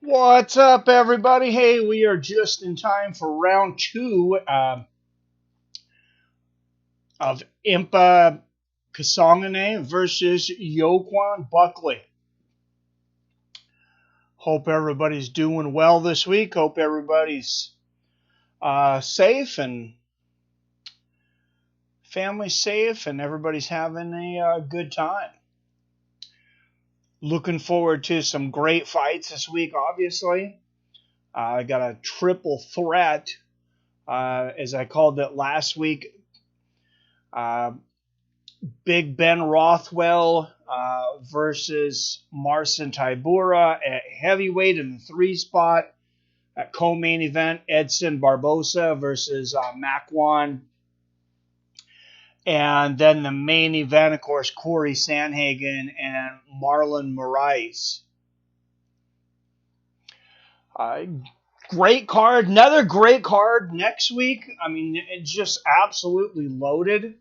What's up, everybody? Hey, we are just in time for round two of Impa Kasangane versus Makwan Buckley. Hope everybody's doing well this week. Hope everybody's safe and family safe and everybody's having a good time. Looking forward to some great fights this week, obviously. I got a triple threat, as I called it last week. Big Ben Rothwell versus Marcin Tybura at heavyweight in the 3 spot. At co-main event, Edson Barboza versus Makwan. And then the main event, of course, Cory Sandhagen and Marlon Moraes. Great card. Another great card next week. I mean, it's just absolutely loaded.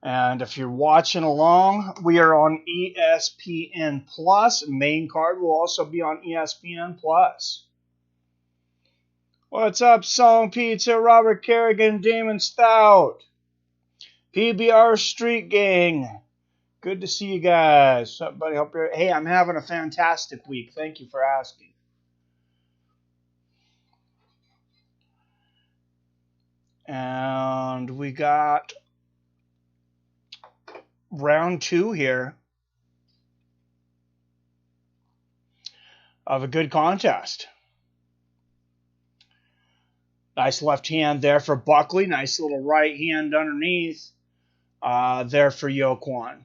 And if you're watching along, we are on ESPN Plus. Main card will also be on ESPN Plus. What's up, Song Pizza, Robert Kerrigan, Damon Stout, PBR Street Gang. Good to see you guys. What's up, buddy? Hope you're. Hey, I'm having a fantastic week. Thank you for asking. And we got round 2 here of a good contest. Nice left hand there for Buckley. Nice little right hand underneath there for Makwan.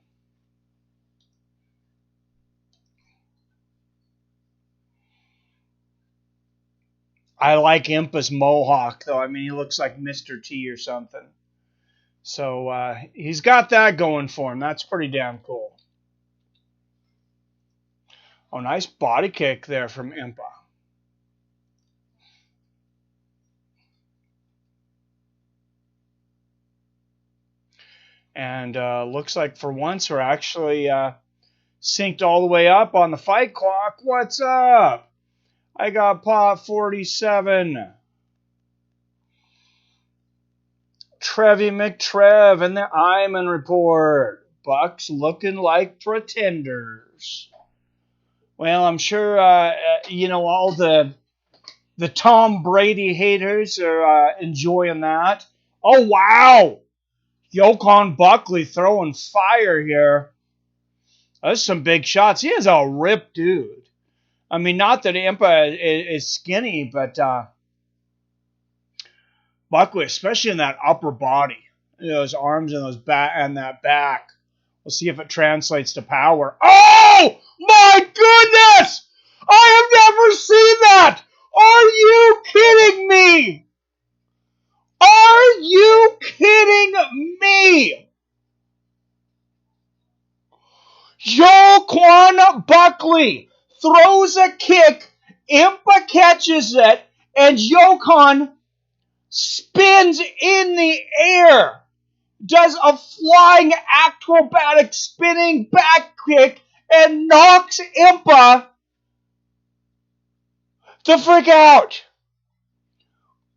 I like Impa's mohawk, though. I mean, he looks like Mr. T or something. So he's got that going for him. That's pretty damn cool. Oh, nice body kick there from Impa. And looks like for once we're actually synced all the way up on the fight clock. What's up? I got pot 47. Trevi McTrev and the Iman report. Bucks looking like pretenders. Well, I'm sure all the Tom Brady haters are enjoying that. Oh wow, Makwan Buckley throwing fire here. That's some big shots. He is a ripped dude. I mean, not that Impa is skinny, but Buckley, especially in that upper body, those arms and that back. We'll see if it translates to power. Oh my goodness! I have never seen that! Are you kidding me? Are you kidding me? Makwan Buckley throws a kick, Impa catches it, and Makwan spins in the air, does a flying acrobatic spinning back kick, and knocks Impa the frick out.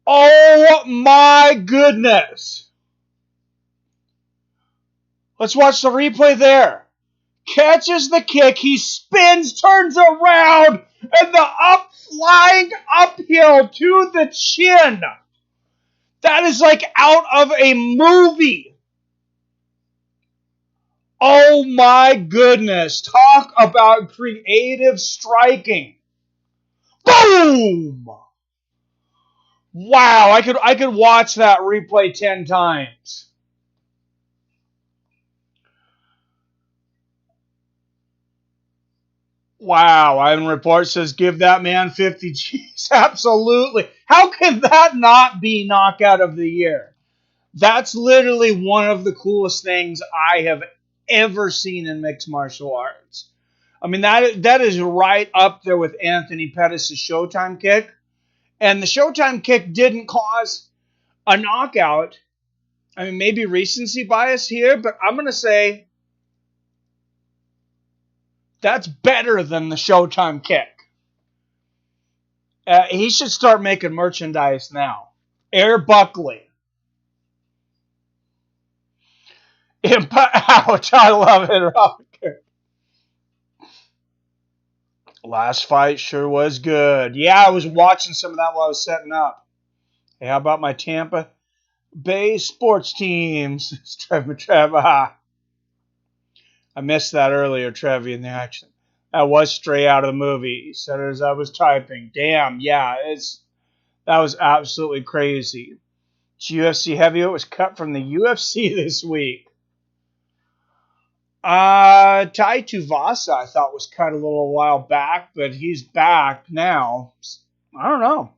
Oh my goodness. Let's watch the replay there. Catches the kick, he spins, turns around, and the flying uphill to the chin. That is like out of a movie. Oh my goodness. Talk about creative striking. Boom! Wow, I could watch that replay 10 times. Wow, Ivan Report says give that man 50 G's. Absolutely. How can that not be knockout of the year? That's literally one of the coolest things I have ever seen in mixed martial arts. I mean, that is right up there with Anthony Pettis' Showtime kick. And the Showtime kick didn't cause a knockout. I mean, maybe recency bias here, but I'm going to say That's better than the Showtime kick. He should start making merchandise now. Air Buckley. Ouch, I love it, Rocker. Last fight sure was good. Yeah, I was watching some of that while I was setting up. Hey, how about my Tampa Bay sports teams? Trev. I missed that earlier, Trev, in the action. That was straight out of the movie. He said as I was typing. Damn, yeah, that was absolutely crazy. UFC heavyweight was cut from the UFC this week. Tai Tuivasa, I thought, was cut a little while back, but he's back now. I don't know.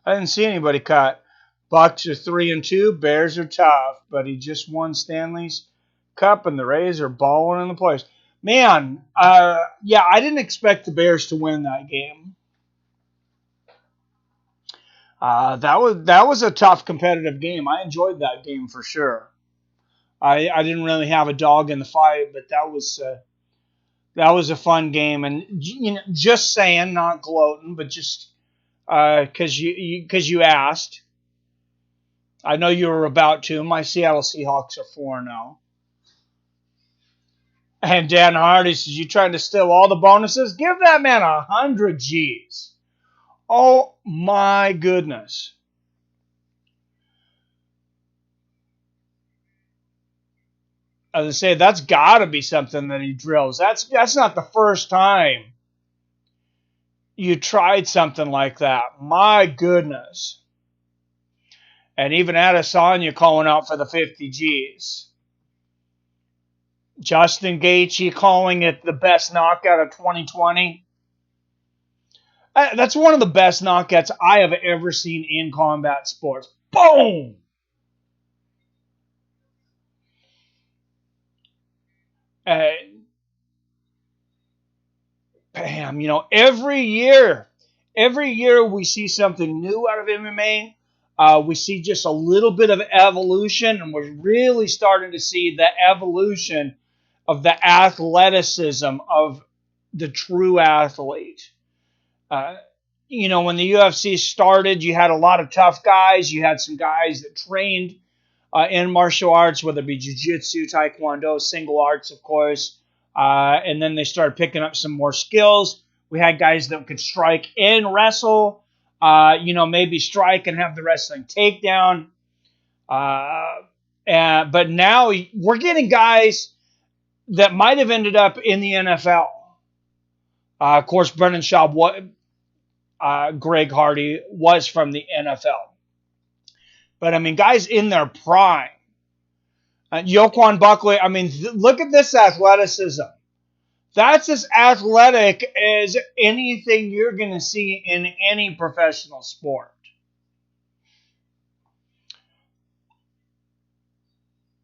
I didn't see anybody cut. Bucks are 3-2. Bears are tough, but he just won Stanley's Cup, and the Rays are balling in the place. Man, yeah, I didn't expect the Bears to win that game. That was a tough competitive game. I enjoyed that game for sure. I didn't really have a dog in the fight, but that was a fun game. And just saying, not gloating, but just because you asked. I know you were about to. My Seattle Seahawks are 4-0. And Dan Hardy says, you trying to steal all the bonuses? Give that man 100 G's. Oh, my goodness. As I say, that's got to be something that he drills. That's not the first time you tried something like that. My goodness. And even Adesanya calling out for the 50 G's. Justin Gaethje calling it the best knockout of 2020. That's one of the best knockouts I have ever seen in combat sports. Boom! Bam! Every year we see something new out of MMA. We see just a little bit of evolution, and we're really starting to see the evolution of the athleticism of the true athlete. When the UFC started, you had a lot of tough guys. You had some guys that trained in martial arts, whether it be jiu-jitsu, taekwondo, single arts, of course. And then they started picking up some more skills. We had guys that could strike and wrestle, maybe strike and have the wrestling takedown. But now we're getting guys that might have ended up in the NFL. Of course, Brendan Schaub, Greg Hardy was from the NFL. But, guys in their prime. Joaquin Buckley, look at this athleticism. That's as athletic as anything you're going to see in any professional sport.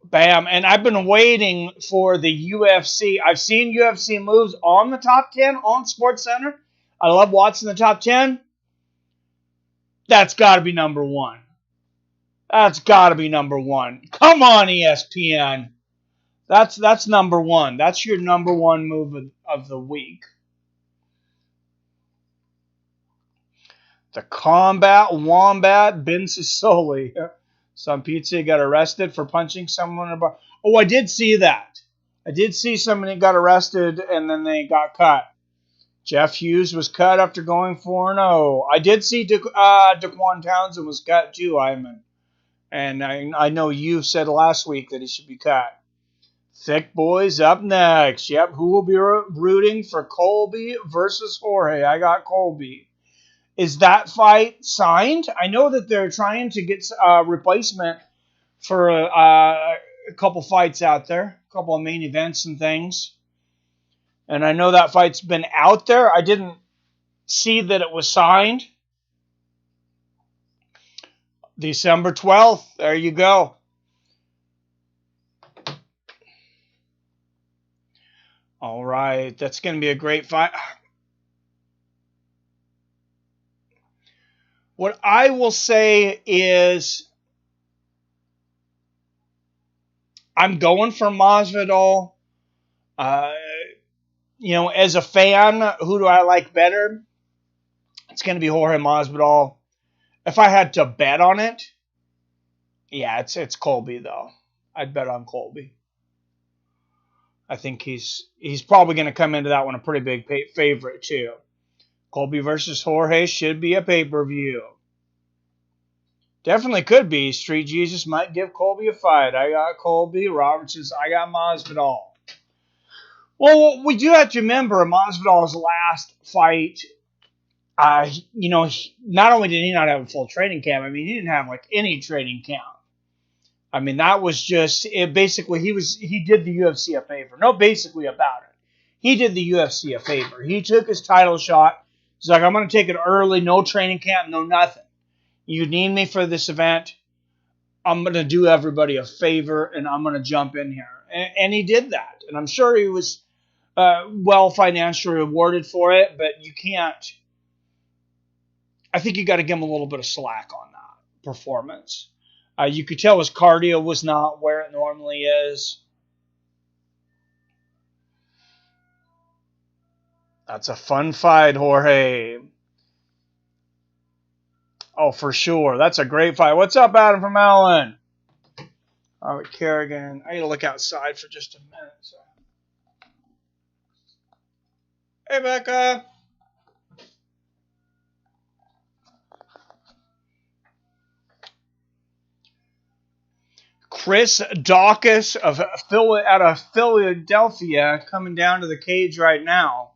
Bam. And I've been waiting for the UFC. I've seen UFC moves on the top 10 on SportsCenter. I love watching the top 10. That's got to be number one. That's got to be number one. Come on, ESPN. That's number one. That's your number one move of the week. The Combat Wombat Ben Sisoli. Some pizza got arrested for punching someone in a bar. Oh, I did see that. I did see somebody got arrested and then they got cut. Jeff Hughes was cut after going 4-0. I did see Daquan Townsend was cut too, Iman. And I know you said last week that he should be cut. Thick Boys up next. Yep, who will be rooting for Colby versus Jorge? I got Colby. Is that fight signed? I know that they're trying to get a replacement for a couple fights out there, a couple of main events and things. And I know that fight's been out there. I didn't see that it was signed. December 12th. There you go. All right. That's going to be a great fight. What I will say is I'm going for Masvidal. You know, as a fan, who do I like better? It's going to be Jorge Masvidal. If I had to bet on it, yeah, it's Colby though. I'd bet on Colby. I think he's probably going to come into that one a pretty big favorite too. Colby versus Jorge should be a pay-per-view. Definitely could be. Street Jesus might give Colby a fight. I got Colby. Robert says, I got Masvidal. Well, we do have to remember Masvidal's last fight. You know, not only did he not have a full training camp, I mean, he didn't have like any training camp. I mean, that was just it. Basically, he did the UFC a favor. No, basically about it. He did the UFC a favor. He took his title shot. He's like, I'm going to take it early. No training camp. No nothing. You need me for this event. I'm going to do everybody a favor, and I'm going to jump in here. And he did that. And I'm sure he was well financially rewarded for it, but you can't. I think you got to give him a little bit of slack on that performance. You could tell his cardio was not where it normally is. That's a fun fight, Jorge. Oh, for sure. That's a great fight. What's up, Adam from Allen? All right, Kerrigan. I need to look outside for just a minute. So. Hey, Becca. Chris Daukaus out of Philadelphia coming down to the cage right now.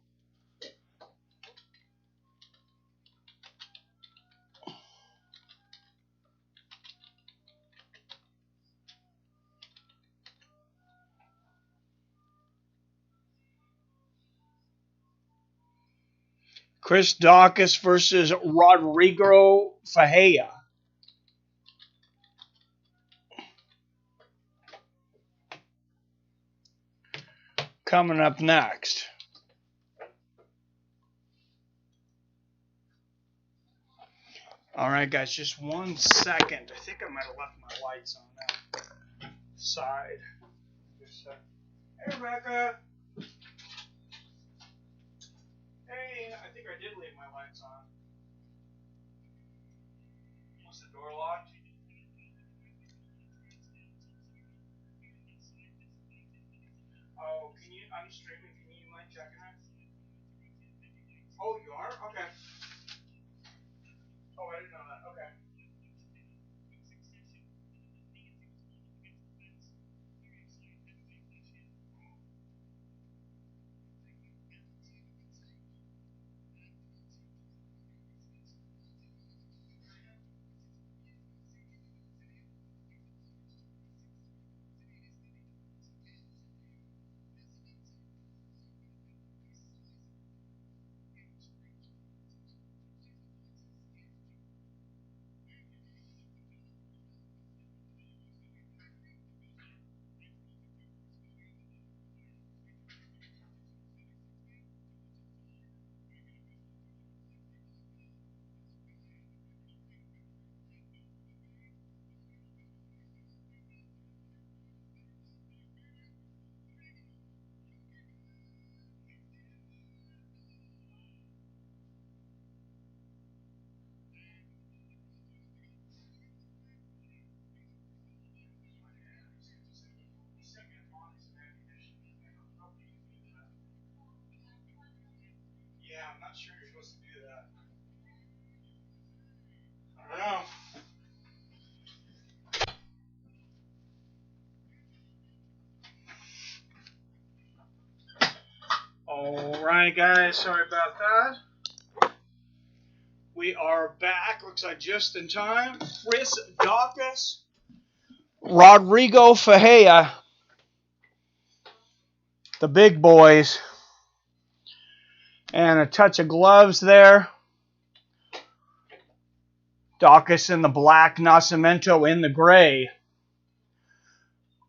Chris Daukaus versus Rodrigo Fajea. Coming up next. All right, guys, just 1 second. I think I might have left my lights on that side. Just a second. Hey, Rebecca. Hey, I think I did leave my lights on. Was the door locked? Oh, I'm streaming. Can you mind checking it? Oh, you are? Okay. Oh, I didn't know that. Okay. Yeah, I'm not sure you're supposed to do that. I don't know. Alright, guys, sorry about that. We are back. Looks like just in time. Chris Daukaus, Rodrigo Fajea, the big boys. And a touch of gloves there. Daukaus in the black, Nascimento in the gray.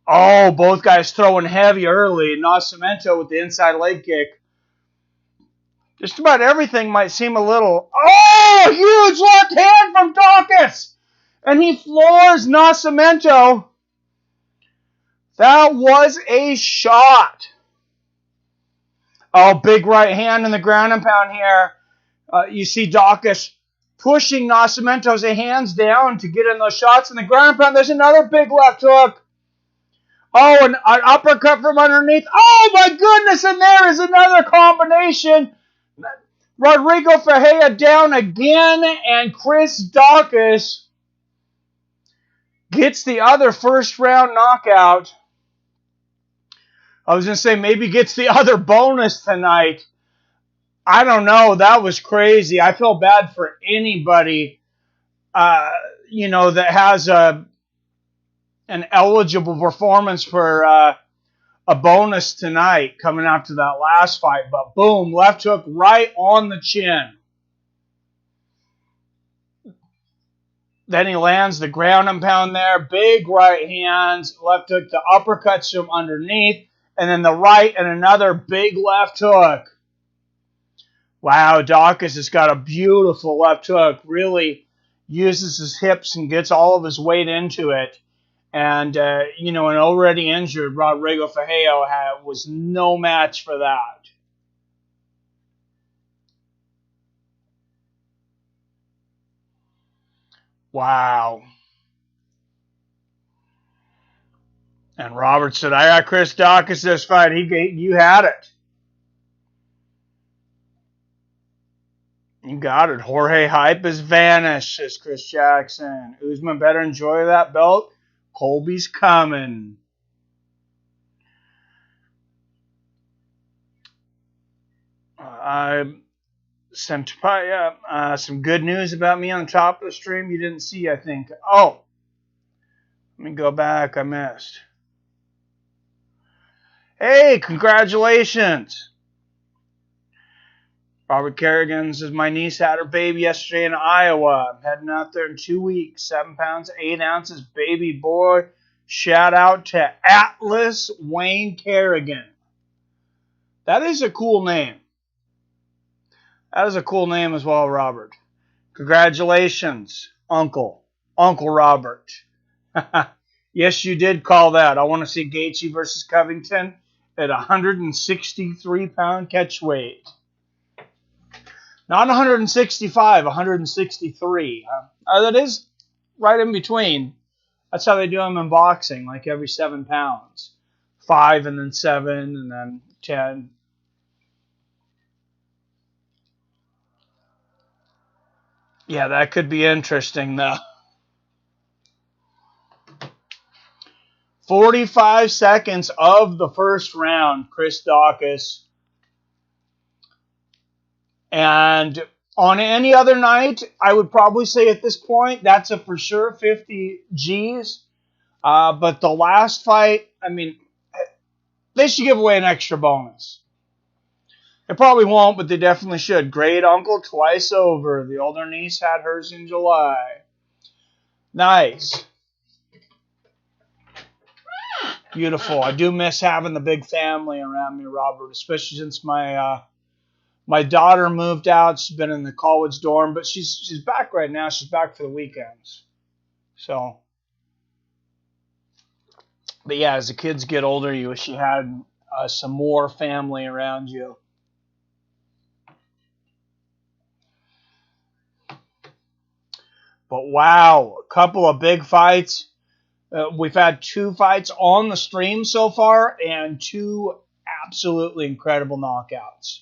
Oh, both guys throwing heavy early. Nascimento with the inside leg kick. Just about everything might seem a little... Oh, huge left hand from Daukaus! And he floors Nascimento. That was a shot. Oh, big right hand in the ground and pound here. You see Daukaus pushing Nascimento's hands down to get in those shots in the ground and pound. There's another big left hook. Oh, an uppercut from underneath. Oh, my goodness, and there is another combination. Rodrigo Ferreira down again, and Chris Daukaus gets the other first-round knockout. I was going to say maybe gets the other bonus tonight. I don't know. That was crazy. I feel bad for anybody, that has an eligible performance for a bonus tonight coming after that last fight. But boom, left hook right on the chin. Then he lands the ground and pound there. Big right hands. Left hook to uppercuts from underneath. And then the right and another big left hook. Wow, Daukaus has got a beautiful left hook. Really uses his hips and gets all of his weight into it. And, an already injured Rodrigo Ferreira was no match for that. Wow. And Robert said, I got Chris Daukaus this fight. You had it. You got it. Jorge Hype has vanished, says Chris Jackson. Usman better enjoy that belt. Colby's coming. Some good news about me on the top of the stream you didn't see, I think. Oh, let me go back. I missed. Hey, congratulations. Robert Kerrigan says, my niece had her baby yesterday in Iowa. I'm heading out there in 2 weeks. 7 pounds, 8 ounces, baby boy. Shout out to Atlas Wayne Kerrigan. That is a cool name. That is a cool name as well, Robert. Congratulations, Uncle Robert. Yes, you did call that. I want to see Gaethje versus Covington at 163-pound catch weight. Not 165, 163. That is right in between. That's how they do them in boxing, like every 7 pounds. 5 and then 7 and then 10. Yeah, that could be interesting, though. 45 seconds of the first round, Chris Daukaus. And on any other night, I would probably say at this point, that's a for sure 50 G's. But the last fight, they should give away an extra bonus. They probably won't, but they definitely should. Great uncle twice over. The older niece had hers in July. Nice. Beautiful. I do miss having the big family around me, Robert, especially since my daughter moved out. She's been in the college dorm, but she's back right now. She's back for the weekends. So, but yeah, as the kids get older, you wish you had some more family around you. But wow, a couple of big fights. We've had 2 fights on the stream so far and 2 absolutely incredible knockouts.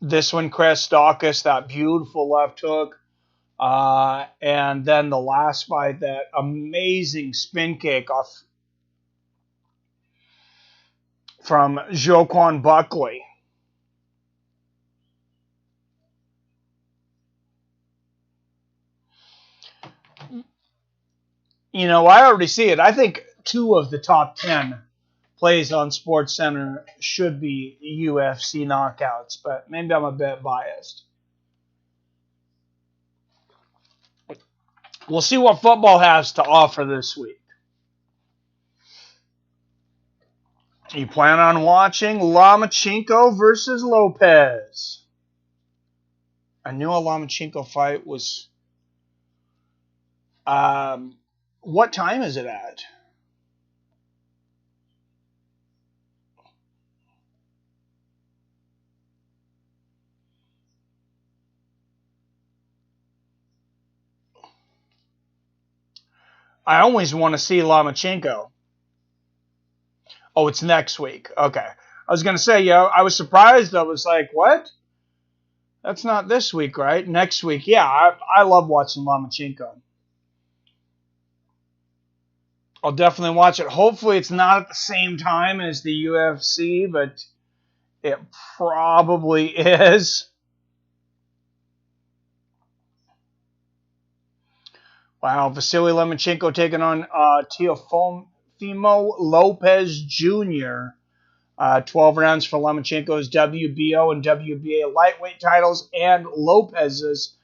This one, Chris Daukaus, that beautiful left hook. And then the last fight, that amazing spin kick off from Joaquin Buckley. I already see it. I think 2 of the top 10 plays on SportsCenter should be UFC knockouts, but maybe I'm a bit biased. We'll see what football has to offer this week. You plan on watching Lomachenko versus Lopez? I knew a Lomachenko fight was... what time is it at? I always want to see Lomachenko. Oh, it's next week. Okay. I was going to say, I was surprised. I was like, what? That's not this week, right? Next week. Yeah, I love watching Lomachenko. I'll definitely watch it. Hopefully it's not at the same time as the UFC, but it probably is. Wow, Vasily Lomachenko taking on Teofimo Lopez Jr. 12 rounds for Lomachenko's WBO and WBA lightweight titles and Lopez's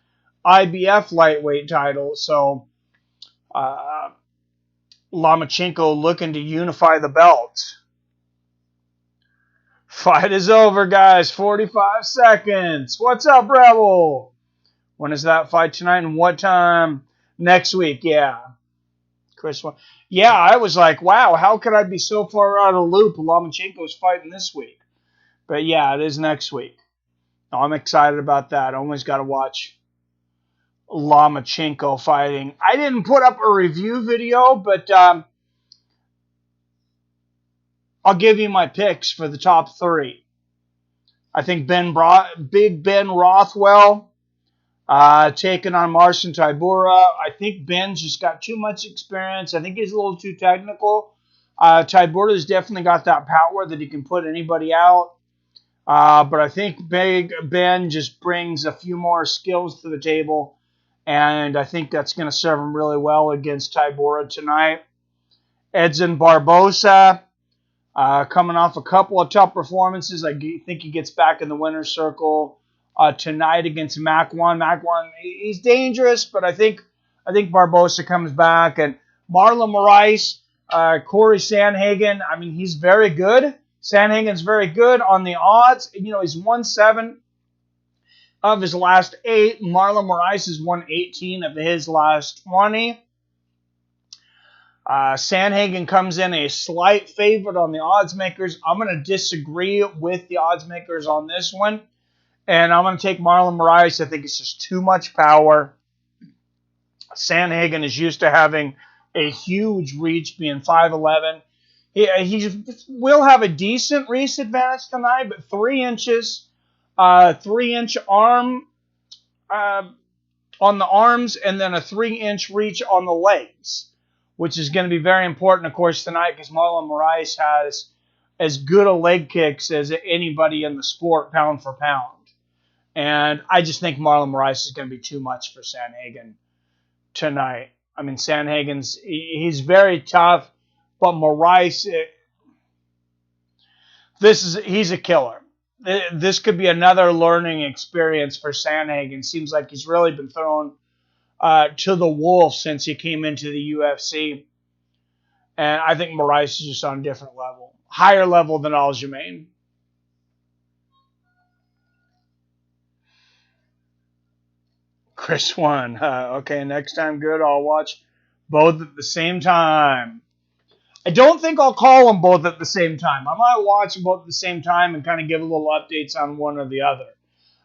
IBF lightweight title. So Lomachenko looking to unify the belt. Fight is over, guys. 45 seconds. What's up, Rebel? When is that fight tonight and what time? Next week, yeah. Chris, yeah, I was like, wow, how could I be so far out of the loop? Lomachenko's fighting this week. But yeah, it is next week. I'm excited about that. I always got to watch Lomachenko fighting. I didn't put up a review video, but I'll give you my picks for the top 3. I think Big Ben Rothwell taking on Marcin Tybura. I think Ben's just got too much experience. I think he's a little too technical. Tybura's definitely got that power that he can put anybody out. But I think Big Ben just brings a few more skills to the table. And I think that's going to serve him really well against Tybura tonight. Edson Barboza, coming off a couple of tough performances. I think he gets back in the winner's circle tonight against Makwan. Makwan, he's dangerous, but I think Barbosa comes back. And Marlon Moraes, Cory Sandhagen, I mean, he's very good. Sandhagen's very good on the odds. He's won 7 of his last 8. Marlon Moraes has won 18 of his last 20. Sandhagen comes in a slight favorite on the odds makers. I'm going to disagree with the odds makers on this one. And I'm going to take Marlon Moraes. I think it's just too much power. Sandhagen is used to having a huge reach, being 5'11". He will have a decent reach advantage tonight, but 3 inches, 3-inch arm on the arms, and then a 3-inch reach on the legs, which is going to be very important, of course, tonight because Marlon Moraes has as good a leg kicks as anybody in the sport, pound for pound. And I just think Marlon Moraes is going to be too much for Sandhagen tonight. I mean, Sandhagen's, he's very tough, but Moraes, he's a killer. This could be another learning experience for Sandhagen. Seems like he's really been thrown to the wolves since he came into the UFC. And I think Moraes is just on a different level. Higher level than Aljamain. Chris won. Okay, next time good. I'll watch both at the same time. I don't think I'll call them both at the same time. I might watch them both at the same time and kind of give a little updates on one or the other.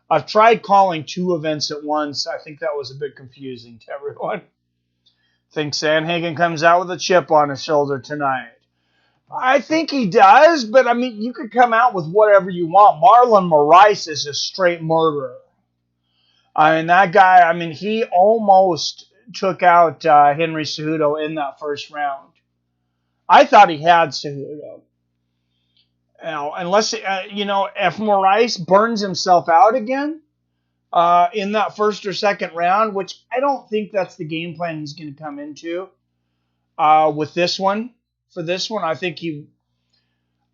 I've tried calling 2 events at once. I think that was a bit confusing to everyone. I think Sandhagen comes out with a chip on his shoulder tonight. I think he does, but I mean, you could come out with whatever you want. Marlon Moraes is a straight murderer. And that guy, I mean, he almost took out Henry Cejudo in that first round. I thought he had Cejudo. Now, unless, if Moraes burns himself out again in that first or second round, which I don't think that's the game plan he's going to come into with this one. For this one, I think he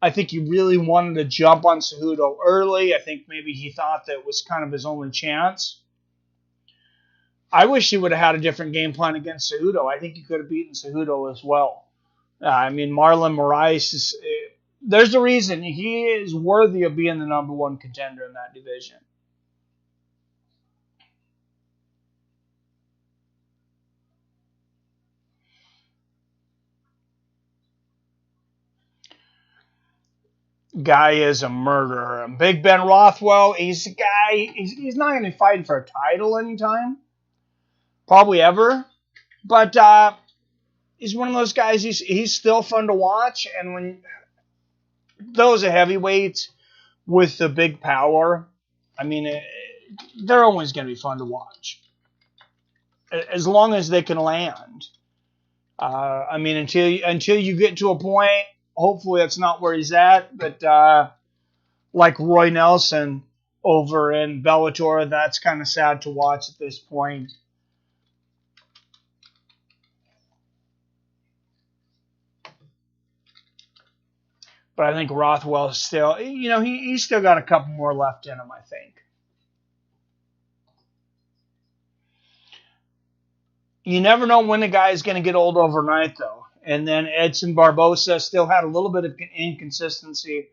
really wanted to jump on Cejudo early. I think maybe he thought that was kind of his only chance. I wish he would have had a different game plan against Cejudo. I think he could have beaten Cejudo as well. I mean, Marlon Moraes, there's a reason he is worthy of being the number 1 contender in that division. Guy is a murderer. Big Ben Rothwell, he's a guy, he's not going to be fighting for a title anytime. Probably ever. But he's one of those guys. He's still fun to watch, and when those are heavyweights with the big power, I mean, they're always going to be fun to watch as long as they can land. I mean, until you get to a point, hopefully that's not where he's at, but like Roy Nelson over in Bellator, that's kind of sad to watch at this point. But I think Rothwell is still, he's still got a couple more left in him, I think. You never know when a guy is going to get old overnight, though. And then Edson Barboza still had a little bit of inconsistency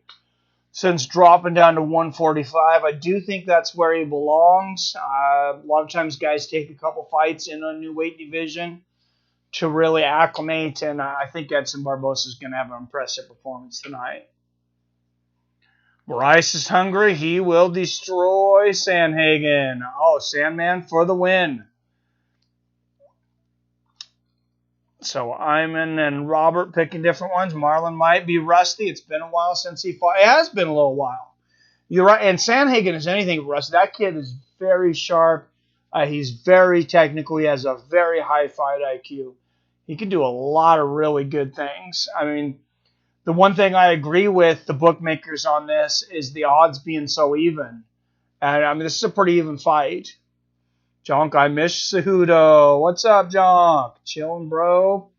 since dropping down to 145. I do think that's where he belongs. A lot of times guys take a couple fights in a new weight division to really acclimate, and I think Edson Barboza is going to have an impressive performance tonight. Moraes is hungry. He will destroy Sandhagen. Oh, Sandman for the win. So Iman and Robert picking different ones. Marlon might be rusty. It's been a while since he fought. It has been a little while. You're right. And Sandhagen is anything but rusty. That kid is very sharp. He's very technical. He has a very high fight IQ. He can do a lot of really good things. I mean, the one thing I agree with the bookmakers on this is the odds being so even. And I mean, this is a pretty even fight. Jonk, I miss Cejudo. What's up, Jonk? Chilling, bro.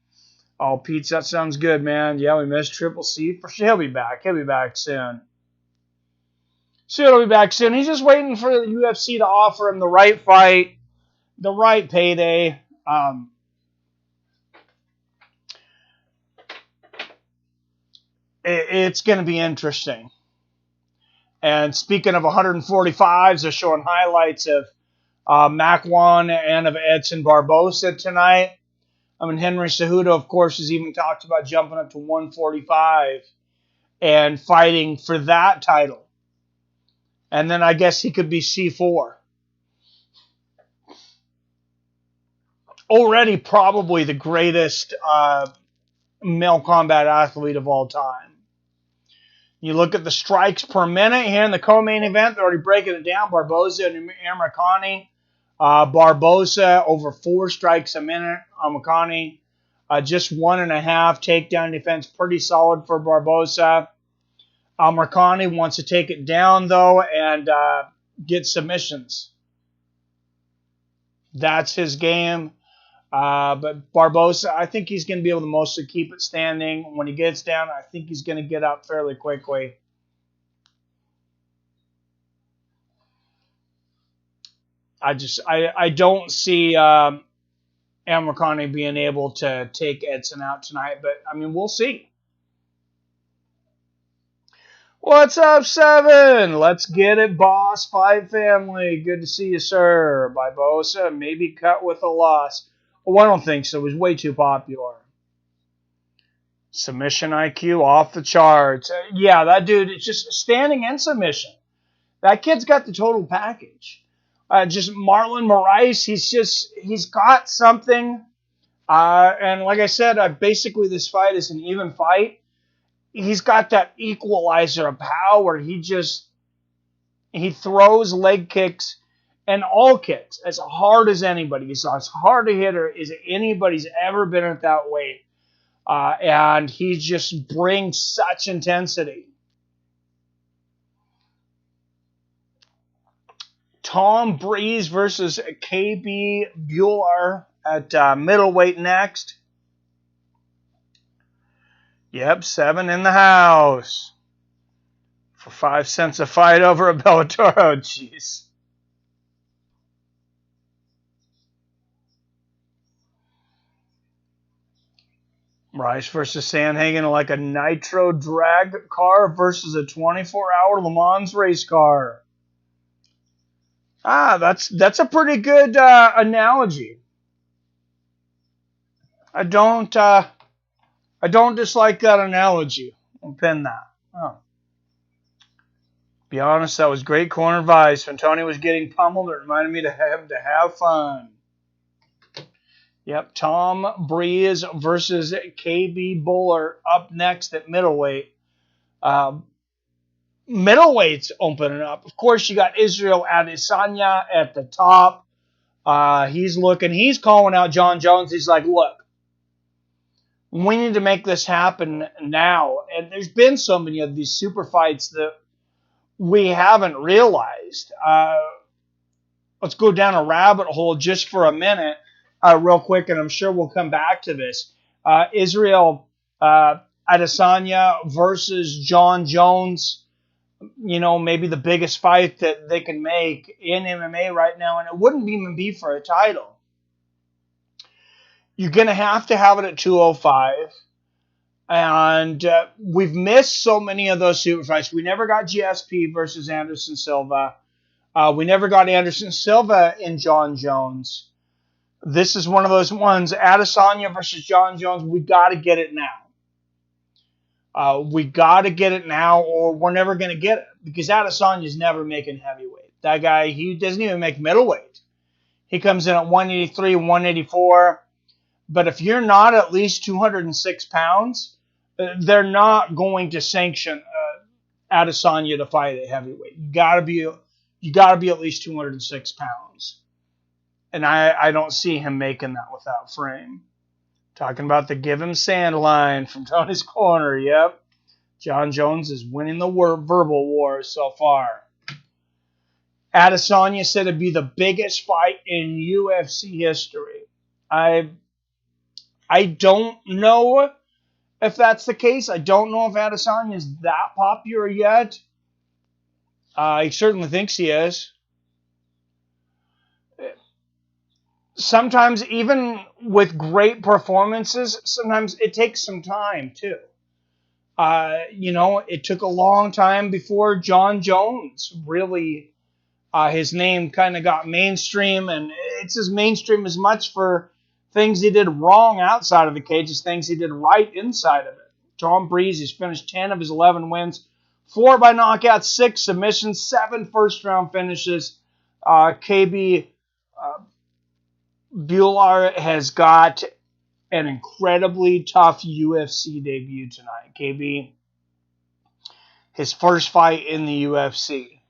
Oh, Pete, that sounds good, man. Yeah, we missed Triple C. For sure, he'll be back. He'll be back soon. He'll be back soon. He's just waiting for the UFC to offer him the right fight, the right payday. It's going to be interesting. And speaking of 145s, they're showing highlights of Makwan and of Edson Barboza tonight. I mean, Henry Cejudo, of course, has even talked about jumping up to 145 and fighting for that title. And then I guess he could be C4. Already probably the greatest male combat athlete of all time. You look at the strikes per minute here in the co-main event. They're already breaking it down. Barboza and Amirkhani. Barboza over 4 strikes a minute. Amirkhani just 1.5 takedown defense. Pretty solid for Barboza. Amirkhani wants to take it down, though, and get submissions. That's his game. But Barboza, I think he's going to be able to mostly keep it standing. When he gets down, I think he's going to get up fairly quickly. I don't see Amirkhani being able to take Edson out tonight, but I mean, we'll see. What's up, Seven? Let's get it, boss. Fight family. Good to see you, sir. Barboza, maybe cut with a loss. Oh, I don't think so. It was way too popular. Submission IQ off the charts. Yeah, that dude, it's just standing and submission. That kid's got the total package. Just Marlon Moraes, he's got something. And like I said, basically this fight is an even fight. He's got that equalizer of power. He throws leg kicks and all kicks as hard as anybody. He's as hard a hitter as anybody's ever been at that weight. And he just brings such intensity. Tom Breeze versus KB Bueller at middleweight next. Yep, 7 in the house. For 5 cents a fight over a Bellator. Oh, jeez. Rice versus Sandhagen like a nitro drag car versus a 24-hour Le Mans race car. That's a pretty good analogy. I don't dislike that analogy. I'll pin that. Oh. Be honest, that was great corner advice. When Tony was getting pummeled, it reminded me to him to have fun. Yep, Tom Breeze versus KB Bowler up next at middleweight. Middleweight's opening up. Of course, you got Israel Adesanya at the top. He's calling out John Jones. He's like, look, we need to make this happen now. And there's been so many of these super fights that we haven't realized. Let's go down a rabbit hole just for a minute, real quick, and I'm sure we'll come back to this. Israel Adesanya versus John Jones, maybe the biggest fight that they can make in MMA right now, and it wouldn't even be for a title. You're going to have it at 205, and we've missed so many of those super fights. We never got GSP versus Anderson Silva. We never got Anderson Silva and John Jones. This is one of those ones, Adesanya versus John Jones, we got to get it now. We got to get it now, or we're never going to get it, because Adesanya's never making heavyweight. That guy, he doesn't even make middleweight. He comes in at 183, 184. But if you're not at least 206 pounds, they're not going to sanction Adesanya to fight at heavyweight. You got to be at least 206 pounds. And I don't see him making that without frame. Talking about the give him sand line from Tony's Corner. Yep. John Jones is winning the verbal war so far. Adesanya said it'd be the biggest fight in UFC history. I don't know if that's the case. I don't know if Adesanya is that popular yet. He certainly thinks he is. Sometimes, even with great performances, sometimes it takes some time, too. It took a long time before John Jones really, his name kind of got mainstream, and it's as mainstream as much for things he did wrong outside of the cage as things he did right inside of it. Tom Breeze, he's finished 10 of his 11 wins, 4 by knockout, 6 submissions, 7 first-round finishes. KB Bueller has got an incredibly tough UFC debut tonight. KB, his first fight in the UFC.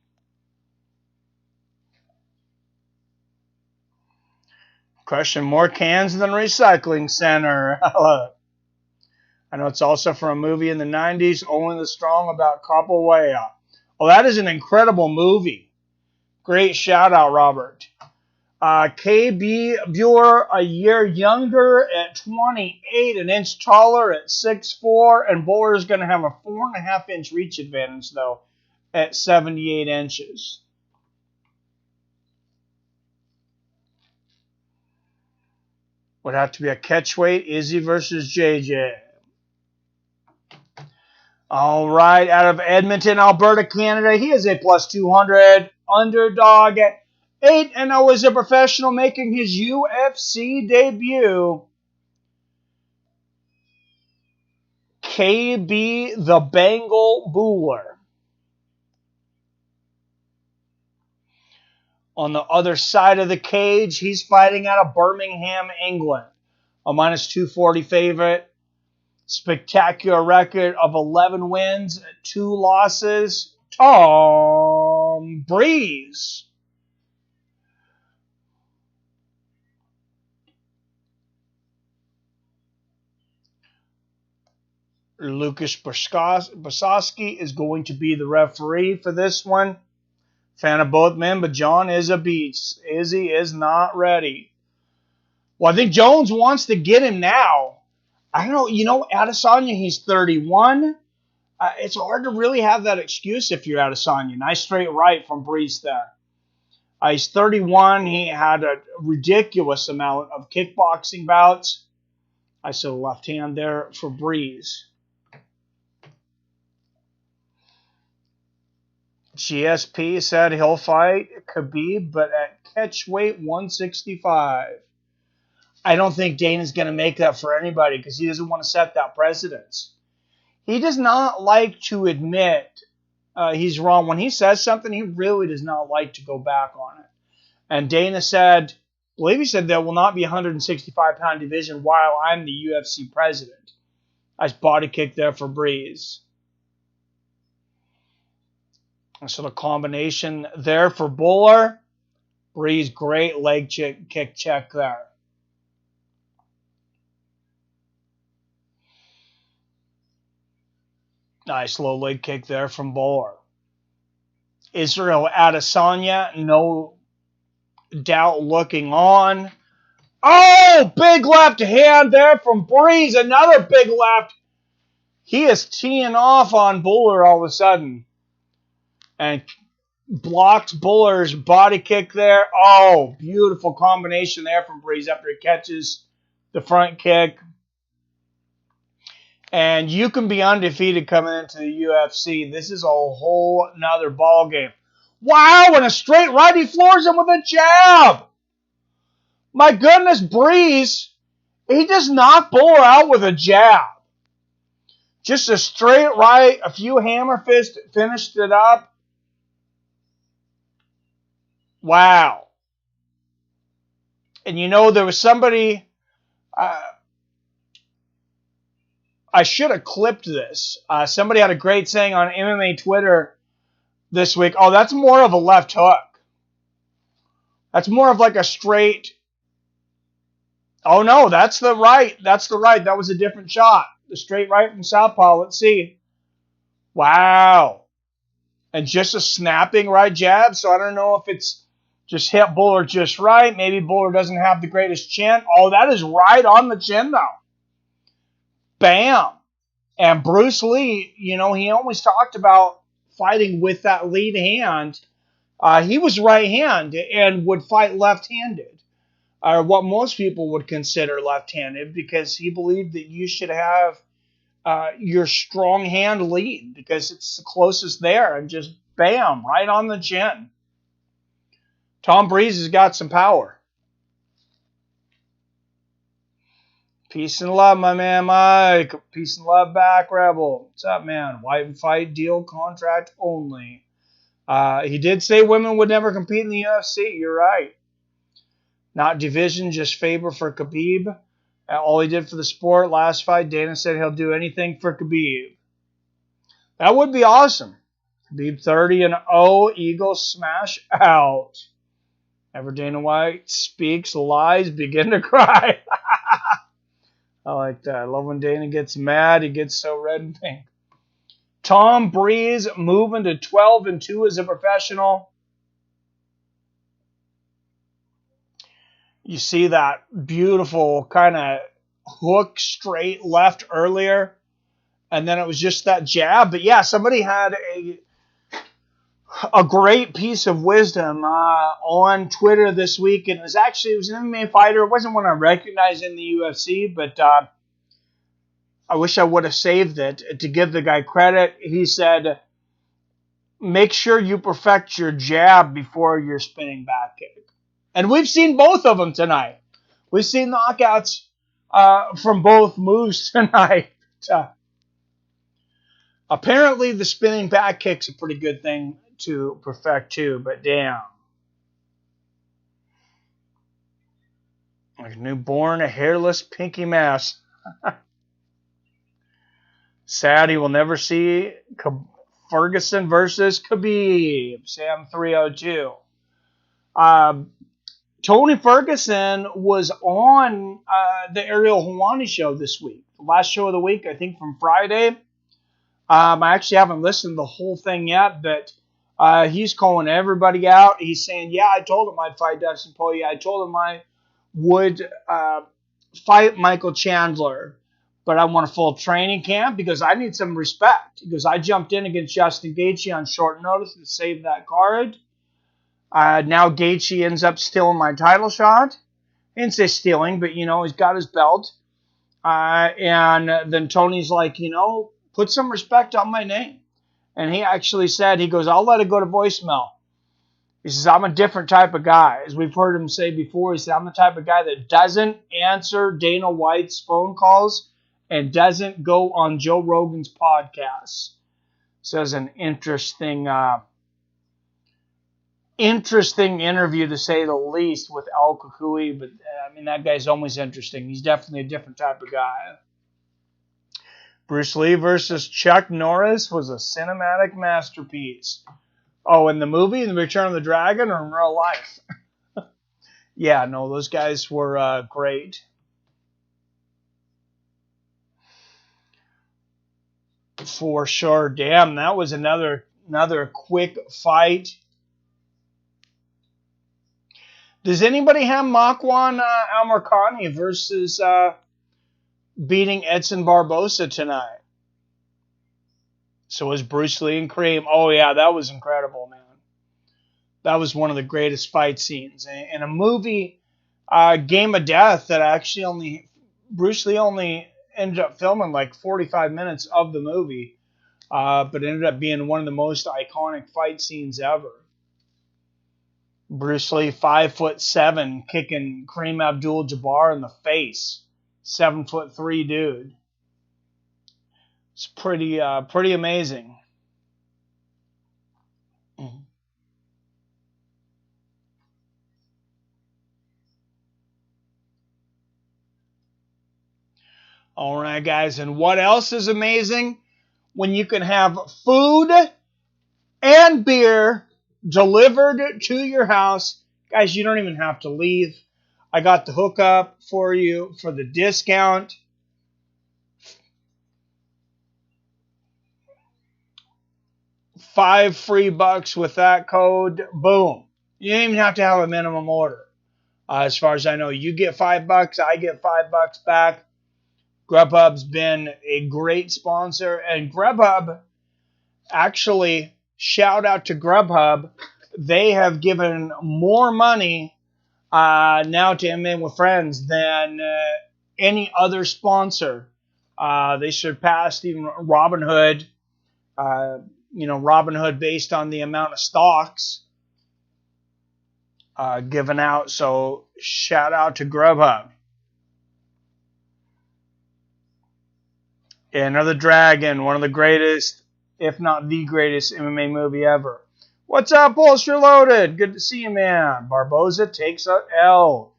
Crushing more cans than recycling center. I know it's also from a movie in the 90s, Only the Strong, about capoeira. Oh, that is an incredible movie. Great shout out, Robert. KB Bueller, a year younger at 28, an inch taller at 6'4", and Bueller is going to have a 4.5 inch reach advantage, though, at 78 inches. Would have to be a catchweight, Izzy versus JJ. All right, out of Edmonton, Alberta, Canada, he is a plus 200 underdog at 8-0 as a professional, making his UFC debut. KB the Bengal Bueller. On the other side of the cage, he's fighting out of Birmingham, England. A minus 240 favorite. Spectacular record of 11 wins, 2 losses. Tom Breeze. Lucas Bosowski is going to be the referee for this one. Fan of both men, but John is a beast. Izzy is not ready. Well, I think Jones wants to get him now. I don't know. Adesanya, he's 31. It's hard to really have that excuse if you're Adesanya. Nice straight right from Breeze there. He's 31. He had a ridiculous amount of kickboxing bouts. I saw the left hand there for Breeze. GSP said he'll fight Khabib, but at catchweight 165. I don't think Dana's going to make that for anybody because he doesn't want to set that precedence. He does not like to admit he's wrong. When he says something, he really does not like to go back on it. And Dana said believe he said there will not be a 165-pound division while I'm the UFC president. Nice body kick there for Breeze. So the combination there for Buller. Breeze, great leg kick check there. Nice low leg kick there from Buller. Israel Adesanya, no doubt looking on. Oh, big left hand there from Breeze. Another big left. He is teeing off on Buller all of a sudden. And blocks Buller's body kick there. Oh, beautiful combination there from Breeze after he catches the front kick. And you can be undefeated coming into the UFC. This is a whole nother ball game. Wow, and a straight right. He floors him with a jab. My goodness, Breeze. He just knocked Buller out with a jab. Just a straight right. A few hammer fists finished it up. Wow. And you know, there was somebody... I should have clipped this. Somebody had a great saying on MMA Twitter this week. Oh, that's more of a left hook. That's more of like a straight... Oh, no, that's the right. That's the right. That was a different shot. The straight right from southpaw. Let's see. Wow. And just a snapping right jab. So I don't know if it's just hit Buller just right. Maybe Buller doesn't have the greatest chin. Oh, that is right on the chin, though. Bam. And Bruce Lee, you know, he always talked about fighting with that lead hand. He was right-handed and would fight left-handed, or what most people would consider left-handed, because he believed that you should have your strong hand lead because it's the closest there, and just bam, right on the chin. Tom Breeze has got some power. Peace and love, my man Mike. Peace and love back, Rebel. What's up, man? White and fight deal contract only. He did say women would never compete in the UFC. You're right. Not division, just favor for Khabib. All he did for the sport. Last fight, Dana said he'll do anything for Khabib. That would be awesome. Khabib 30-0. Eagles smash out. Ever Dana White speaks lies, begin to cry. I like that. I love when Dana gets mad. He gets so red and pink. Tom Breeze moving to 12-2 as a professional. You see that beautiful kind of hook straight left earlier. And then it was just that jab. But yeah, somebody had a great piece of wisdom on Twitter this week. And it was an MMA fighter. It wasn't one I recognized in the UFC, but I wish I would have saved it to give the guy credit. He said, make sure you perfect your jab before your spinning back kick. And we've seen both of them tonight. We've seen knockouts from both moves tonight. Apparently, the spinning back kick's a pretty good thing to perfect too, but damn. Like a newborn, a hairless pinky mass. Sad he will never see Ferguson versus Khabib. Sam 302. Tony Ferguson was on the Ariel Helwani show this week. The last show of the week, I think from Friday. I actually haven't listened to the whole thing yet, but he's calling everybody out. He's saying, yeah, I told him I'd fight Dustin Poirier. I told him I would fight Michael Chandler, but I want a full training camp because I need some respect. Because I jumped in against Justin Gaethje on short notice to save that card. Now Gaethje ends up stealing my title shot. I didn't say stealing, but, you know, he's got his belt. And then Tony's like, you know, put some respect on my name. And he actually said, he goes, I'll let it go to voicemail. He says, I'm a different type of guy. As we've heard him say before, he said, I'm the type of guy that doesn't answer Dana White's phone calls and doesn't go on Joe Rogan's podcast. So that's an interesting interesting interview, to say the least, with Al Kukui. But, I mean, that guy's always interesting. He's definitely a different type of guy. Bruce Lee versus Chuck Norris was a cinematic masterpiece. Oh, in the movie, The Return of the Dragon, or in real life? Yeah, no, those guys were great. For sure. Damn, that was another quick fight. Does anybody have Makwan Amirkhani versus beating Edson Barboza tonight? So was Bruce Lee and Kareem. Oh, yeah, that was incredible, man. That was one of the greatest fight scenes. In a movie, Game of Death, that actually Bruce Lee only ended up filming like 45 minutes of the movie, but ended up being one of the most iconic fight scenes ever. Bruce Lee, 5'7", kicking Kareem Abdul-Jabbar in the face. 7'3" dude. It's pretty amazing. All right, guys, and what else is amazing? When you can have food and beer delivered to your house. Guys, you don't even have to leave. I got the hookup for you for the discount. $5 free with that code. Boom. You don't even have to have a minimum order. As far as I know, you get $5, I get $5 back. Grubhub's been a great sponsor, and Grubhub, actually, shout out to Grubhub. They have given more money now to MMA with Friends than any other sponsor. They surpassed even Robinhood. Robinhood based on the amount of stocks given out. So shout out to Grubhub. Another Dragon, one of the greatest, if not the greatest MMA movie ever. What's up, Bolster Loaded? Good to see you, man. Barbosa takes a L,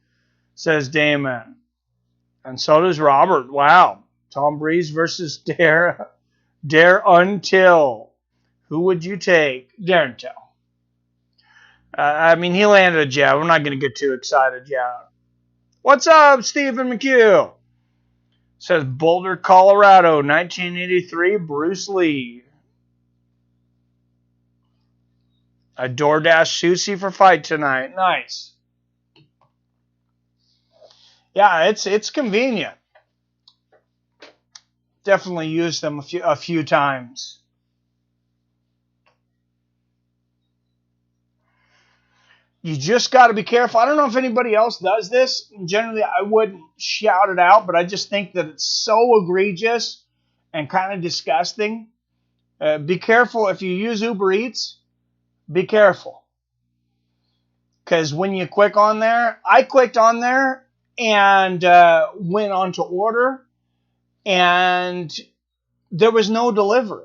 says Damon. And so does Robert. Wow. Tom Breeze versus Dare Until. Who would you take? Dare Until. I mean, he landed a jab. We're not going to get too excited yet. What's up, Stephen McHugh? Says Boulder, Colorado, 1983, Bruce Lee. A DoorDash sushi for fight tonight. Nice. Yeah, it's convenient. Definitely used them a few times. You just got to be careful. I don't know if anybody else does this. Generally, I wouldn't shout it out, but I just think that it's so egregious and kind of disgusting. Be careful if you use Uber Eats. Be careful. Because when you click on there, I clicked on there and went on to order, and there was no delivery.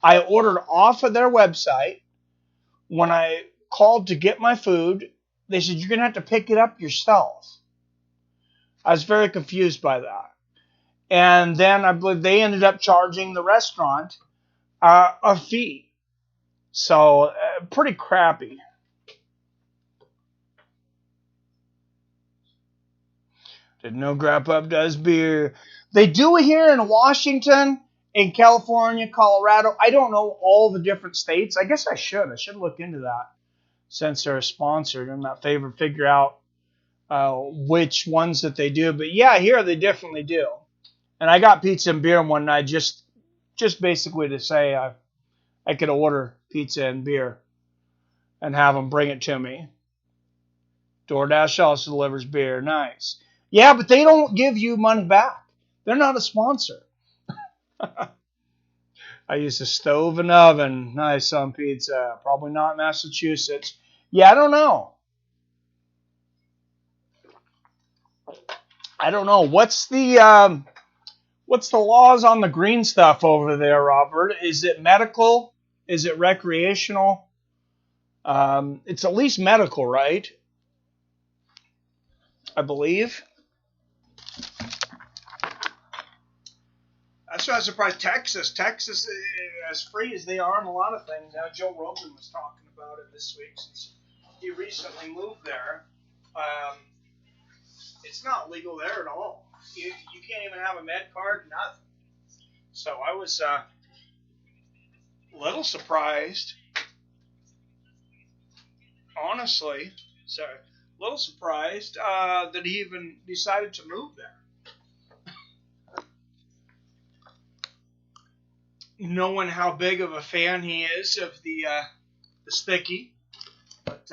I ordered off of their website. When I called to get my food, they said, you're going to have to pick it up yourself. I was very confused by that. And then I believe they ended up charging the restaurant a fee. So, pretty crappy. Didn't know Grubhub does beer. They do it here in Washington, in California, Colorado. I don't know all the different states. I guess I should. I should look into that. Since they're a sponsor, I'm not figure out which ones that they do. But yeah, here they definitely do. And I got pizza and beer one night just basically to say I could order pizza and beer and have them bring it to me. DoorDash also delivers beer. Nice. Yeah, but they don't give you money back. They're not a sponsor. I use a stove and oven. Nice on pizza. Probably not Massachusetts. Yeah, I don't know. What's the laws on the green stuff over there, Robert? Is it medical? Is it recreational? It's at least medical, right? I believe. That's why I was surprised. Texas, as free as they are in a lot of things. Now, Joe Rogan was talking about it this week since he recently moved there. It's not legal there at all. You can't even have a med card, nothing. So I was a little surprised, honestly. So a little surprised that he even decided to move there. Knowing how big of a fan he is of the sticky, but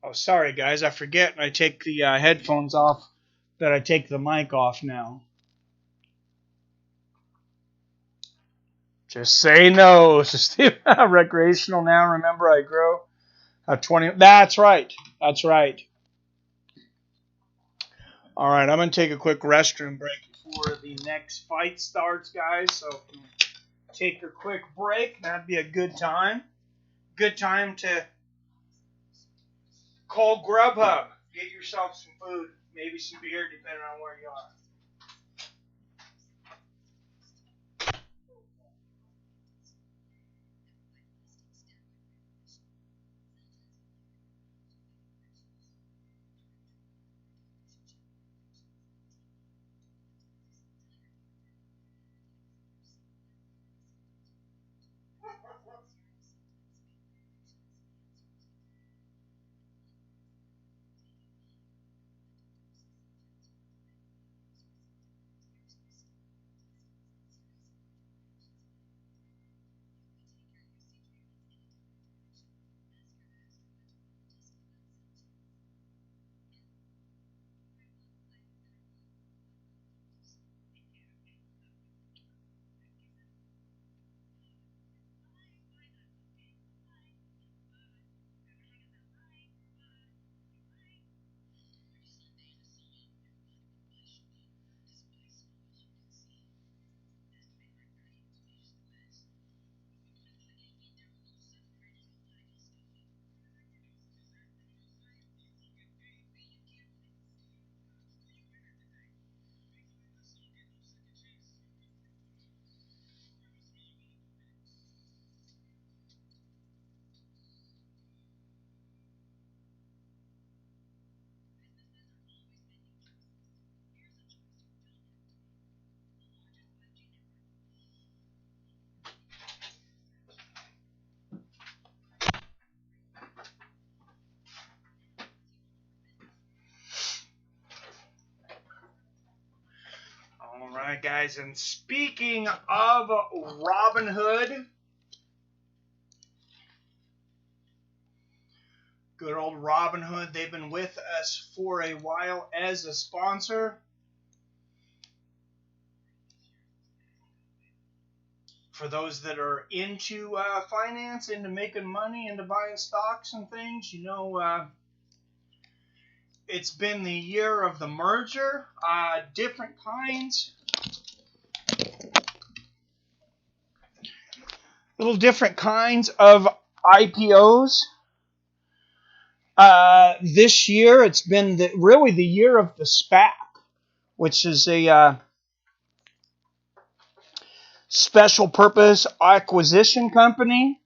oh, sorry guys, I forget, and I take the headphones off. That I take the mic off now. Just say no. Recreational now. Remember, I grow 20. That's right. That's right. All right, I'm going to take a quick restroom break before the next fight starts, guys. So take a quick break. That'd be a good time. Good time to call Grubhub. Get yourself some food. Maybe some beer, depending on where you are. All right, guys, and speaking of Robinhood, good old Robinhood, they've been with us for a while as a sponsor. For those that are into finance, into making money, into buying stocks and things, you know, it's been the year of the merger, different kinds. Little different kinds of IPOs. This year, it's been really the year of the SPAC, which is a special purpose acquisition company.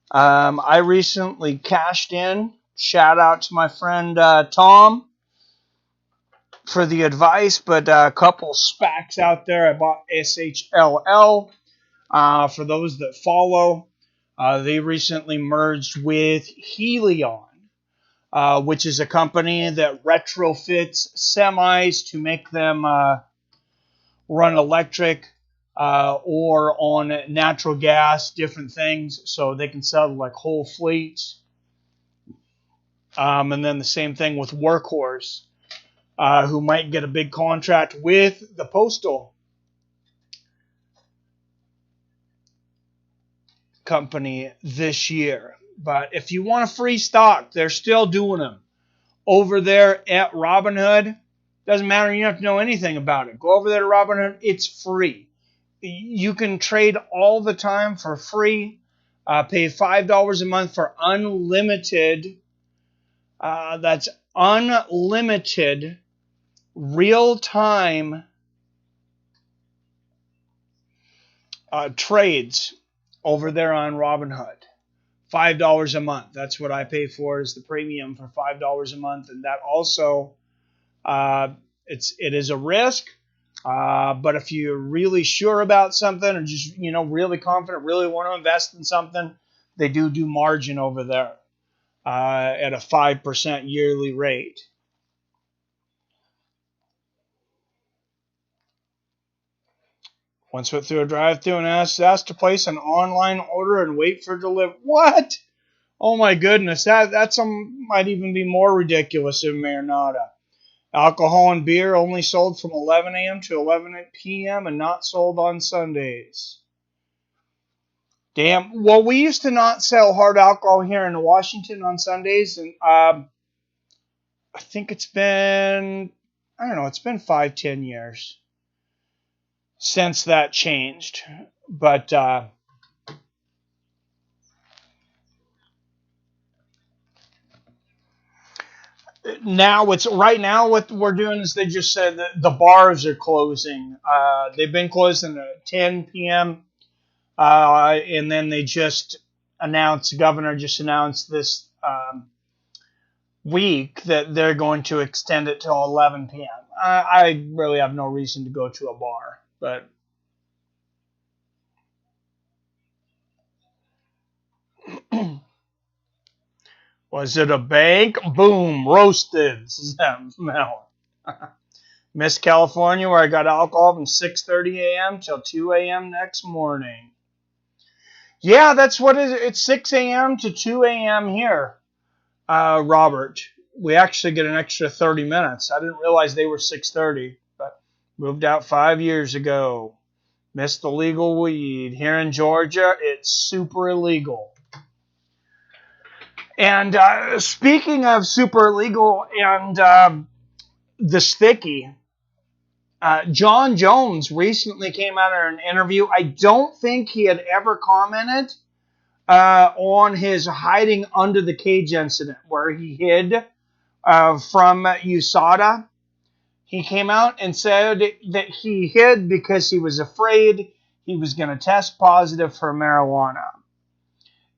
I recently cashed in. Shout out to my friend Tom for the advice, but a couple SPACs out there. I bought SHLL. For those that follow, they recently merged with Helion, which is a company that retrofits semis to make them run electric or on natural gas, different things, so they can sell like whole fleets. And then the same thing with Workhorse, who might get a big contract with the Postal Company this year. But if you want a free stock, they're still doing them over there at Robinhood. Doesn't matter, you don't have to know anything about it. Go over there to Robinhood, it's free. You can trade all the time for free. Pay $5 a month for unlimited. That's unlimited real-time trades over there on Robinhood. $5 a month. That's what I pay for, is the premium for $5 a month, and that also it is a risk. But if you're really sure about something, or just really confident, really want to invest in something, they do margin over there at a 5% yearly rate. Once went through a drive-thru and asked to place an online order and wait for delivery. What? Oh my goodness, that's might even be more ridiculous than Marinata. Alcohol and beer only sold from 11 a.m. to 11 p.m. and not sold on Sundays. Damn. Well, we used to not sell hard alcohol here in Washington on Sundays, and I think it's been 5-10 years since that changed. But now what we're doing is they just said that the bars are closing. They've been closing at 10 p.m. And then they just announced, the governor just announced this week that they're going to extend it till 11 p.m. I really have no reason to go to a bar, but was it a bank? Boom, roasted. Smell. Miss California, where I got alcohol from 6:30 a.m. till 2 a.m. next morning. Yeah, that's what it is. It's 6 a.m. to 2 a.m. here, Robert. We actually get an extra 30 minutes. I didn't realize they were 6:30, but moved out 5 years ago. Missed the legal weed. Here in Georgia, it's super illegal. And speaking of super illegal and the sticky, John Jones recently came out in an interview. I don't think he had ever commented on his hiding under the cage incident where he hid from USADA. He came out and said that he hid because he was afraid he was going to test positive for marijuana.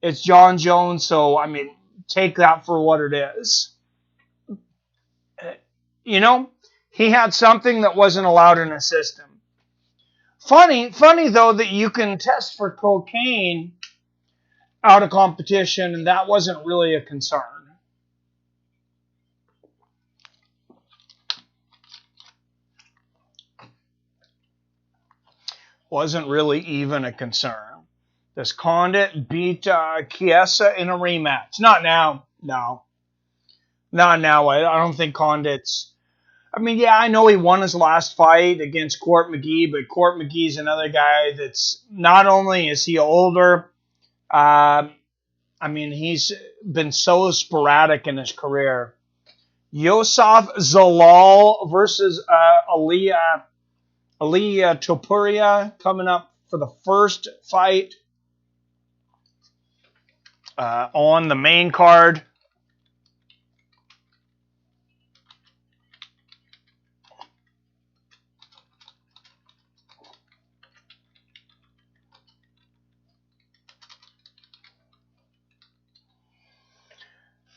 It's John Jones, so, I mean, take that for what it is. He had something that wasn't allowed in his system. Funny though, that you can test for cocaine out of competition, and that wasn't really a concern. Wasn't really even a concern. Does Condit beat Chiesa in a rematch? Not now. No. Not now. I don't think Condit's... I mean, yeah, I know he won his last fight against Court McGee, but Court McGee's another guy that's... Not only is he older, I mean, he's been so sporadic in his career. Yosef Zalal versus Ali Topuria coming up for the first fight on the main card.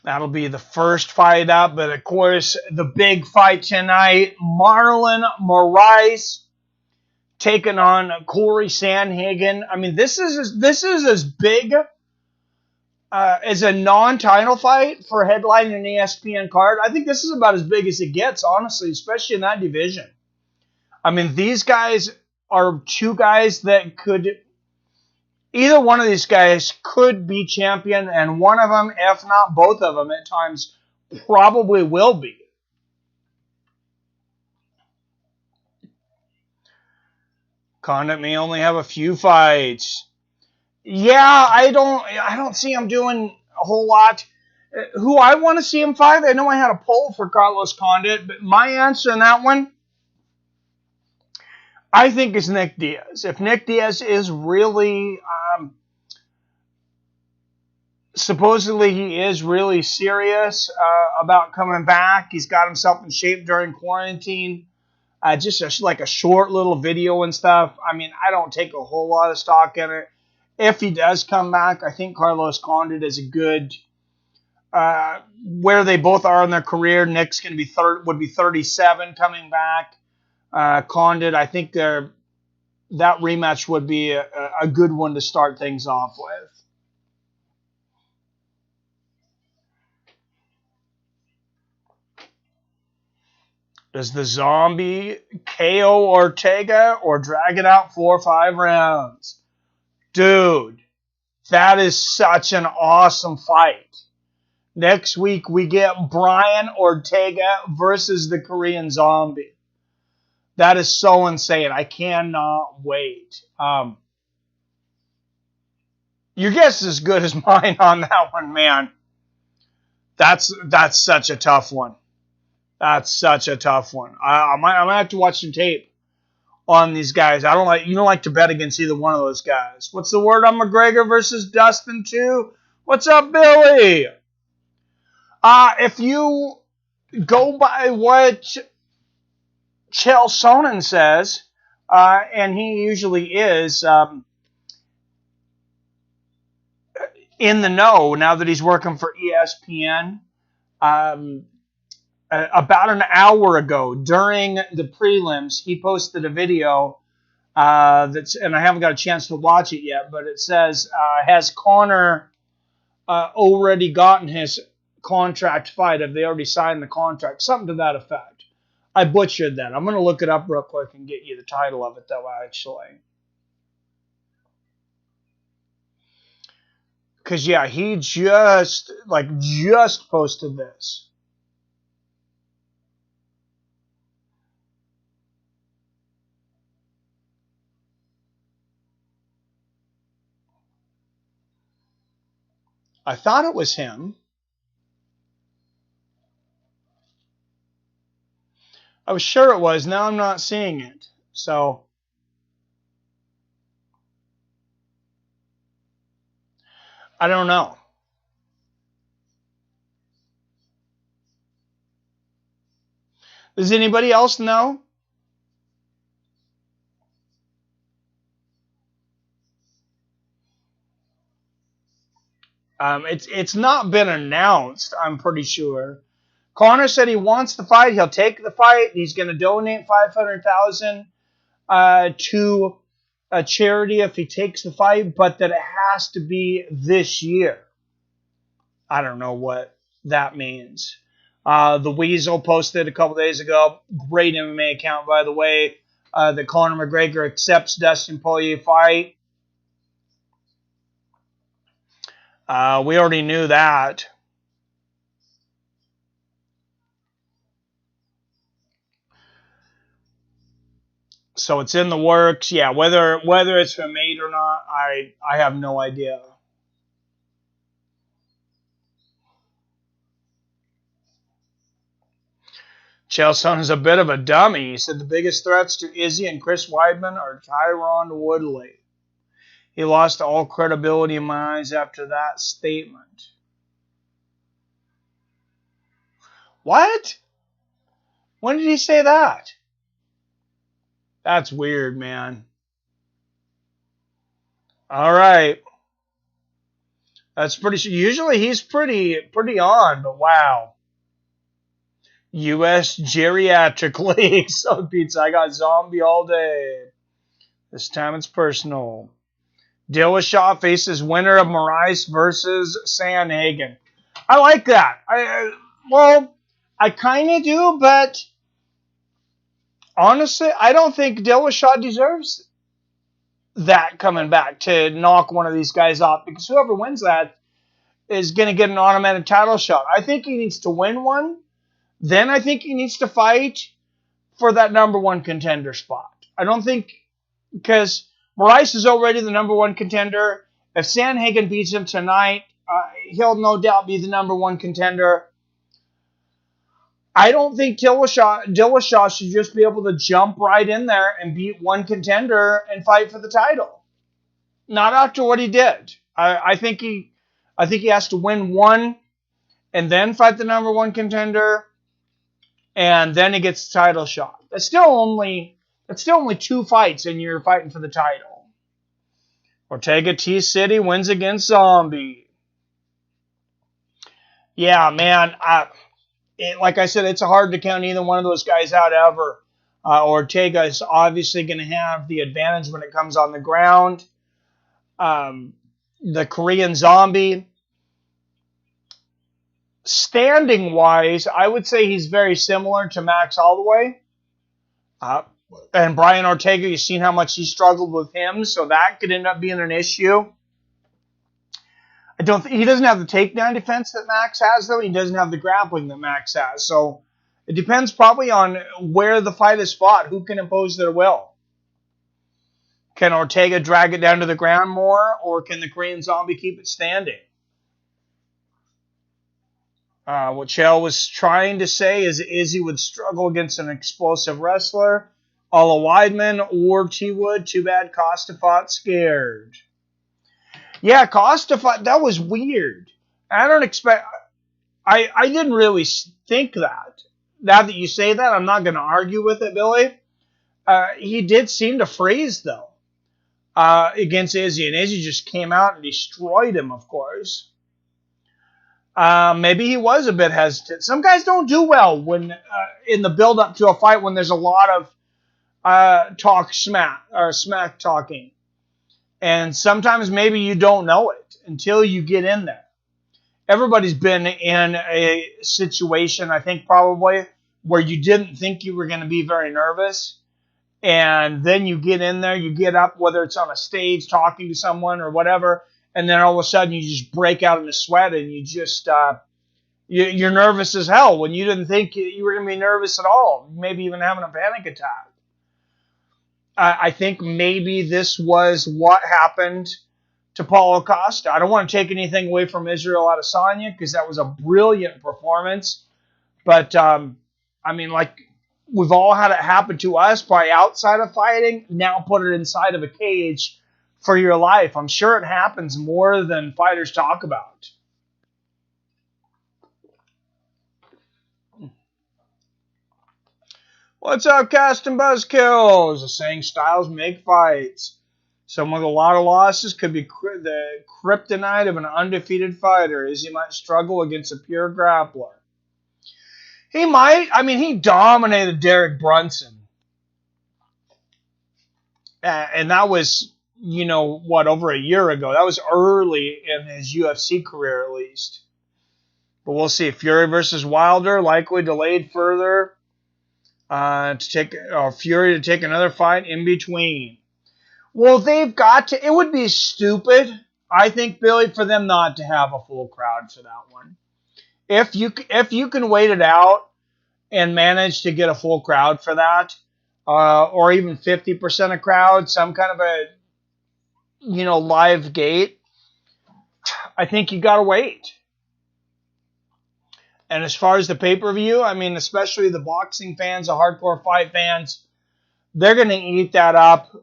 That'll be the first fight up, but of course, the big fight tonight, Marlon Moraes taking on Cory Sandhagen. I mean, this is as big as a non-title fight for headlining an ESPN card. I think this is about as big as it gets, honestly, especially in that division. I mean, these guys are two guys that could... Either one of these guys could be champion, and one of them, if not both of them at times, probably will be. Condit may only have a few fights. Yeah, I don't see him doing a whole lot. Who I want to see him fight, I know I had a poll for Carlos Condit, but my answer on that one, I think it's Nick Diaz. If Nick Diaz is really, supposedly he is really serious about coming back. He's got himself in shape during quarantine. Just like a short little video and stuff. I mean, I don't take a whole lot of stock in it. If he does come back, I think Carlos Condit is a good, where they both are in their career. Nick's going to be would be 37 coming back. Condit, I think that rematch would be a good one to start things off with. Does the Zombie KO Ortega or drag it out 4 or 5 rounds? Dude, that is such an awesome fight. Next week we get Brian Ortega versus the Korean Zombie. That is so insane. I cannot wait. Your guess is as good as mine on that one, man. That's such a tough one. That's such a tough one. I might have to watch some tape on these guys. You don't like to bet against either one of those guys. What's the word on McGregor versus Dustin too? What's up, Billy? If you go by what Chael Sonnen says, and he usually is in the know now that he's working for ESPN. About an hour ago, during the prelims, he posted a video and I haven't got a chance to watch it yet, but it says, has Conor already gotten his contract fight? Have they already signed the contract? Something to that effect. I butchered that. I'm going to look it up real quick and get you the title of it, though, actually. Because, yeah, he just posted this. I thought it was him. I was sure it was. Now I'm not seeing it. So, I don't know. Does anybody else know? It's not been announced, I'm pretty sure. Conor said he wants the fight. He'll take the fight. He's going to donate $500,000 to a charity if he takes the fight, but that it has to be this year. I don't know what that means. The Weasel posted a couple days ago, great MMA account, by the way, that Conor McGregor accepts Dustin Poirier fight. We already knew that. So it's in the works. Yeah, whether it's been made or not, I have no idea. Chael is a bit of a dummy. He said the biggest threats to Izzy and Chris Weidman are Tyron Woodley. He lost all credibility in my eyes after that statement. What? When did he say that? That's weird, man. All right. That's pretty. Usually he's pretty on, but wow. U.S. Geriatric League. So pizza. I got Zombie all day. This time it's personal. Dillashaw faces winner of Moraes versus Sandhagen. I like that. I kind of do, but honestly, I don't think Dillashaw deserves that coming back to knock one of these guys off, because whoever wins that is going to get an automatic title shot. I think he needs to win one. Then I think he needs to fight for that number one contender spot. I don't think, because Moraes is already the number one contender. If Sandhagen beats him tonight, he'll no doubt be the number one contender. I don't think Dillashaw should just be able to jump right in there and beat one contender and fight for the title. Not after what he did. I think he has to win one and then fight the number one contender, and then he gets the title shot. That's still only 2 fights, and you're fighting for the title. Ortega T-City wins against Zombie. Yeah, man. Like I said, it's hard to count either one of those guys out ever. Ortega is obviously going to have the advantage when it comes on the ground. The Korean Zombie, standing-wise, I would say he's very similar to Max Holloway. And Brian Ortega, you've seen how much he struggled with him, so that could end up being an issue. He doesn't have the takedown defense that Max has, though. He doesn't have the grappling that Max has. So it depends probably on where the fight is fought, who can impose their will. Can Ortega drag it down to the ground more, or can the Korean Zombie keep it standing? What Chael was trying to say is Izzy would struggle against an explosive wrestler, a la Weidman, or T Wood. Too bad Costa fought scared. Yeah, Costa fought. That was weird. I didn't really think that. Now that you say that, I'm not going to argue with it, Billy. He did seem to freeze, though, against Izzy. And Izzy just came out and destroyed him, of course. Maybe he was a bit hesitant. Some guys don't do well when in the build-up to a fight when there's a lot of smack talking. And sometimes maybe you don't know it until you get in there. Everybody's been in a situation, I think probably, where you didn't think you were going to be very nervous. And then you get in there, you get up, whether it's on a stage talking to someone or whatever, and then all of a sudden you just break out in a sweat and you just, you're nervous as hell when you didn't think you were going to be nervous at all, maybe even having a panic attack. I think maybe this was what happened to Paulo Costa. I don't want to take anything away from Israel Adesanya because that was a brilliant performance. But, like, we've all had it happen to us probably outside of fighting. Now put it inside of a cage for your life. I'm sure it happens more than fighters talk about. What's up, Casting Buzzkills? The saying styles make fights. Someone with a lot of losses could be the kryptonite of an undefeated fighter, as he might struggle against a pure grappler. He might. I mean, he dominated Derek Brunson. And that was, over a year ago. That was early in his UFC career, at least. But we'll see. Fury versus Wilder, likely delayed further. Fury to take another fight in between. Well, they've got to. It would be stupid, I think, Billy, for them not to have a full crowd for that one. If you can wait it out and manage to get a full crowd for that, or even 50% of crowd, some kind of a live gate, I think you got to wait. And as far as the pay-per-view, I mean, especially the boxing fans, the hardcore fight fans, they're going to eat that up,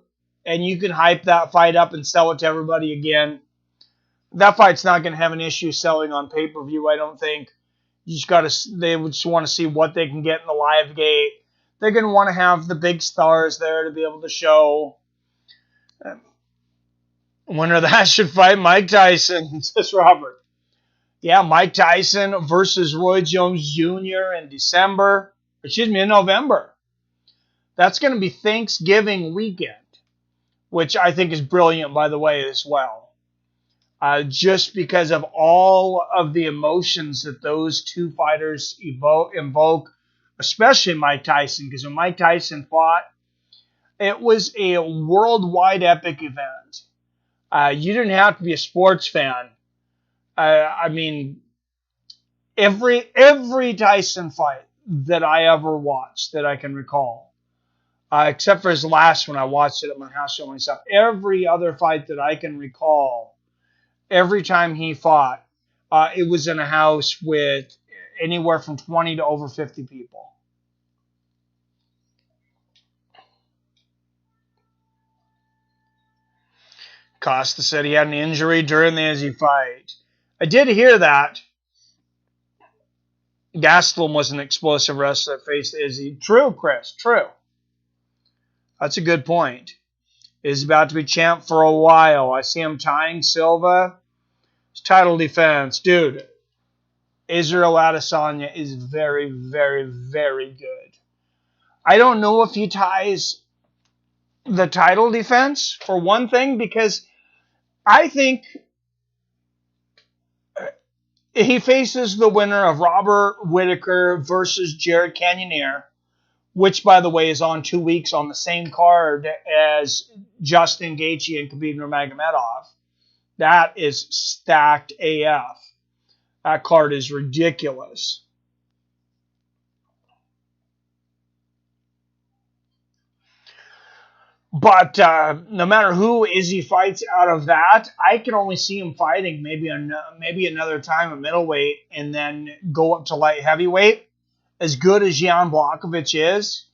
and you can hype that fight up and sell it to everybody again. That fight's not going to have an issue selling on pay-per-view, I don't think. They would just want to see what they can get in the live gate. They're going to want to have the big stars there to be able to show. Winner of that should fight Mike Tyson, says Robert. Yeah, Mike Tyson versus Roy Jones Jr. in November. That's going to be Thanksgiving weekend, which I think is brilliant, by the way, as well. Just because of all of the emotions that those two fighters invoke, especially Mike Tyson, because when Mike Tyson fought, it was a worldwide epic event. You didn't have to be a sports fan. Every Tyson fight that I ever watched that I can recall, except for his last one, I watched it at my house showing myself. Every other fight that I can recall, every time he fought, it was in a house with anywhere from 20 to over 50 people. Costa said he had an injury during the Izzy fight. I did hear that. Gastelum was an explosive wrestler that faced Izzy. True, Chris. True. That's a good point. Is about to be champ for a while. I see him tying Silva. His title defense. Dude, Israel Adesanya is very, very, very good. I don't know if he ties the title defense, for one thing, because I think he faces the winner of Robert Whittaker versus Jared Cannonier, which, by the way, is on 2 weeks on the same card as Justin Gaethje and Khabib Nurmagomedov. That is stacked AF. That card is ridiculous. But no matter who Izzy fights out of that, I can only see him fighting maybe another time at middleweight and then go up to light heavyweight. As good as Jan Blachowicz is,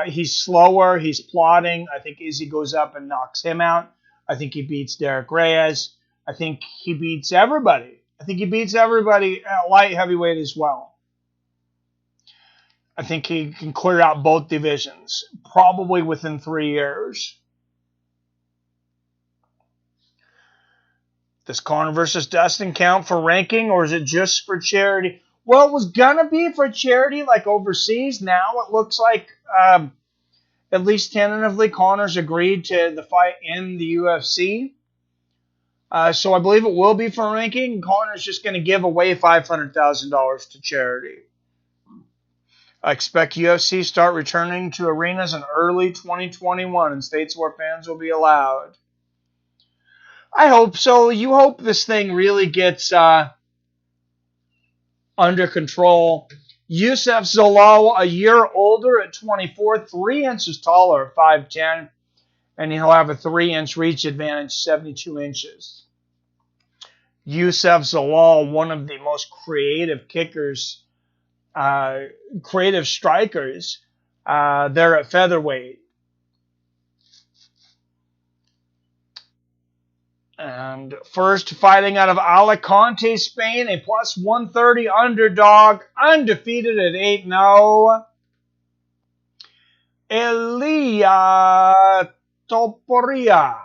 he's slower, he's plodding. I think Izzy goes up and knocks him out. I think he beats Derek Reyes. I think he beats everybody. I think he beats everybody at light heavyweight as well. I think he can clear out both divisions, probably within 3 years. Does Conor versus Dustin count for ranking, or is it just for charity? Well, it was going to be for charity, like overseas. Now it looks like, at least tentatively, Conor's agreed to the fight in the UFC. So I believe it will be for ranking. Conor's just going to give away $500,000 to charity. I expect UFC start returning to arenas in early 2021 in states where fans will be allowed. I hope so. You hope this thing really gets under control. Youssef Zalal, a year older at 24, 3 inches taller at 5'10", and he'll have a 3-inch reach advantage, 72 inches. Youssef Zalal, one of the most creative kickers, creative strikers there at featherweight. And first, fighting out of Alicante, Spain, a plus 130 underdog, undefeated at 8-0. Elia Topuria.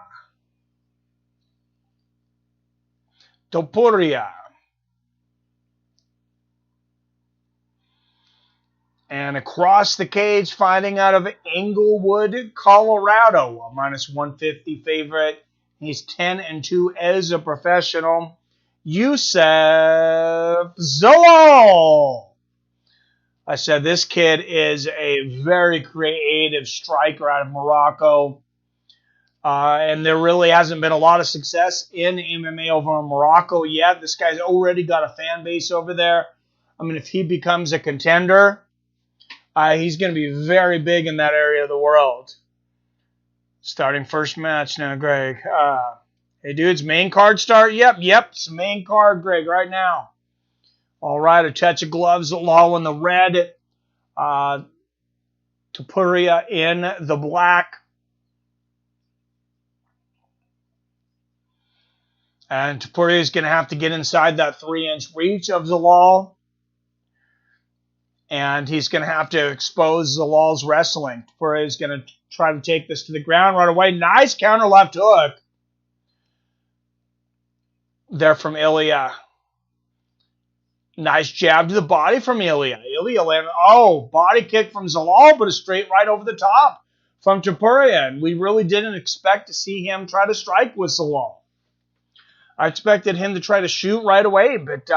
And across the cage, fighting out of Englewood, Colorado, a minus 150 favorite. He's 10-2 as a professional. Youssef Zalal. I said this kid is a very creative striker out of Morocco. And there really hasn't been a lot of success in MMA over in Morocco yet. This guy's already got a fan base over there. I mean, if he becomes a contender, he's going to be very big in that area of the world. Starting first match now, Greg. Hey, dudes, main card start? Yep, it's the main card, Greg, right now. All right, a touch of gloves, Lal in the red. Topuria in the black. And Topuria is going to have to get inside that 3-inch reach of Zalal. And he's going to have to expose Zalal's wrestling. Topuria is going to try to take this to the ground right away. Nice counter left hook. There from Ilya. Nice jab to the body from Ilya. Ilya landed, body kick from Zalal, but a straight right over the top from Topuria. And we really didn't expect to see him try to strike with Zalal. I expected him to try to shoot right away, but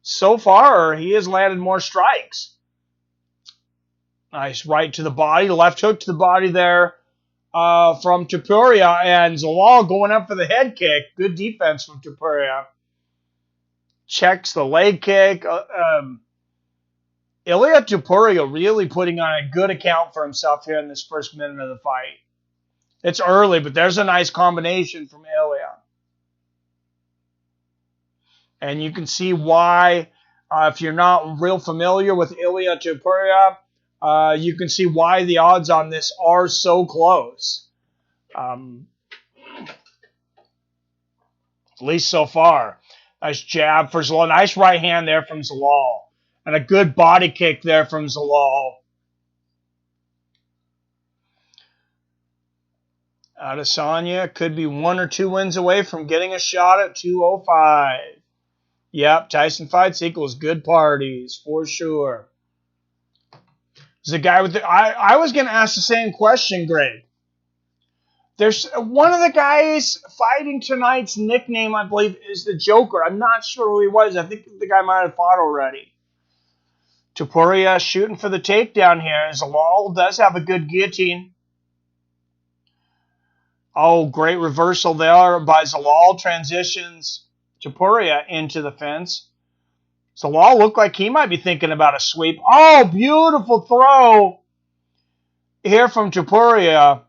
so far he has landed more strikes. Nice right to the body, left hook to the body there from Topuria, and Zalal going up for the head kick. Good defense from Topuria. Checks the leg kick. Ilya Topuria really putting on a good account for himself here in this first minute of the fight. It's early, but there's a nice combination from Ilya. And you can see why If you're not real familiar with Ilia Topuria, you can see why the odds on this are so close. At least so far. Nice jab for Zalal. Nice right hand there from Zalal. And a good body kick there from Zalal. Adesanya could be 1 or 2 wins away from getting a shot at 205. Yep, Tyson fights equals good parties, for sure. There's a guy with the... I was going to ask the same question, Greg. There's one of the guys fighting tonight's nickname, I believe, is the Joker. I'm not sure who he was. I think the guy might have fought already. Topuria shooting for the takedown here. Zalal does have a good guillotine. Oh, great reversal there by Zalal. Transitions Topuria into the fence. Zalal looked like he might be thinking about a sweep. Oh, beautiful throw here from Topuria.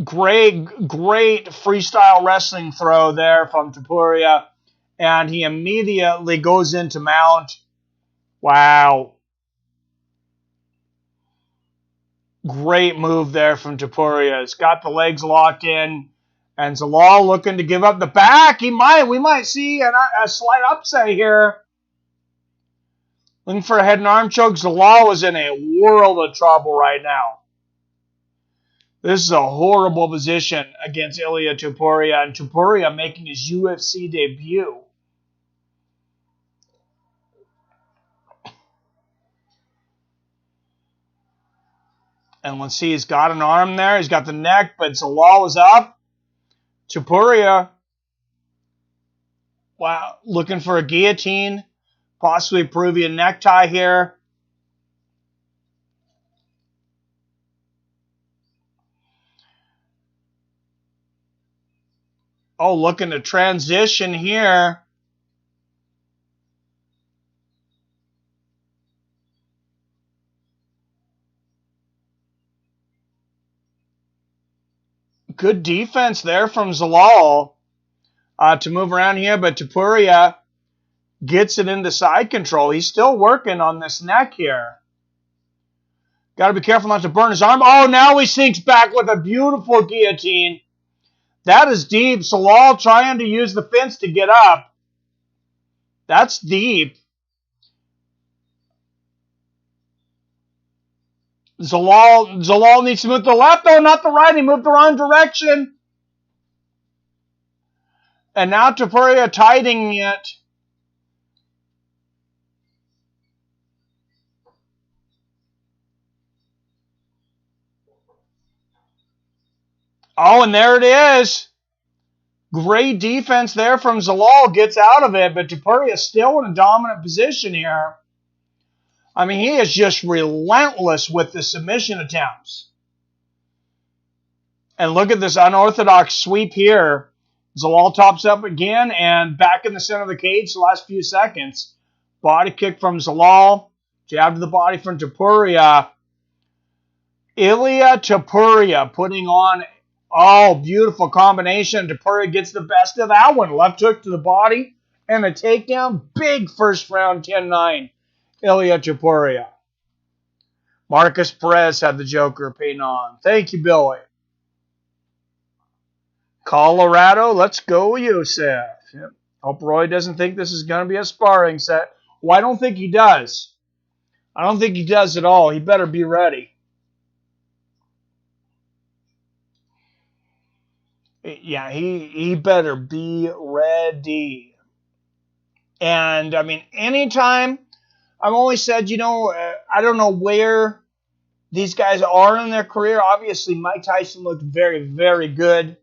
Great freestyle wrestling throw there from Topuria. And he immediately goes into mount. Wow. Great move there from Topuria. He's got the legs locked in. And Zalal looking to give up the back. We might see a slight upset here. Looking for a head and arm choke. Zalal is in a world of trouble right now. This is a horrible position against Ilia Topuria. And Topuria making his UFC debut. And let's see, he's got an arm there. He's got the neck, but Zalal is up. Topuria, wow, looking for a guillotine. Possibly Peruvian necktie here. Oh, looking to transition here. Good defense there from Zalal to move around here, but Topuria gets it into side control. He's still working on this neck here. Got to be careful not to burn his arm. Oh, now he sinks back with a beautiful guillotine. That is deep. Zalal trying to use the fence to get up. That's deep. Zalal needs to move to the left. Oh, not the right. He moved the wrong direction. And now Topuria tightening it. Oh, and there it is. Great defense there from Zalal. Gets out of it, but Topuria is still in a dominant position here. I mean, he is just relentless with the submission attempts. And look at this unorthodox sweep here. Zalal tops up again and back in the center of the cage the last few seconds. Body kick from Zalal. Jab to the body from Topuria. Ilia Topuria putting on, oh, beautiful combination. Topuria gets the best of that one. Left hook to the body and a takedown. Big first round 10-9. Ilia Topuria. Marcus Perez had the Joker paint on. Thank you, Billy. Colorado, let's go, Yusef. Yep. Hope Roy doesn't think this is going to be a sparring set. Well, I don't think he does. I don't think he does at all. He better be ready. Yeah, he better be ready. And, I mean, anytime, I've always said, I don't know where these guys are in their career. Obviously, Mike Tyson looked very, very good.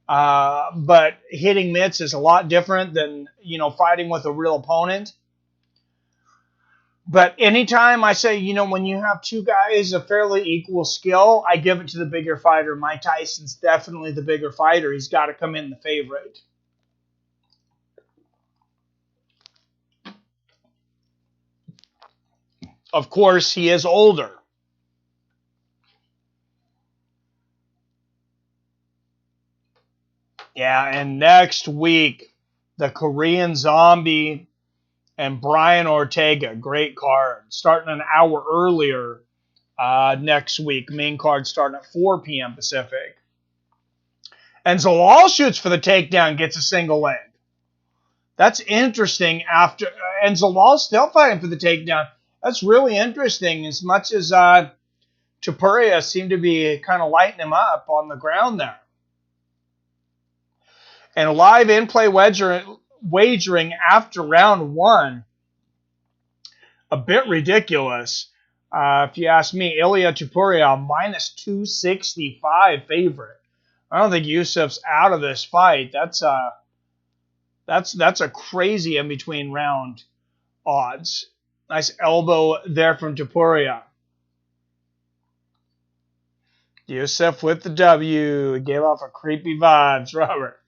But hitting mitts is a lot different than, fighting with a real opponent. But anytime I say, when you have two guys of fairly equal skill, I give it to the bigger fighter. Mike Tyson's definitely the bigger fighter. He's got to come in the favorite. Of course, he is older. Yeah, and next week, the Korean Zombie and Brian Ortega. Great card. Starting an hour earlier next week. Main card starting at 4 p.m. Pacific. And Zalal shoots for the takedown, gets a single leg. That's interesting. And Zalal's still fighting for the takedown. That's really interesting. As much as Topuria seemed to be kind of lighting him up on the ground there. And live in-play wagering after round 1. A bit ridiculous. If you ask me, Ilia Topuria, minus 265 favorite. I don't think Yusuf's out of this fight. That's a crazy in-between round odds. Nice elbow there from Topuria. Yusuf with the W. He gave off a creepy vibes, Robert.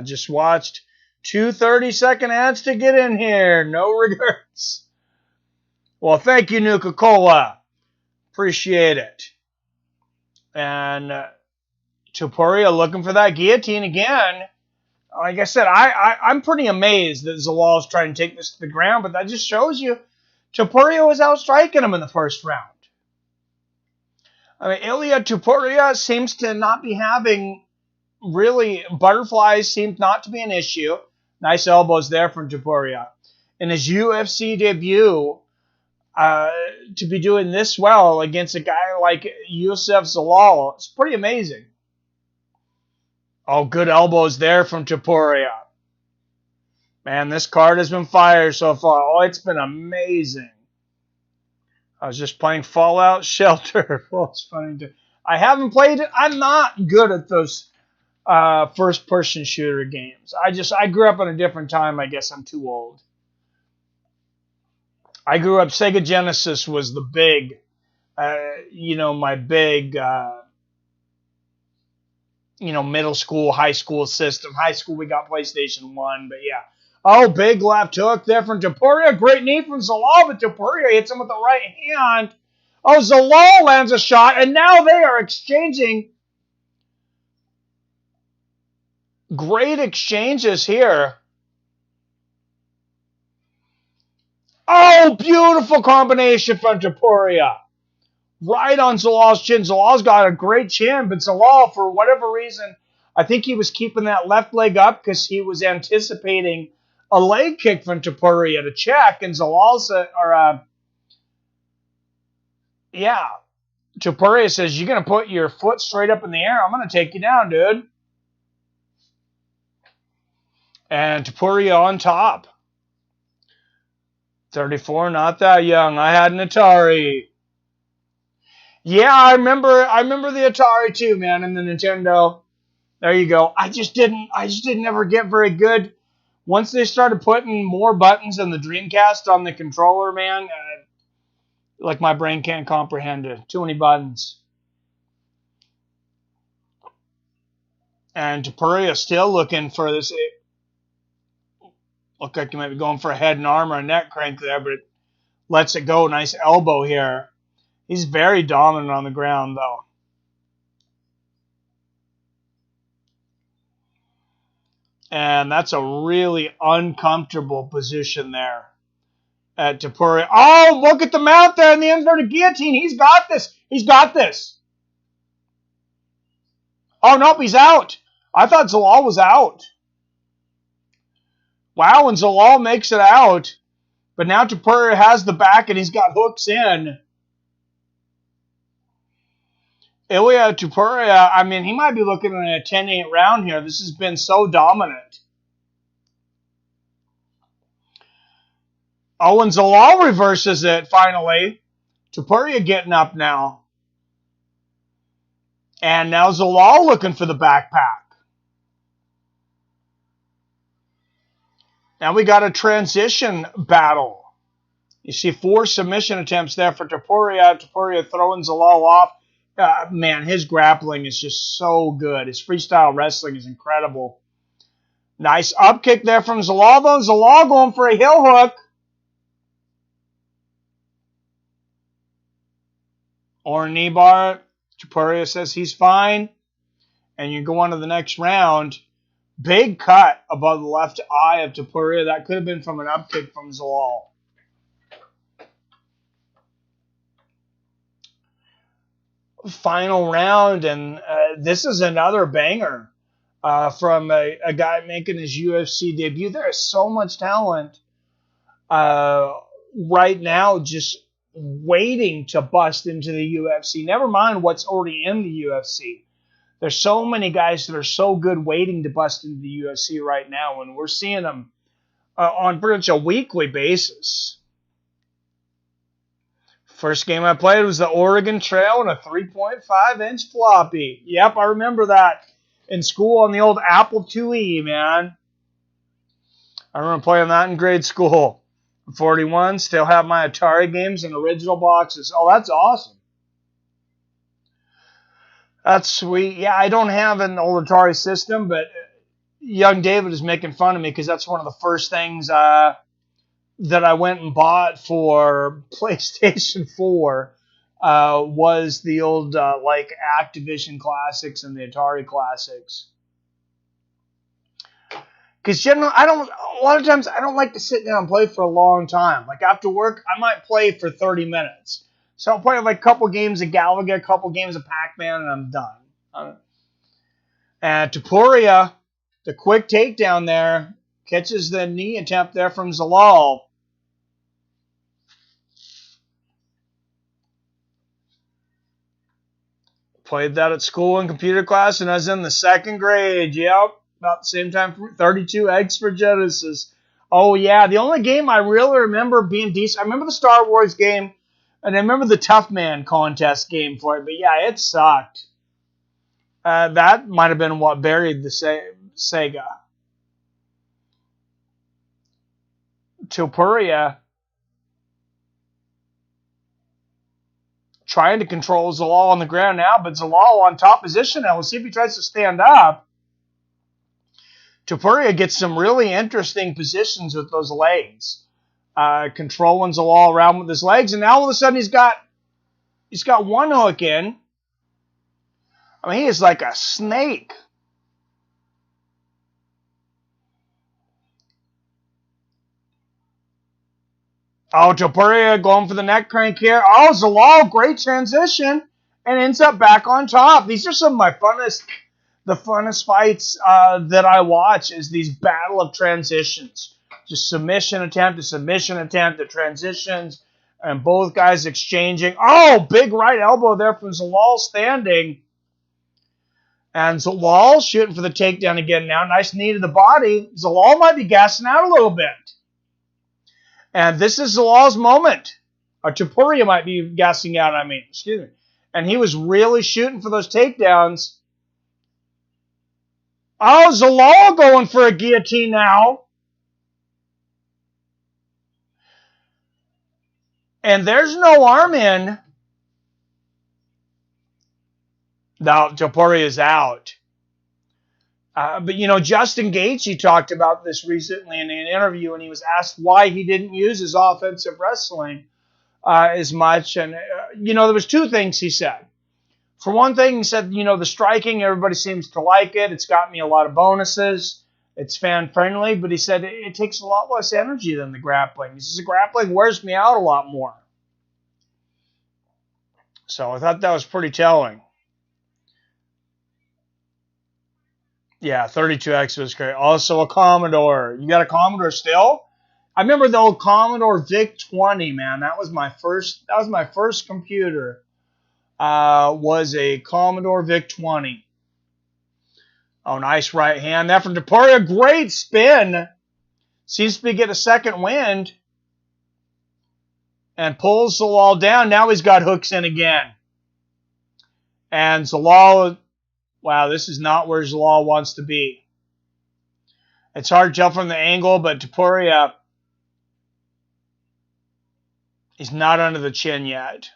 Just watched 2 30-second ads to get in here. No regrets. Well, thank you, Nuka-Cola. Appreciate it. And Topuria looking for that guillotine again. Like I said, I'm pretty amazed that Zalal's trying to take this to the ground, but that just shows you Topuria was outstriking him in the first round. I mean, Ilia Topuria seems to not be having really, butterflies seem not to be an issue. Nice elbows there from Topuria. In his UFC debut, to be doing this well against a guy like Youssef Zalal, it's pretty amazing. Oh, good elbows there from Topuria. Man, this card has been fire so far. Oh, it's been amazing. I was just playing Fallout Shelter. Well, it's funny too. I haven't played it. I'm not good at those first-person shooter games. I grew up in a different time. I guess I'm too old. I grew up, Sega Genesis was the big, my big, middle school, high school system. High school, we got PlayStation 1, but yeah. Oh, big left hook there from Topuria. Great knee from Zalal, but Topuria hits him with the right hand. Oh, Zalal lands a shot, and now they are exchanging great exchanges here. Oh, beautiful combination from Topuria. Right on Zalal's chin. Zalal's got a great chin, but Zalal, for whatever reason, I think he was keeping that left leg up because he was anticipating a leg kick from Topuria to check, and Topuria says, you're going to put your foot straight up in the air, I'm going to take you down, dude. And Topuria on top. 34, not that young. I had an Atari. Yeah, I remember the Atari too, man, and the Nintendo. There you go. I just didn't ever get very good. Once they started putting more buttons than the Dreamcast on the controller, man, like my brain can't comprehend it. Too many buttons. And Topuria still looking for this. Look like he might be going for a head and arm or a neck crank there, but it lets it go. Nice elbow here. He's very dominant on the ground, though. And that's a really uncomfortable position there at Topuria. Oh, look at the mount there in the inverted guillotine. He's got this. He's got this. Oh, nope, he's out. I thought Zalal was out. Wow, and Zalal makes it out. But now Topuria has the back and he's got hooks in. Ilia Topuria, I mean, he might be looking at a 10-8 round here. This has been so dominant. Oh, and Zalal reverses it, finally. Topuria getting up now. And now Zalal looking for the backpack. Now we got a transition battle. You see 4 submission attempts there for Topuria. Topuria throwing Zalal off. Man, his grappling is just so good. His freestyle wrestling is incredible. Nice up kick there from Zalal, though. Zalal going for a heel hook. Or a knee bar. Topuria says he's fine. And you go on to the next round. Big cut above the left eye of Topuria. That could have been from an upkick from Zalal. Final round, and this is another banger from a guy making his UFC debut. There is so much talent right now just waiting to bust into the UFC. Never mind what's already in the UFC. There's so many guys that are so good waiting to bust into the UFC right now, and we're seeing them on pretty much a weekly basis. First game I played was the Oregon Trail and a 3.5-inch floppy. Yep, I remember that in school on the old Apple IIe, man. I remember playing that in grade school. I'm 41, still have my Atari games in original boxes. Oh, that's awesome. That's sweet. Yeah, I don't have an old Atari system, but young David is making fun of me because that's one of the first things that I went and bought for PlayStation 4 was the old like Activision classics and the Atari classics. Because generally, a lot of times I don't like to sit down and play for a long time. Like after work, I might play for 30 minutes. So I'll play like a couple games of Galaga, a couple games of Pac-Man, and I'm done. And Topuria, the quick takedown there, catches the knee attempt there from Zalal. Played that at school in computer class, and I was in the second grade. Yep, about the same time for 32 eggs for Genesis. Oh, yeah, the only game I really remember being decent, I remember the Star Wars game, and I remember the Tough Man contest game for it, but yeah, it sucked. That might have been what buried the Sega. Topuria trying to control Zalal on the ground now, but Zalal on top position now. We'll see if he tries to stand up. Topuria gets some really interesting positions with those legs. Controlling Zalal around with his legs, and now all of a sudden he's got one hook in. I mean, he is like a snake. Oh, Topuria going for the neck crank here. Oh, Zalal, great transition, and ends up back on top. These are some of my funnest fights that I watch is these battle of transitions. Just submission attempt to transitions, and both guys exchanging. Oh, big right elbow there from Zalal standing. And Zalal shooting for the takedown again now. Nice knee to the body. Zalal might be gassing out a little bit. And this is Zalal's moment. Or Topuria might be gassing out, excuse me. And he was really shooting for those takedowns. Oh, Zalal going for a guillotine now. And there's no arm in. Now, Topuria is out. But, Justin Gaethje talked about this recently in an interview, and he was asked why he didn't use his offensive wrestling as much. And, there was two things he said. For one thing, he said, the striking, everybody seems to like it. It's got me a lot of bonuses. It's fan-friendly. But he said it takes a lot less energy than the grappling. He says the grappling wears me out a lot more. So I thought that was pretty telling. Yeah, 32X was great. Also a Commodore. You got a Commodore still? I remember the old Commodore VIC-20, man. That was my first computer. Was a Commodore VIC-20. Oh, nice right hand. That from Topuria. Great spin. Seems to be getting a second wind. And pulls Zalal down. Now he's got hooks in again. And Zalal... Wow, this is not where Zalal wants to be. It's hard to tell from the angle, but Topuria is not under the chin yet.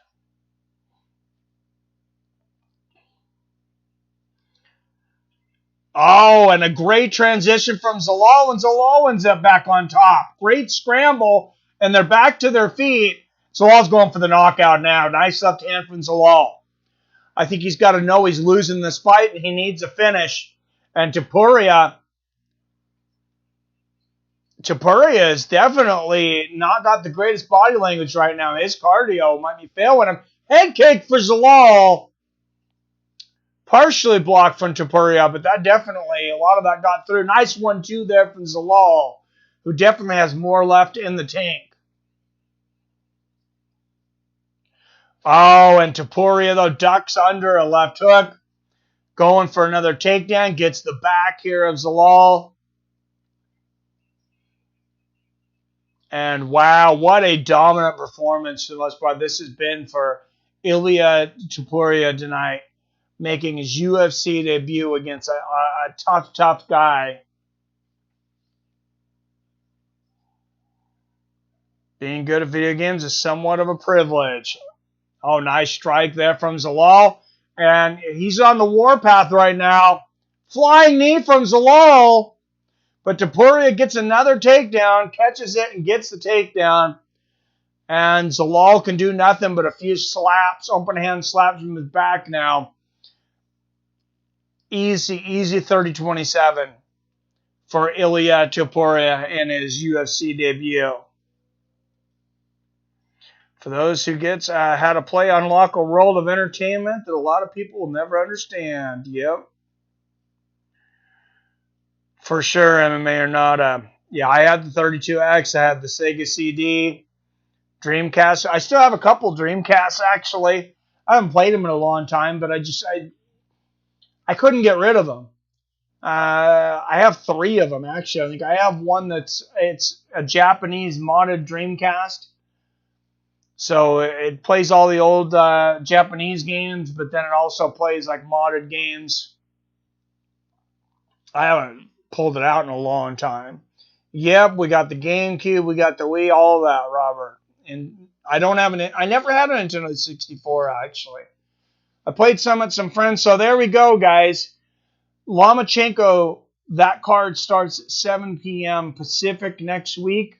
Oh, and a great transition from Zalal, and Zalal ends up back on top. Great scramble, and they're back to their feet. Zalal's going for the knockout now. Nice left hand from Zalal. I think he's got to know he's losing this fight, and he needs a finish. And Topuria Topuria has definitely not got the greatest body language right now. His cardio might be failing him. Head kick for Zalal. Partially blocked from Topuria, but that definitely, a lot of that got through. Nice 1-2 there from Zalal, who definitely has more left in the tank. Oh, and Topuria, though, ducks under a left hook. Going for another takedown. Gets the back here of Zalal. And wow, what a dominant performance for the most part this has been for Ilia Topuria tonight, making his UFC debut against a tough guy. Being good at video games is somewhat of a privilege. Oh, nice strike there from Zalal. And he's on the warpath right now. Flying knee from Zalal. But Topuria gets another takedown, catches it, and gets the takedown. And Zalal can do nothing but a few slaps, open hand slaps from his back now. Easy 30-27 for Ilia Topuria in his UFC debut. For those who gets how to play unlock a world of entertainment that a lot of people will never understand. Yep. For sure, MMA or not. Yeah, I had the 32X. I had the Sega CD, Dreamcast. I still have a couple Dreamcasts, actually. I haven't played them in a long time, but I couldn't get rid of them. I have 3 of them, actually. I think I have one it's a Japanese modded Dreamcast. So it plays all the old Japanese games, but then it also plays like modded games. I haven't pulled it out in a long time. Yep, we got the GameCube, we got the Wii, all of that, Robert. And I never had a Nintendo 64, actually. I played some at some friends, so there we go, guys. Lomachenko, that card starts at 7 p.m. Pacific next week,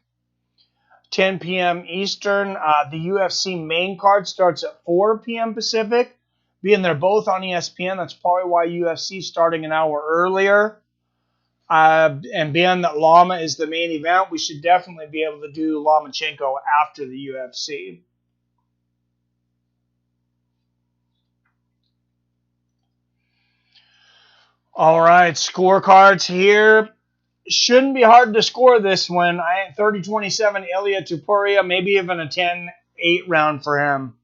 10 p.m. Eastern. The UFC main card starts at 4 p.m. Pacific. Being they're both on ESPN, that's probably why UFC starting an hour earlier. And being that Lama is the main event, we should definitely be able to do Lomachenko after the UFC. All right, scorecards here. Shouldn't be hard to score this one. 30-27 Ilia Topuria, maybe even a 10-8 round for him.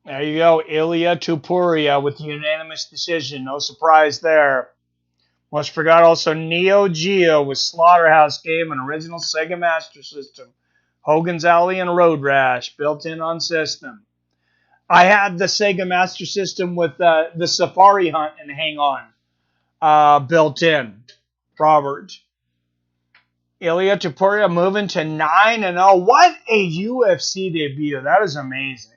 There you go, Ilia Topuria with the unanimous decision. No surprise there. Almost forgot also Neo Geo with Slaughterhouse Game, an original Sega Master System. Hogan's Alley and Road Rash, built-in on system. I had the Sega Master System with the Safari Hunt and Hang On built in. Robert. Ilia Topuria moving to 9-0. What a UFC debut. That is amazing.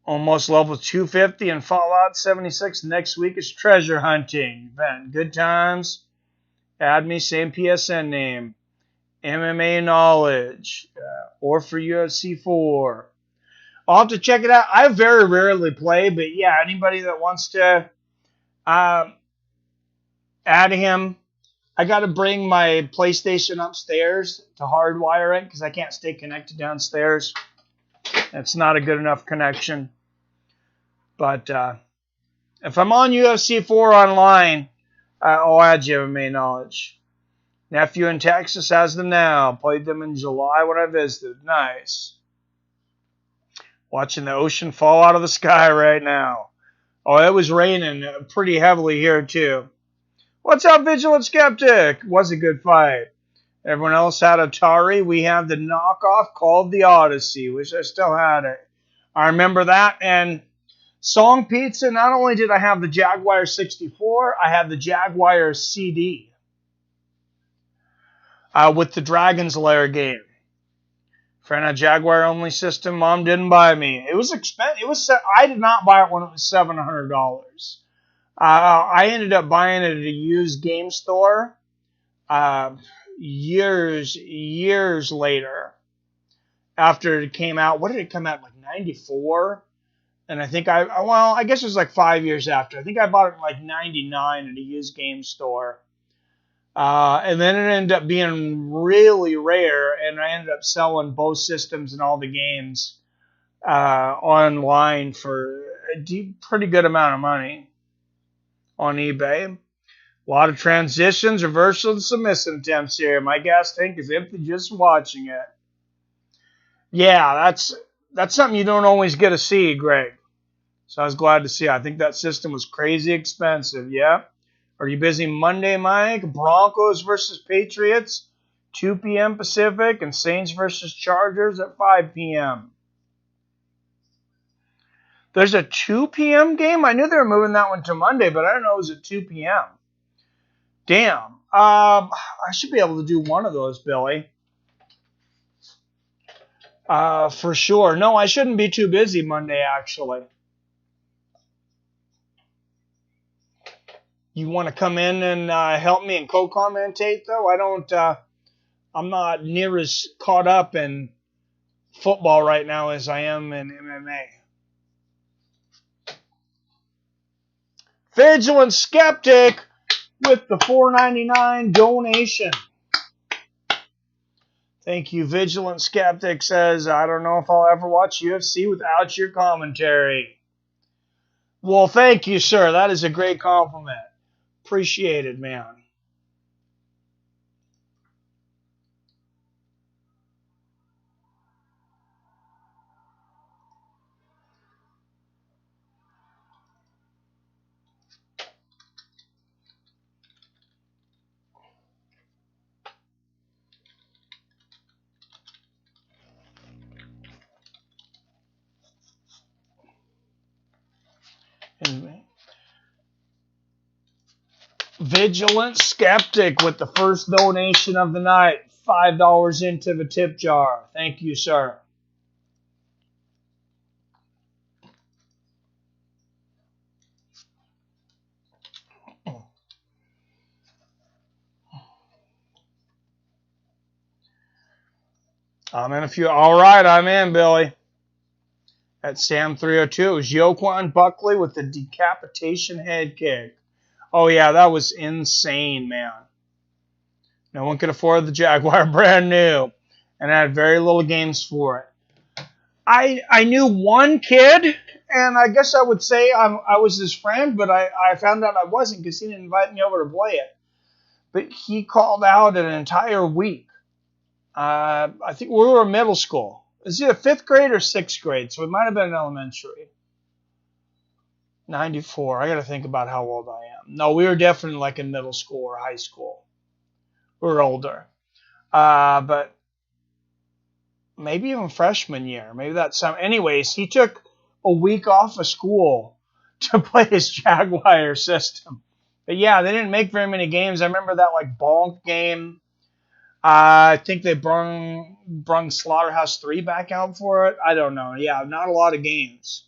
Almost level 250 in Fallout 76. Next week is treasure hunting event. Good times. Add me, same PSN name. MMA knowledge. Or for UFC 4. I'll have to check it out. I very rarely play, but yeah, anybody that wants to add him. I got to bring my PlayStation upstairs to hardwire it because I can't stay connected downstairs. It's not a good enough connection. But if I'm on UFC 4 online, I'll add you MMA knowledge. Nephew in Texas has them now. Played them in July when I visited. Nice. Watching the ocean fall out of the sky right now. Oh, it was raining pretty heavily here too. What's up, Vigilant Skeptic? Was a good fight. Everyone else had Atari. We have the knockoff called the Odyssey. Wish I still had it. I remember that. And Song Pizza, not only did I have the Jaguar 64, I had the Jaguar CD with the Dragon's Lair game. Friend had Jaguar only system. Mom didn't buy me. It was expensive. I did not buy it when it was $700. I ended up buying it at a used game store years later. after it came out. What did it come out, like 94? And I think I guess it was like 5 years after. I think I bought it in like 99 at a used game store. And then it ended up being really rare, and I ended up selling both systems and all the games online for a pretty good amount of money on eBay. A lot of transitions, reversal, and submission attempts here. My gas tank is empty just watching it. Yeah, that's something you don't always get to see, Greg. So I was glad to see. I think that system was crazy expensive. Yeah. Are you busy Monday, Mike? Broncos versus Patriots, 2 p.m. Pacific, and Saints versus Chargers at 5 p.m. There's a 2 p.m. game? I knew they were moving that one to Monday, but I didn't know it was at 2 p.m. Damn. I should be able to do one of those, Billy. For sure. No, I shouldn't be too busy Monday, actually. You want to come in and help me and co-commentate, though? I'm not near as caught up in football right now as I am in MMA. Vigilant Skeptic with the $4.99 donation. Thank you, Vigilant Skeptic says, I don't know if I'll ever watch UFC without your commentary. Well, thank you, sir. That is a great compliment. Appreciate it, man. Vigilant Skeptic with the first donation of the night. $5 into the tip jar. Thank you, sir. I'm in a few. All right, I'm in, Billy. At Sam 302, it was Yoquan Buckley with the decapitation head kick. Oh, yeah, that was insane, man. No one could afford the Jaguar, brand new. And I had very little games for it. I knew one kid, and I guess I would say I was his friend, but I found out I wasn't because he didn't invite me over to play it. But he called out an entire week. I think we were in middle school. Is it a 5th grade or 6th grade? So it might have been elementary. 94. I got to think about how old I am. No, we were definitely like in middle school or high school. We were older. But maybe even freshman year. Maybe that's some. Anyways, he took a week off of school to play his Jaguar system. But yeah, they didn't make very many games. I remember that like Bonk game. I think they brung Slaughterhouse 3 back out for it. I don't know. Yeah, not a lot of games.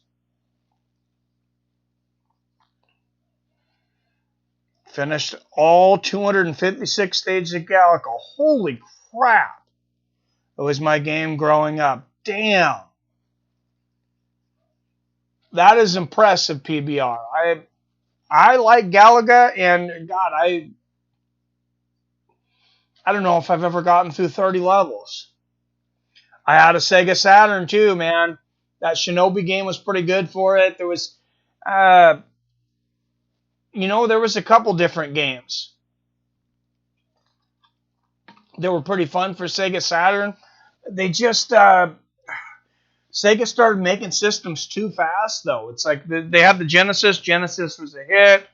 Finished all 256 stages of Gallico. Holy crap. It was my game growing up. Damn. That is impressive, PBR. I like Galaga, and God, I don't know if I've ever gotten through 30 levels. I had a Sega Saturn too, man. That Shinobi game was pretty good for it. There was, there was a couple different games that were pretty fun for Sega Saturn. They just, Sega started making systems too fast, though. It's like they had the Genesis. Genesis was a hit.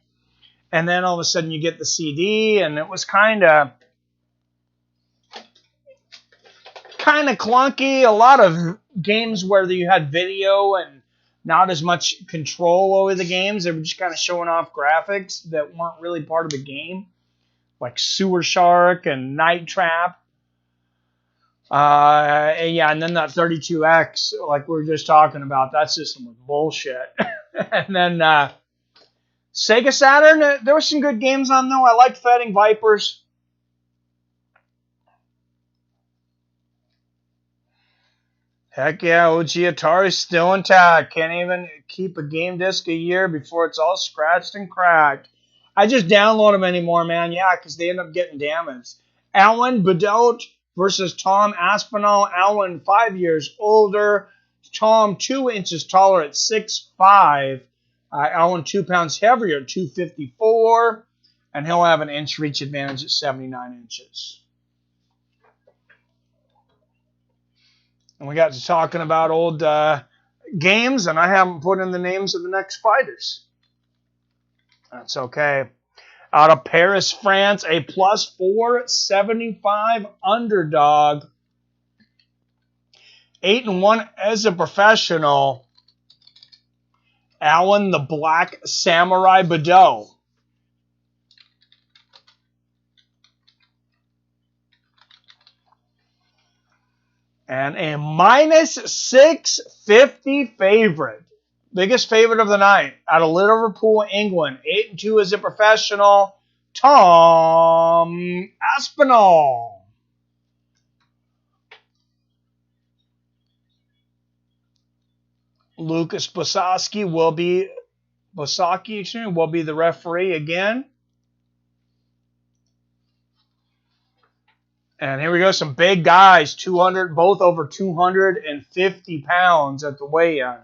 And then all of a sudden you get the CD, and it was kind of clunky. A lot of games where you had video and not as much control over the games. They were just kind of showing off graphics that weren't really part of the game, like Sewer Shark and Night Trap. And then that 32X, like we were just talking about, that system was bullshit. And then Sega Saturn, there were some good games on, though. I liked Fighting Vipers. Heck yeah, OG Atari's still intact. Can't even keep a game disc a year before it's all scratched and cracked. I just download them anymore, man. Yeah, because they end up getting damaged. Alan Bedel versus Tom Aspinal. Alan 5 years older. Tom 2 inches taller at 6'5". Alan 2 pounds heavier at 254. And he'll have an inch reach advantage at 79 inches. And we got to talking about old games, and I haven't put in the names of the next fighters. That's okay. Out of Paris, France, a plus 475 underdog. 8-1 as a professional. Alan the Black Samurai Bedel. And a minus 650 favorite. Biggest favorite of the night out of Liverpool, England. 8-2 as a professional. Tom Aspinal. Lucas Bosacki will be the referee again. And here we go, some big guys, 200, both over 250 pounds at the weigh-in.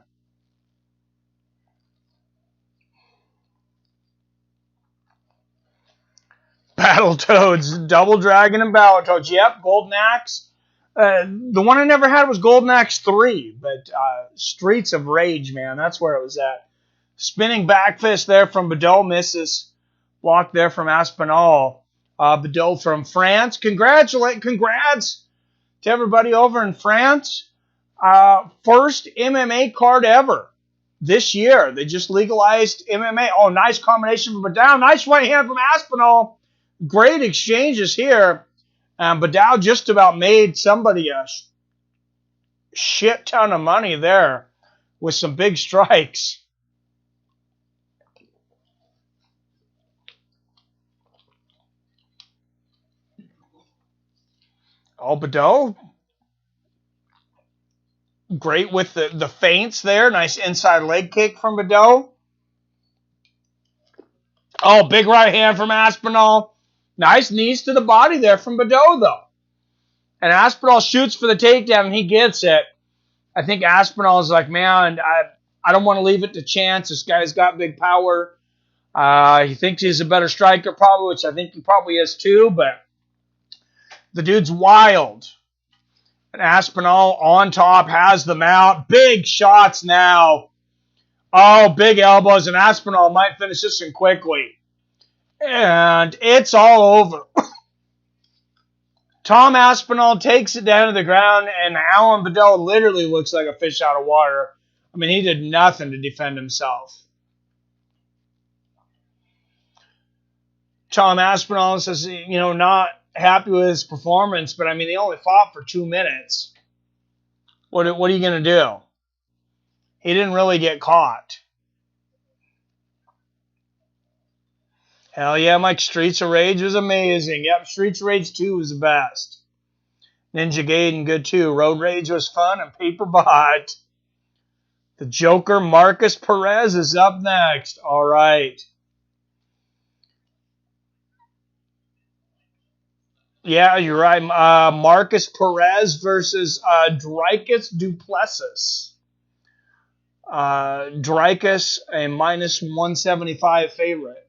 Battletoads, Double Dragon and Battletoads. Yep, Golden Axe. The one I never had was Golden Axe 3, but Streets of Rage, man, that's where it was at. Spinning back fist there from Bedel, misses. Block there from Aspinal. Bedel from France. Congrats to everybody over in France. First MMA card ever this year. They just legalized MMA. Oh, nice combination from Bedel. Nice right hand from Aspinal. Great exchanges here. Bedel just about made somebody a shit ton of money there with some big strikes. Oh, Bedel. Great with the feints there. Nice inside leg kick from Bedel. Oh, big right hand from Aspinal. Nice knees to the body there from Bedel, though. And Aspinal shoots for the takedown, and he gets it. I think Aspinal is like, man, I don't want to leave it to chance. This guy's got big power. He thinks he's a better striker, probably, which I think he probably is too, but the dude's wild. And Aspinal on top has the mount. Big shots now. Oh, big elbows, and Aspinal might finish this one quickly. And it's all over. Tom Aspinal takes it down to the ground, and Alan Bedel literally looks like a fish out of water. I mean, he did nothing to defend himself. Tom Aspinal says, not happy with his performance, but I mean, he only fought for 2 minutes. What are you going to do? He didn't really get caught. Hell yeah, Mike. Streets of Rage was amazing. Yep, Streets of Rage 2 was the best. Ninja Gaiden, good too. Road Rage was fun, and Paperbot. The Joker, Marcus Perez, is up next. All right. Yeah, you're right. Marcus Perez versus Dricus du Plessis. Dricus, a minus 175 favorite.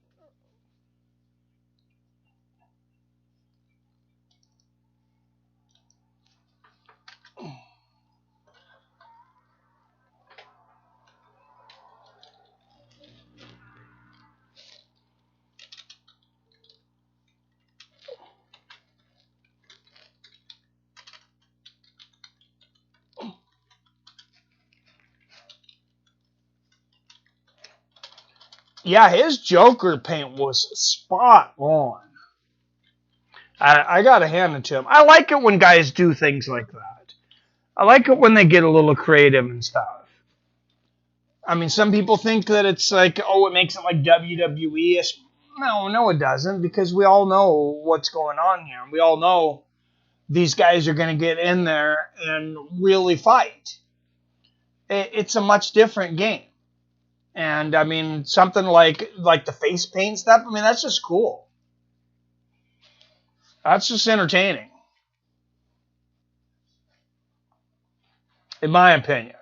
Yeah, his Joker paint was spot on. I got to hand it to him. I like it when guys do things like that. I like it when they get a little creative and stuff. I mean, some people think that it's like, oh, it makes it like WWE. No, it doesn't, because we all know what's going on here. We all know these guys are going to get in there and really fight. It's a much different game. And, I mean, something like the face paint stuff, I mean, that's just cool. That's just entertaining, in my opinion.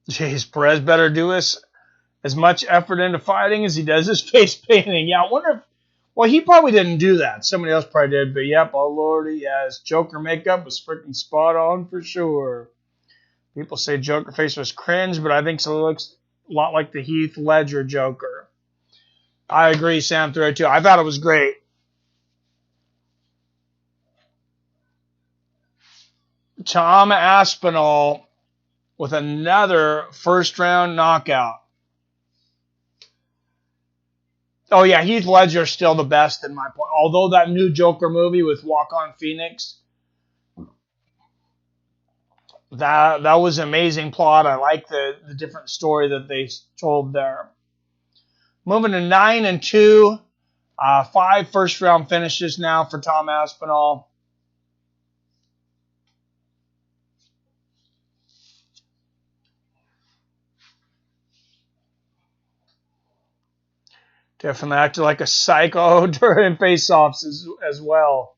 Jeez, Perez better do as much effort into fighting as he does his face painting. Yeah, I wonder if, well, he probably didn't do that. Somebody else probably did, but yep, oh lordy, yes. Joker makeup was freaking spot on for sure. People say Joker face was cringe, but I think so. It looks a lot like the Heath Ledger Joker. I agree, Sam Throw too. I thought it was great. Tom Aspinal with another first-round knockout. Oh, yeah, Heath Ledger is still the best in my point. Although that new Joker movie with Joaquin Phoenix, that was an amazing plot. I like the different story that they told there. Moving to 9-2. 5 first-round finishes now for Tom Aspinall. Definitely acted like a psycho during face-offs as well.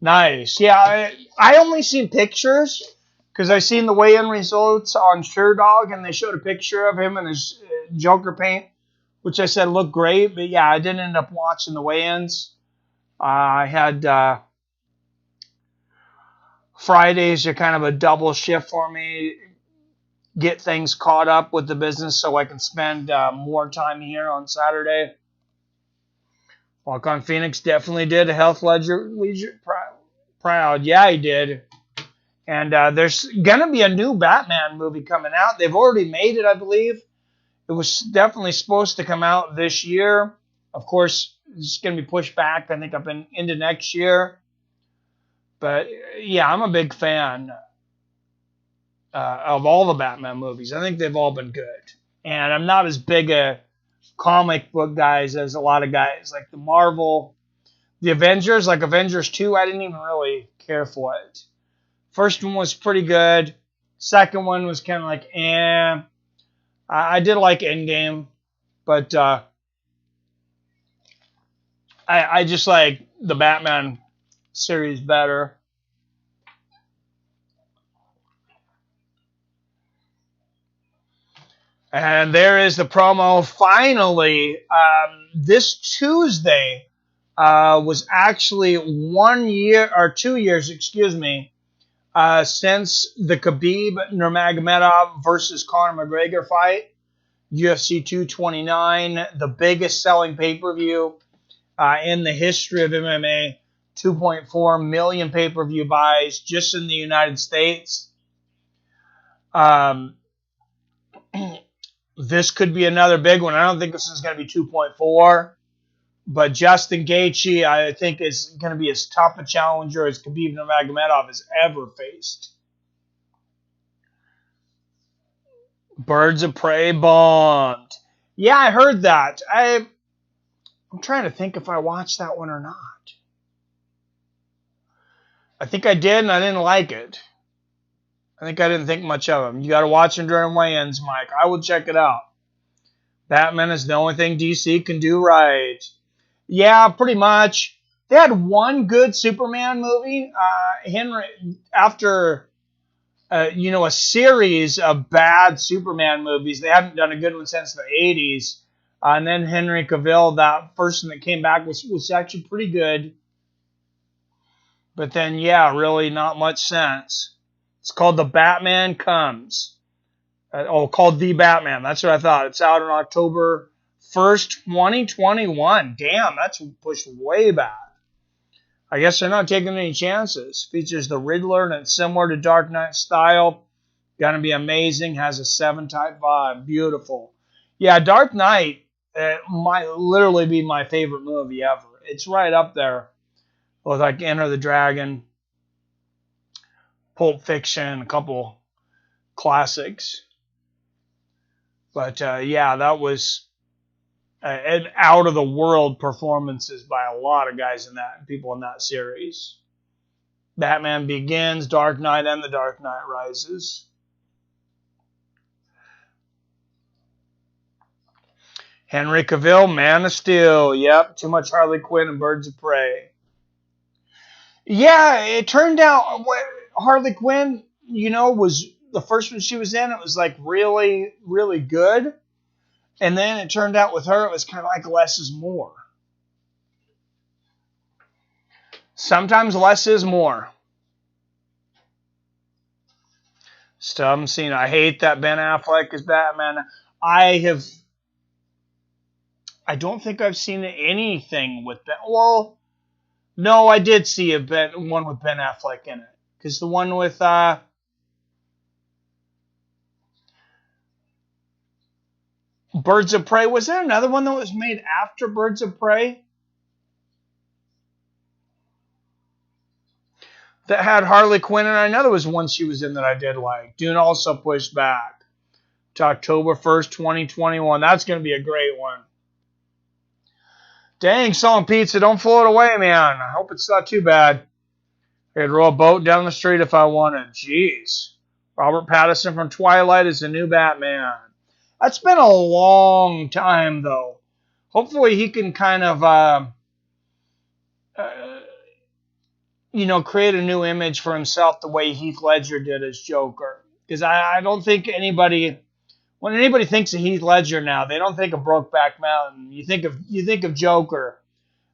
Nice. Yeah, I only seen pictures because I seen the weigh-in results on SureDog, and they showed a picture of him in his Joker paint, which I said looked great. But, yeah, I didn't end up watching the weigh-ins. I had Fridays are kind of a double shift for me. Get things caught up with the business so I can spend more time here on Saturday. Joaquin Phoenix definitely did a Heath Ledger proud. Yeah, he did. And there's going to be a new Batman movie coming out. They've already made it, I believe. It was definitely supposed to come out this year. Of course, it's going to be pushed back, I think, into next year. But, yeah, I'm a big fan of all the Batman movies. I think they've all been good. And I'm not as big a comic book guys as a lot of guys. Like the Marvel, the Avengers, like Avengers 2, I didn't even really care for it. First one was pretty good. Second one was kind of like, eh. I did like Endgame, but I just like the Batman series better. And there is the promo. Finally, this Tuesday was actually 1 year or 2 years, excuse me, since the Khabib Nurmagomedov versus Conor McGregor fight, UFC 229, the biggest selling pay-per-view in the history of MMA. 2.4 million pay-per-view buys just in the United States. This could be another big one. I don't think this is going to be 2.4. But Justin Gaethje, I think, is going to be as tough a challenger as Khabib Nurmagomedov has ever faced. Birds of Prey Bond. Yeah, I heard that. I'm trying to think if I watched that one or not. I think I did, and I didn't like it. I think I didn't think much of him. You got to watch him during weigh-ins, Mike. I will check it out. Batman is the only thing DC can do right. Yeah, pretty much. They had one good Superman movie. Henry, after a series of bad Superman movies, they haven't done a good one since the 80s. And then Henry Cavill, that person that came back, was actually pretty good. But then, yeah, really not much sense. It's called The Batman Comes. Called The Batman. That's what I thought. It's out on October 1st, 2021. Damn, that's pushed way back. I guess they're not taking any chances. Features the Riddler, and it's similar to Dark Knight style. Gonna be amazing. Has a 7-type vibe. Beautiful. Yeah, Dark Knight might literally be my favorite movie ever. It's right up there with like Enter the Dragon, Pulp Fiction, a couple classics. But yeah, that was and out of the world performances by a lot of guys in that, people in that series. Batman Begins, Dark Knight, and The Dark Knight Rises. Henry Cavill, Man of Steel. Yep, too much Harley Quinn and Birds of Prey. Yeah, it turned out Harley Quinn, was the first one she was in. It was like really, really good. And then it turned out with her, it was kind of like less is more. Sometimes less is more. Still haven't seen it. I hate that Ben Affleck is Batman. I don't think I've seen anything with Ben. Well, no, I did see one with Ben Affleck in it. Because the one with Birds of Prey, was there another one that was made after Birds of Prey? That had Harley Quinn, and I know there was one she was in that I did like. Dune also pushed back to October 1st, 2021. That's going to be a great one. Dang, Salt Pizza, don't float away, man. I hope it's not too bad. I could row a boat down the street if I wanted. Jeez. Robert Pattinson from Twilight is the new Batman. That's been a long time, though. Hopefully he can kind of, create a new image for himself the way Heath Ledger did as Joker. Because I don't think when anybody thinks of Heath Ledger now, they don't think of Brokeback Mountain. You think of Joker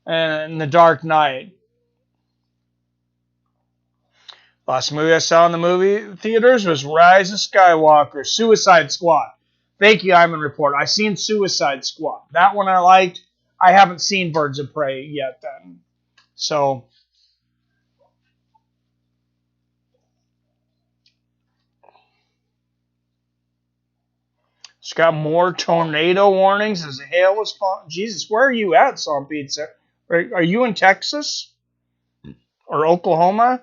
and The Dark Knight. Last movie I saw in the movie theaters was Rise of Skywalker, Suicide Squad. Thank you, Iman Report. I seen Suicide Squad. That one I liked. I haven't seen Birds of Prey yet then. So it's got more tornado warnings as the hail is falling. Jesus, where are you at, Salt Pizza? Are you in Texas? Or Oklahoma?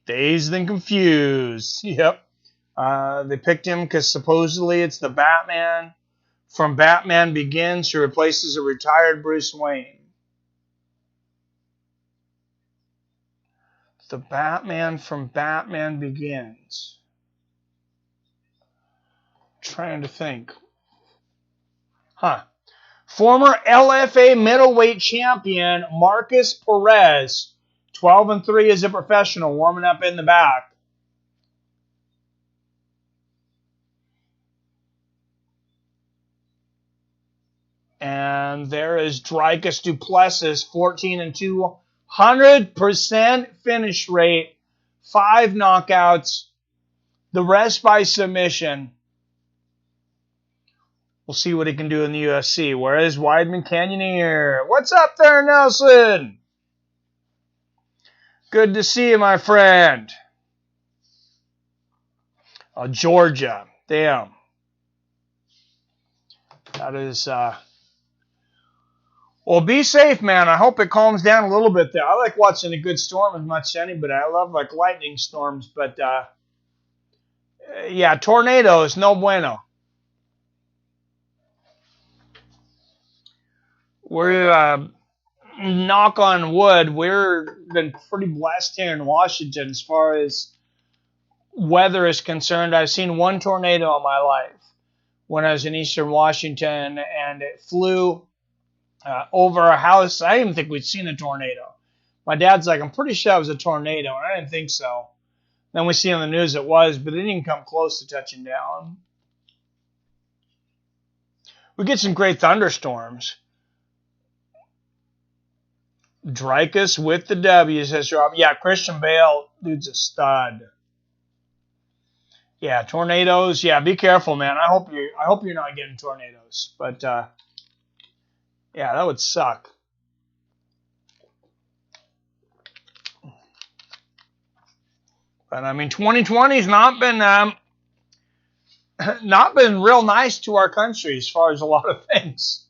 Dazed and confused. Yep. They picked him because supposedly it's the Batman from Batman Begins who replaces a retired Bruce Wayne. The Batman from Batman Begins. Trying to think. Former LFA middleweight champion Marcus Perez, 12-3 as a professional, warming up in the back. And there is Dricus du Plessis, 14-2, 100% finish rate, 5 knockouts, the rest by submission. We'll see what he can do in the UFC. Where is Weidman Canyoneer? What's up there, Nelson? Good to see you, my friend. Oh, Georgia. Damn. That is... Well, be safe, man. I hope it calms down a little bit there. I like watching a good storm as much as anybody. I love like lightning storms, but yeah, tornadoes, no bueno. We're knock on wood. We've been pretty blessed here in Washington as far as weather is concerned. I've seen one tornado in my life when I was in Eastern Washington, and it flew over our house. I didn't even think we'd seen a tornado. My dad's like, I'm pretty sure it was a tornado, and I didn't think so. Then we see on the news it was, but it didn't come close to touching down. We get some great thunderstorms. Dricus with the W, says Rob. Yeah, Christian Bale, dude's a stud. Yeah, tornadoes. Yeah, be careful, man. I hope you're not getting tornadoes. But yeah, that would suck. But I mean, 2020's not been real nice to our country as far as a lot of things.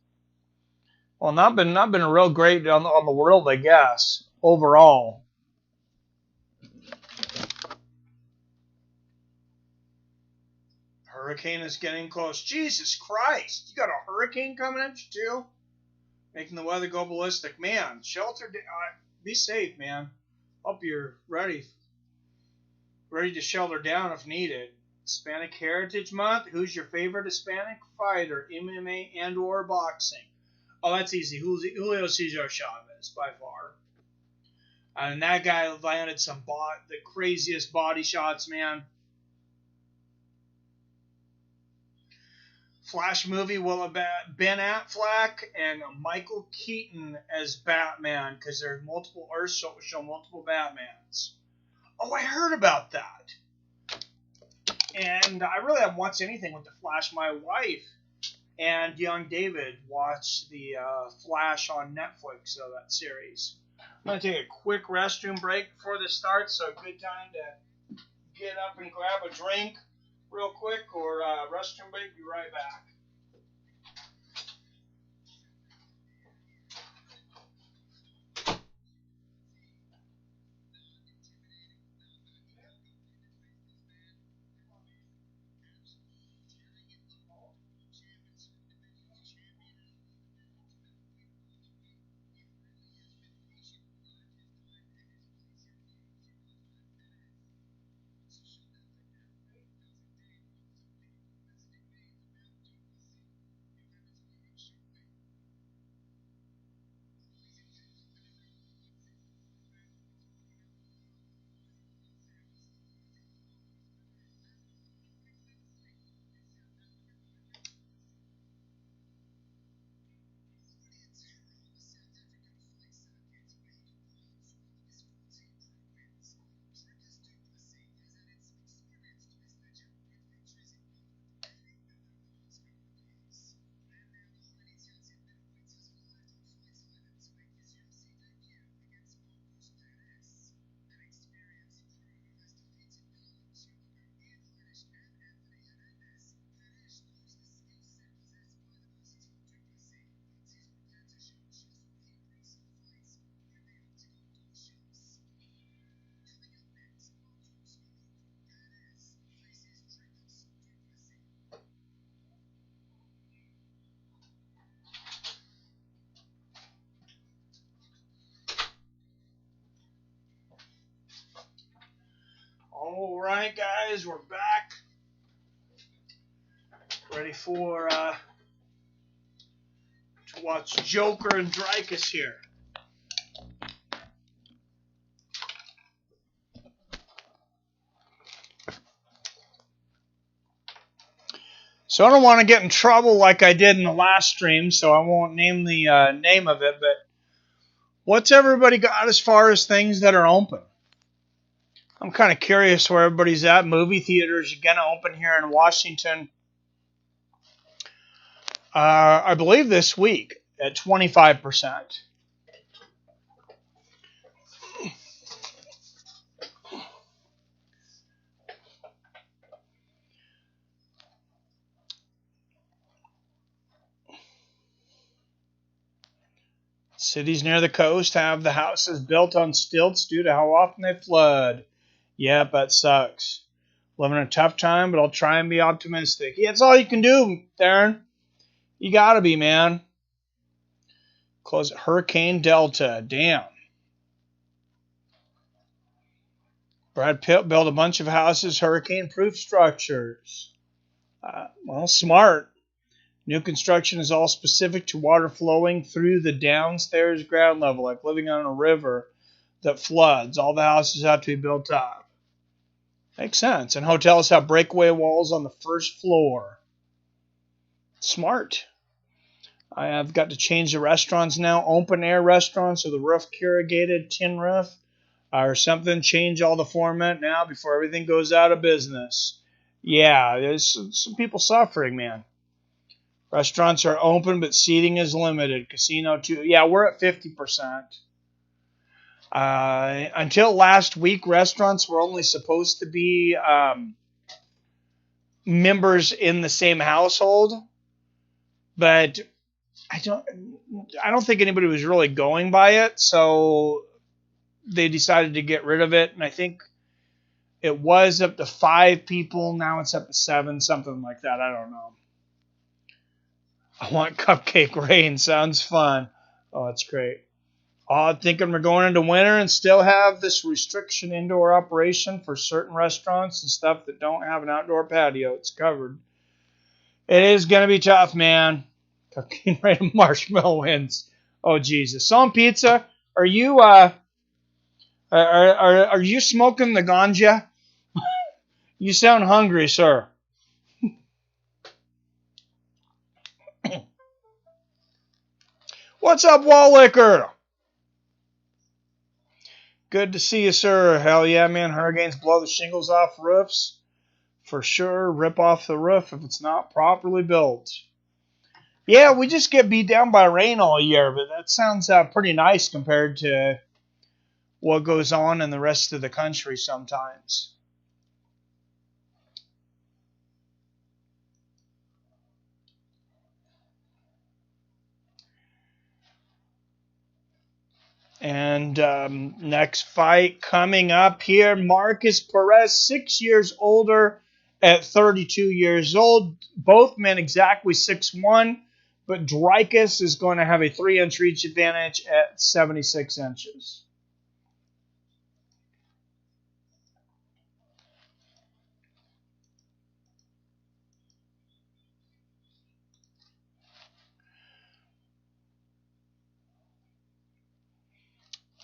Well, not been a real great on the world, I guess, overall. Hurricane is getting close. Jesus Christ. You got a hurricane coming at you too? Making the weather go ballistic. Man, shelter. Be safe, man. Hope you're ready to shelter down if needed. Hispanic Heritage Month. Who's your favorite Hispanic fighter? MMA and or boxing? Oh, that's easy. Julio Cesar Chavez, by far. And that guy landed the craziest body shots, man. Flash movie will have Ben Affleck and Michael Keaton as Batman, because there's multiple Earths show multiple Batmans. Oh, I heard about that. And I really haven't watched anything with The Flash. My wife and young David watched the Flash on Netflix, so that series. I'm going to take a quick restroom break before this starts, so good time to get up and grab a drink real quick, or restroom break. Be right back. All right, guys, we're back. Ready for to watch Joker and Dricus here. So I don't want to get in trouble like I did in the last stream, so I won't name the name of it, but what's everybody got as far as things that are open? I'm kind of curious where everybody's at. Movie theaters are going to open here in Washington, I believe this week, at 25%. Cities near the coast have the houses built on stilts due to how often they flood. Yep, that sucks. Living a tough time, but I'll try and be optimistic. Yeah, that's all you can do, Darren. You gotta be, man. Close Hurricane Delta. Damn. Brad Pitt built a bunch of houses, hurricane-proof structures. Well, smart. New construction is all specific to water flowing through the downstairs ground level, like living on a river that floods. All the houses have to be built up. Makes sense. And hotels have breakaway walls on the first floor. Smart. I have got to change the restaurants now. Open-air restaurants with the roof corrugated tin roof or something. Change all the format now before everything goes out of business. Yeah, there's some people suffering, man. Restaurants are open, but seating is limited. Casino, too. Yeah, we're at 50%. Until last week, restaurants were only supposed to be members in the same household. But I don't think anybody was really going by it, so they decided to get rid of it. And I think It was up to 5 people. Now it's up to 7, something like that. I don't know. I want Cupcake Rain. Sounds fun. Oh, that's great. Oh, thinking we're going into winter and still have this restriction indoor operation for certain restaurants and stuff that don't have an outdoor patio. It's covered. It is going to be tough, man. Cupcake Rain Marshmallow wins. Oh, Jesus. Some pizza. Are you are you smoking the ganja? You sound hungry, sir. What's up, Wall Liquor? Good to see you, sir. Hell yeah, man. Hurricanes blow the shingles off roofs. For sure, rip off the roof if it's not properly built. Yeah, we just get beat down by rain all year, but that sounds pretty nice compared to what goes on in the rest of the country sometimes. And next fight coming up here, Marcus Perez, 6 years older at 32 years old. Both men exactly 6'1", but Dricus is going to have a 3-inch reach advantage at 76 inches.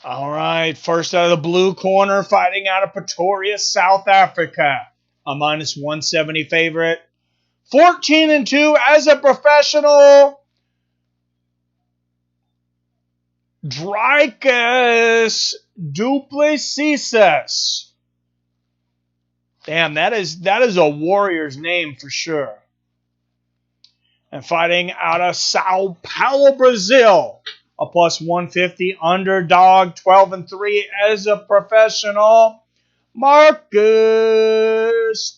All right, first out of the blue corner, fighting out of Pretoria, South Africa. A minus 170 favorite. 14-2 as a professional. Dricus du Plessis. Damn, that is a warrior's name for sure. And fighting out of Sao Paulo, Brazil. A plus 150 underdog, 12-3 as a professional. Marcus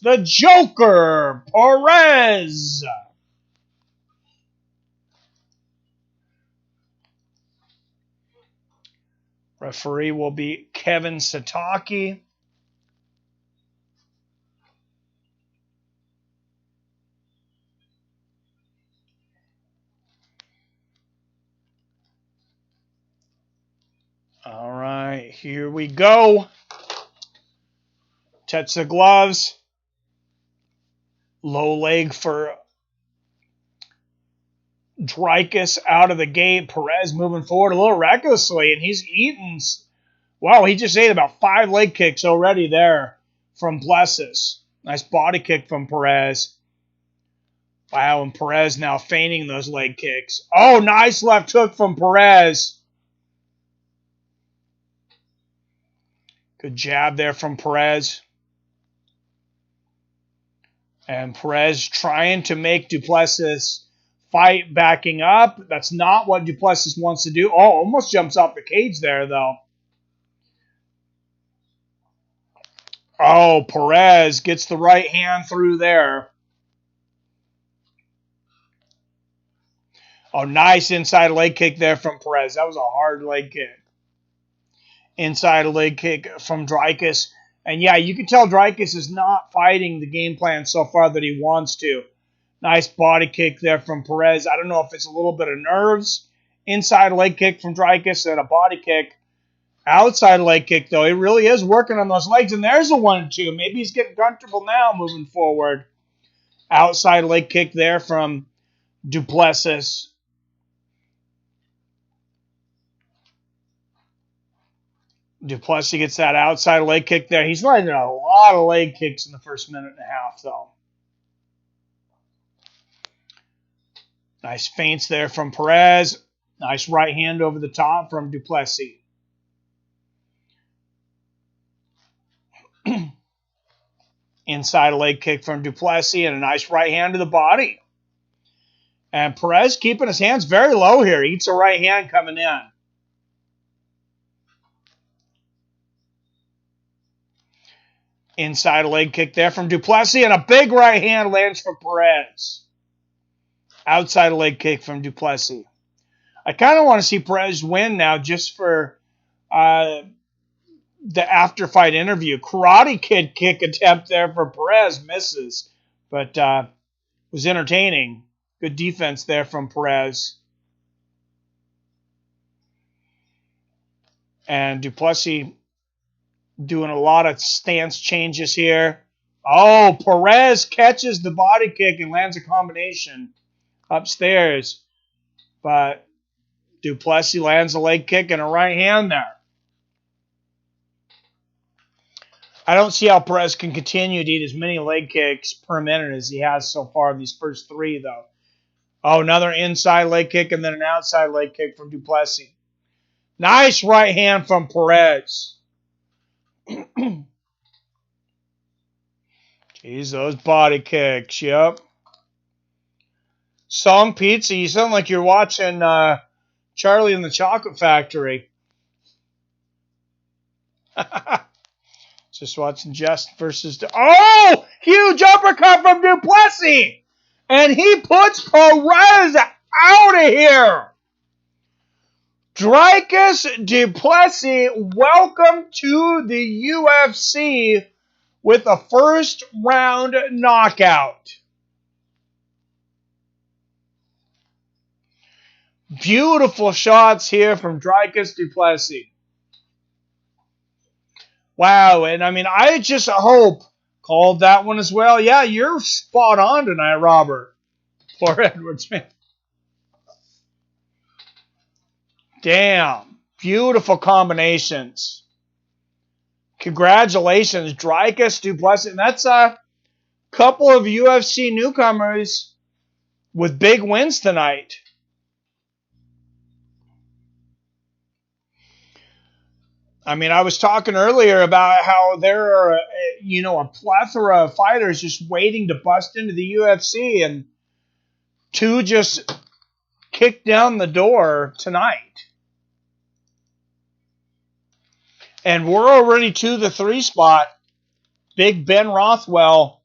the Joker Perez. Referee will be Kevin Sataki. All right, here we go. Touch the gloves. Low leg for Dricus out of the gate. Perez moving forward a little recklessly, and he's eaten. Wow, he just ate about 5 leg kicks already there from Plessis. Nice body kick from Perez. Wow, and Perez now feigning those leg kicks. Oh, nice left hook from Perez. Good jab there from Perez. And Perez trying to make du Plessis fight backing up. That's not what du Plessis wants to do. Oh, almost jumps off the cage there, though. Oh, Perez gets the right hand through there. Oh, nice inside leg kick there from Perez. That was a hard leg kick. Inside leg kick from Dricus. And yeah, you can tell Dricus is not fighting the game plan so far that he wants to. Nice body kick there from Perez. I don't know if it's a little bit of nerves. Inside leg kick from Dricus and a body kick. Outside leg kick, though. He really is working on those legs. And there's a 1-2. Maybe he's getting comfortable now moving forward. Outside leg kick there from du Plessis. Du Plessis gets that outside leg kick there. He's landing a lot of leg kicks in the first minute and a half, though. Nice feints there from Perez. Nice right hand over the top from du Plessis. Inside leg kick from du Plessis and a nice right hand to the body. And Perez keeping his hands very low here. Eats a right hand coming in. Inside leg kick there from du Plessis, and a big right hand lands for Perez. Outside leg kick from du Plessis. I kind of want to see Perez win now just for the after-fight interview. Karate Kid kick attempt there for Perez. Misses. But was entertaining. Good defense there from Perez. And du Plessis doing a lot of stance changes here. Oh, Perez catches the body kick and lands a combination upstairs. But du Plessis lands a leg kick and a right hand there. I don't see how Perez can continue to eat as many leg kicks per minute as he has so far in these first three, though. Oh, another inside leg kick and then an outside leg kick from du Plessis. Nice right hand from Perez. Jeez, those body kicks, yep. Song Pizza, you sound like you're watching Charlie and the Chocolate Factory. Just watching Just versus... Oh! Huge uppercut from du Plessis! And he puts Perez out of here! Dricus du Plessis, welcome to the UFC with a first round knockout. Beautiful shots here from Dricus du Plessis. Wow, and I mean, I just hope, called that one as well. Yeah, you're spot on tonight, Robert. Poor Edward Smith. Damn, beautiful combinations. Congratulations, Dricus du Plessis. And that's a couple of UFC newcomers with big wins tonight. I mean, I was talking earlier about how there are, a plethora of fighters just waiting to bust into the UFC, and two just kicked down the door tonight. And we're already to the 3 spot. Big Ben Rothwell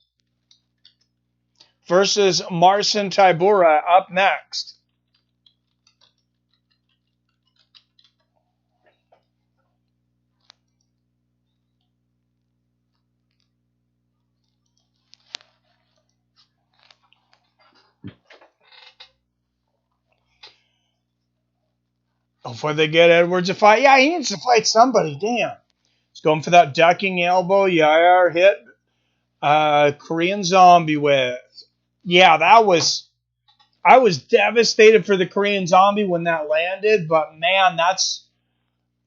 versus Marcin Tybura up next. Before they get Edwards to fight. Yeah, he needs to fight somebody. Damn. He's going for that ducking elbow. Yair hit Korean Zombie with. Yeah, I was devastated for the Korean Zombie when that landed. But, man, that's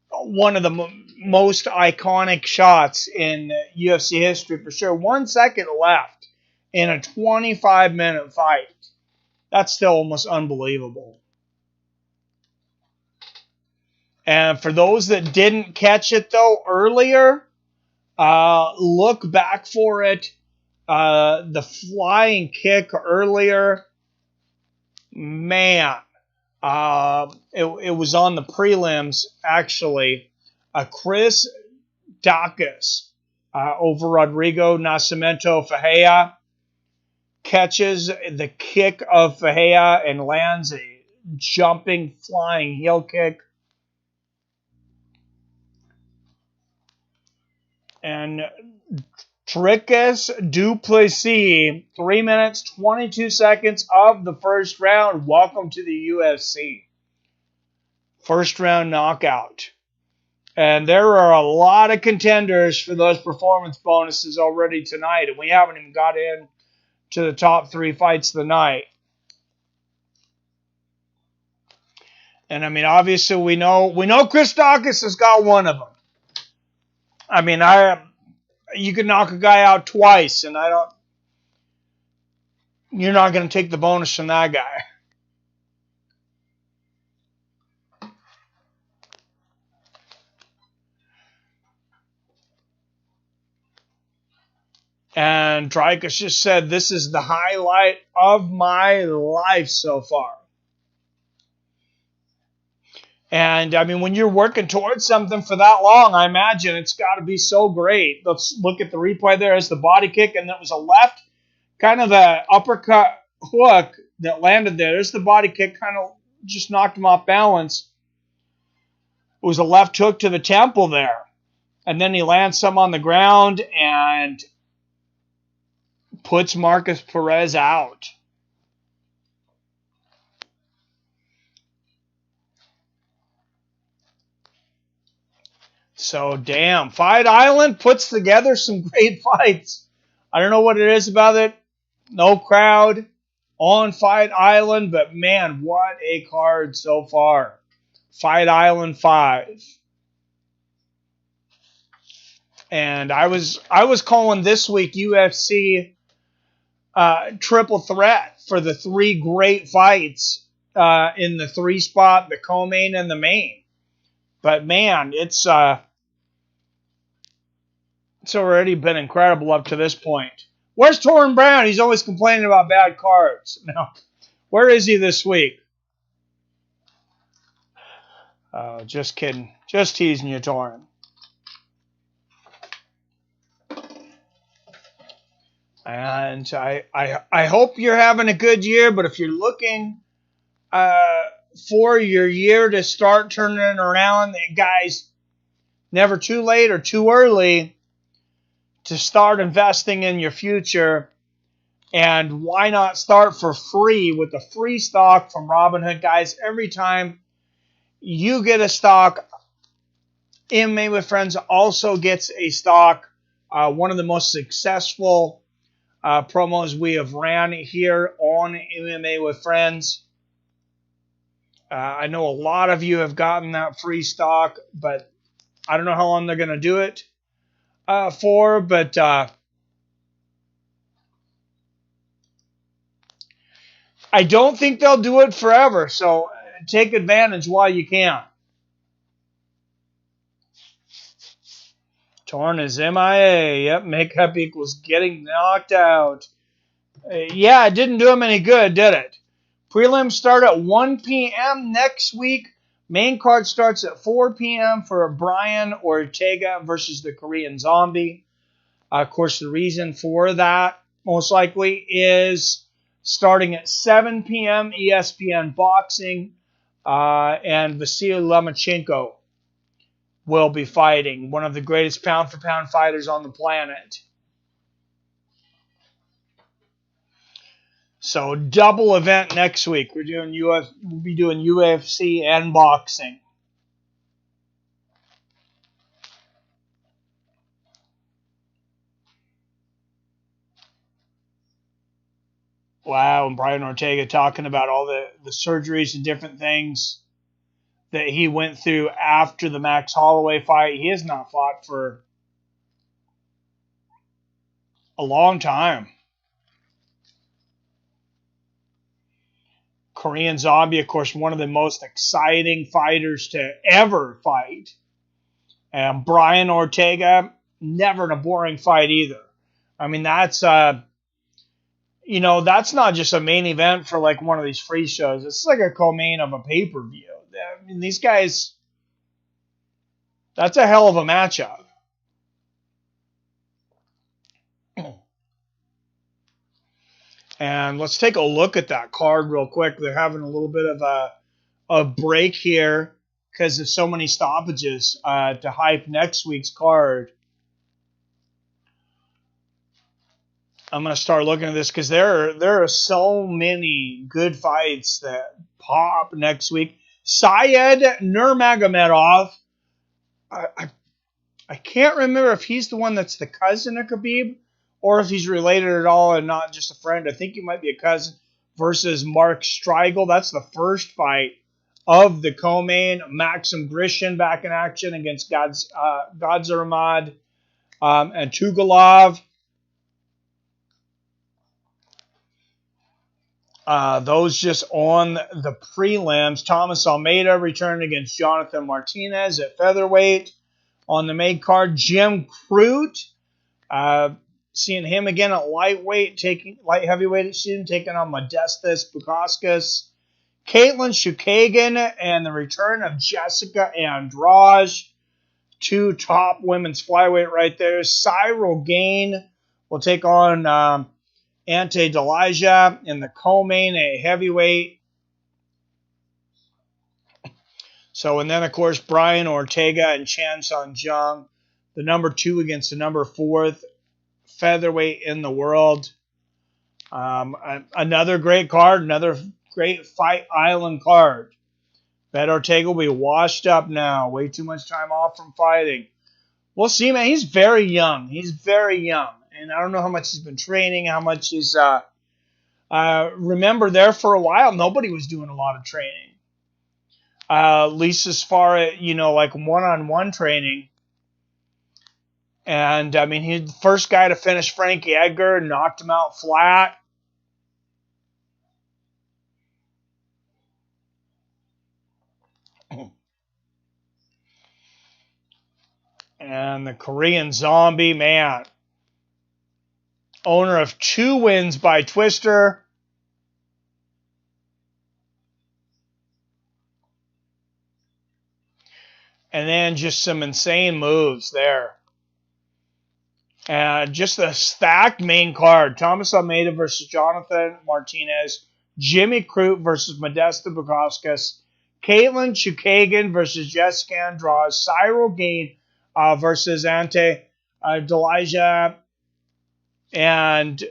one of the most iconic shots in UFC history for sure. 1 second left in a 25-minute fight. That's still almost unbelievable. And for those that didn't catch it, though, earlier, look back for it. The flying kick earlier, man, it was on the prelims, actually. Chris Daukaus over Rodrigo Nascimento Ferreira catches the kick of Ferreira and lands a jumping, flying heel kick. And Dricus du Plessis, 3 minutes, 22 seconds of the first round. Welcome to the UFC. First round knockout. And there are a lot of contenders for those performance bonuses already tonight. And we haven't even got in to the top 3 fights of the night. And I mean, obviously we know Chris Daukaus has got one of them. I mean, you can knock a guy out twice, and you're not going to take the bonus from that guy. And Dricus just said, this is the highlight of my life so far. And, I mean, when you're working towards something for that long, I imagine it's got to be so great. Let's look at the replay there as the body kick, and that was a left, kind of the uppercut hook that landed there. There's the body kick, kind of just knocked him off balance. It was a left hook to the temple there. And then he lands some on the ground and puts Marcus Perez out. So, damn. Fight Island puts together some great fights. I don't know what it is about it. No crowd on Fight Island, but man, what a card so far. Fight Island 5. And I was calling this week UFC triple threat for the 3 great fights in the 3 spot, the co-main and the main. But man, it's already been incredible up to this point. Where's Torrin Brown? He's always complaining about bad cards. Now, where is he this week? Just kidding. Just teasing you, Torrin. And I hope you're having a good year, but if you're looking for your year to start turning it around, guys, never too late or too early to start investing in your future. And why not start for free with the free stock from Robinhood, guys? Every time you get a stock, MMA with Friends also gets a stock. One of the most successful promos we have ran here on MMA with Friends. I know a lot of you have gotten that free stock, but I don't know how long they're going to do it for. But I don't think they'll do it forever, so take advantage while you can. Torn is MIA. Yep, makeup equals getting knocked out. Yeah, it didn't do him any good, did it? Prelims start at 1 p.m. next week. Main card starts at 4 p.m. for Brian Ortega versus the Korean Zombie. Of course, the reason for that, most likely, is starting at 7 p.m. ESPN Boxing, and Vasily Lomachenko will be fighting, one of the greatest pound-for-pound fighters on the planet. So, double event next week. We'll be doing UFC and boxing. Wow, and Brian Ortega talking about all the surgeries and different things that he went through after the Max Holloway fight. He has not fought for a long time. Korean Zombie, of course, one of the most exciting fighters to ever fight. And Brian Ortega, never in a boring fight either. I mean, that's that's not just a main event for like one of these free shows. It's like a co-main of a pay-per-view. I mean, these guys, that's a hell of a matchup. And let's take a look at that card real quick. They're having a little bit of a break here because of so many stoppages to hype next week's card. I'm going to start looking at this because there are so many good fights that pop next week. Syed Nurmagomedov. I can't remember if he's the one that's the cousin of Khabib or if he's related at all and not just a friend. I think he might be a cousin versus Mark Striegel. That's the first fight of the co-main. Maxim Grishin back in action against Gadzhimad and Tugalov. Those just on the prelims. Thomas Almeida returned against Jonathan Martinez at featherweight. On the main card, Jim Crute. Seeing him again at light heavyweight, taking on Modestas Bukauskas. Caitlin Chukagian and the return of Jessica Andrade. 2 top women's flyweight right there. Cyril Gain will take on Ante Delija in the co-main at heavyweight. So, and then, of course, Brian Ortega and Chan Sung Jung, the number 2 against the number 4th featherweight in the world. Another great card, another great Fight Island card. Bet Ortega will be washed up now. Way too much time off from fighting. We'll see, man. He's very young. He's very young. And I don't know how much he's been training, how much he's... remember, there for a while, nobody was doing a lot of training. At least as far as, like one-on-one training. And, I mean, he's the first guy to finish Frankie Edgar, knocked him out flat. And the Korean Zombie, man. Owner of 2 wins by Twister. And then just some insane moves there. Just a stacked main card. Thomas Almeida versus Jonathan Martinez. Jimmy Crute versus Modesta Bukauskas. Caitlin Chukagian versus Jessica Andrade. Cyril Gain versus Ante Delija. And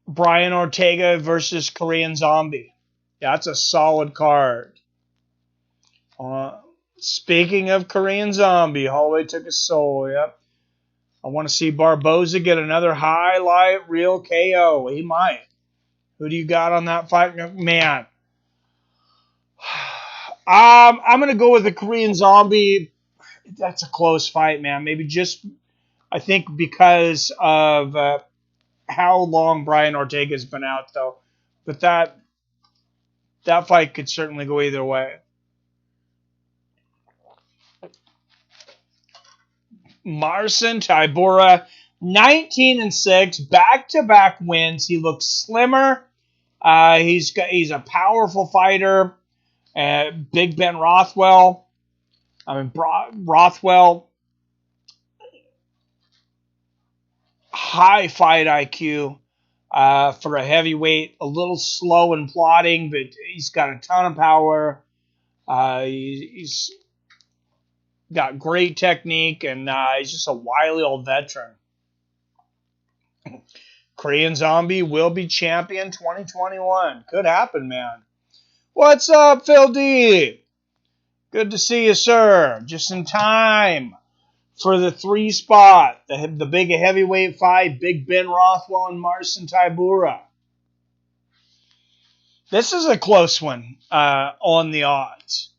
Brian Ortega versus Korean Zombie. That's a solid card. Speaking of Korean Zombie, Holloway took his soul. Yep. I want to see Barboza get another highlight reel KO. He might. Who do you got on that fight? Man. I'm going to go with the Korean Zombie. That's a close fight, man. Maybe just, I think, because of how long Brian Ortega's been out, though. But that fight could certainly go either way. Marcin Tybura, 19-6, back-to-back wins. He looks slimmer. He's a powerful fighter. Big Ben Rothwell. Rothwell, high fight IQ for a heavyweight. A little slow in plotting, but he's got a ton of power. He's got great technique, and he's just a wily old veteran. Korean Zombie will be champion 2021. Could happen, man. What's up, Phil D? Good to see you, sir. Just in time for the 3 spot. The big heavyweight fight. Big Ben Rothwell and Marcin Tybura. This is a close one on the odds.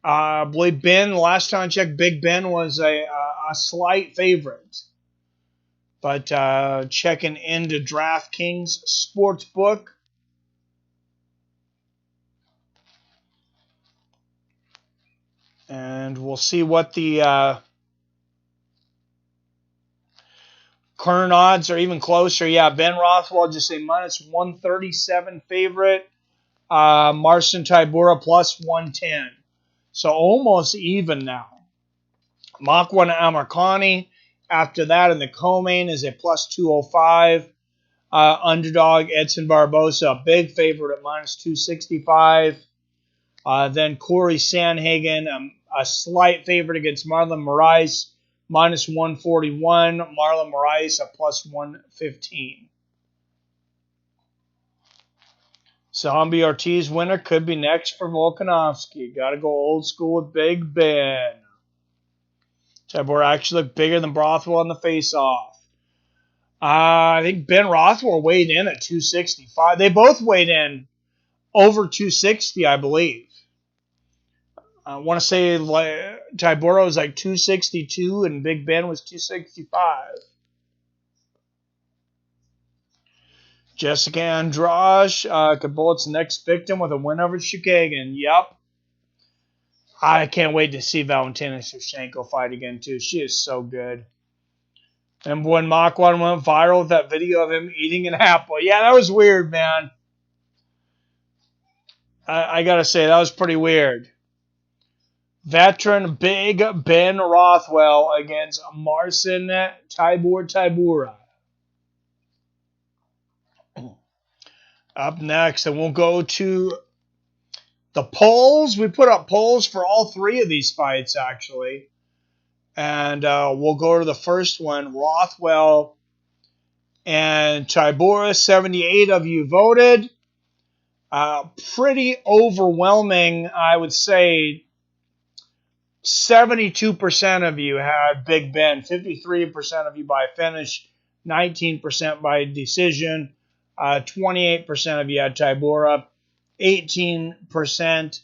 I believe Ben, last time I checked, Big Ben was a slight favorite. But checking into DraftKings Sportsbook. And we'll see what the current odds are even closer. Yeah, Ben Rothwell just a minus 137 favorite. Marcin Tybura plus 110. So almost even now. Makwan Amirkhani after that in the co-main is a plus 205. Underdog Edson Barboza, a big favorite at minus 265. Then Cory Sandhagen, a slight favorite against Marlon Moraes, minus 141. Marlon Moraes, a plus 115. Zombie Ortiz winner could be next for Volkanovski. Got to go old school with Big Ben. Tybura actually looked bigger than Rothwell in the face-off. I think Ben Rothwell weighed in at 265. They both weighed in over 260, I believe. I want to say Tybura was like 262 and Big Ben was 265. Jessica Andrade, Cabot's next victim with a win over Chukagian. Yep. I can't wait to see Valentina Shevchenko fight again, too. She is so good. And when Makwan went viral with that video of him eating an apple. Yeah, that was weird, man. I got to say, that was pretty weird. Veteran Big Ben Rothwell against Marcin Tybura. Up next, and we'll go to the polls. We put up polls for all 3 of these fights, actually. And we'll go to the first one, Rothwell and Tybura. 78 of you voted. Pretty overwhelming, I would say. 72% of you had Big Ben. 53% of you by finish. 19% by decision. 28% of you had Tybura. 18%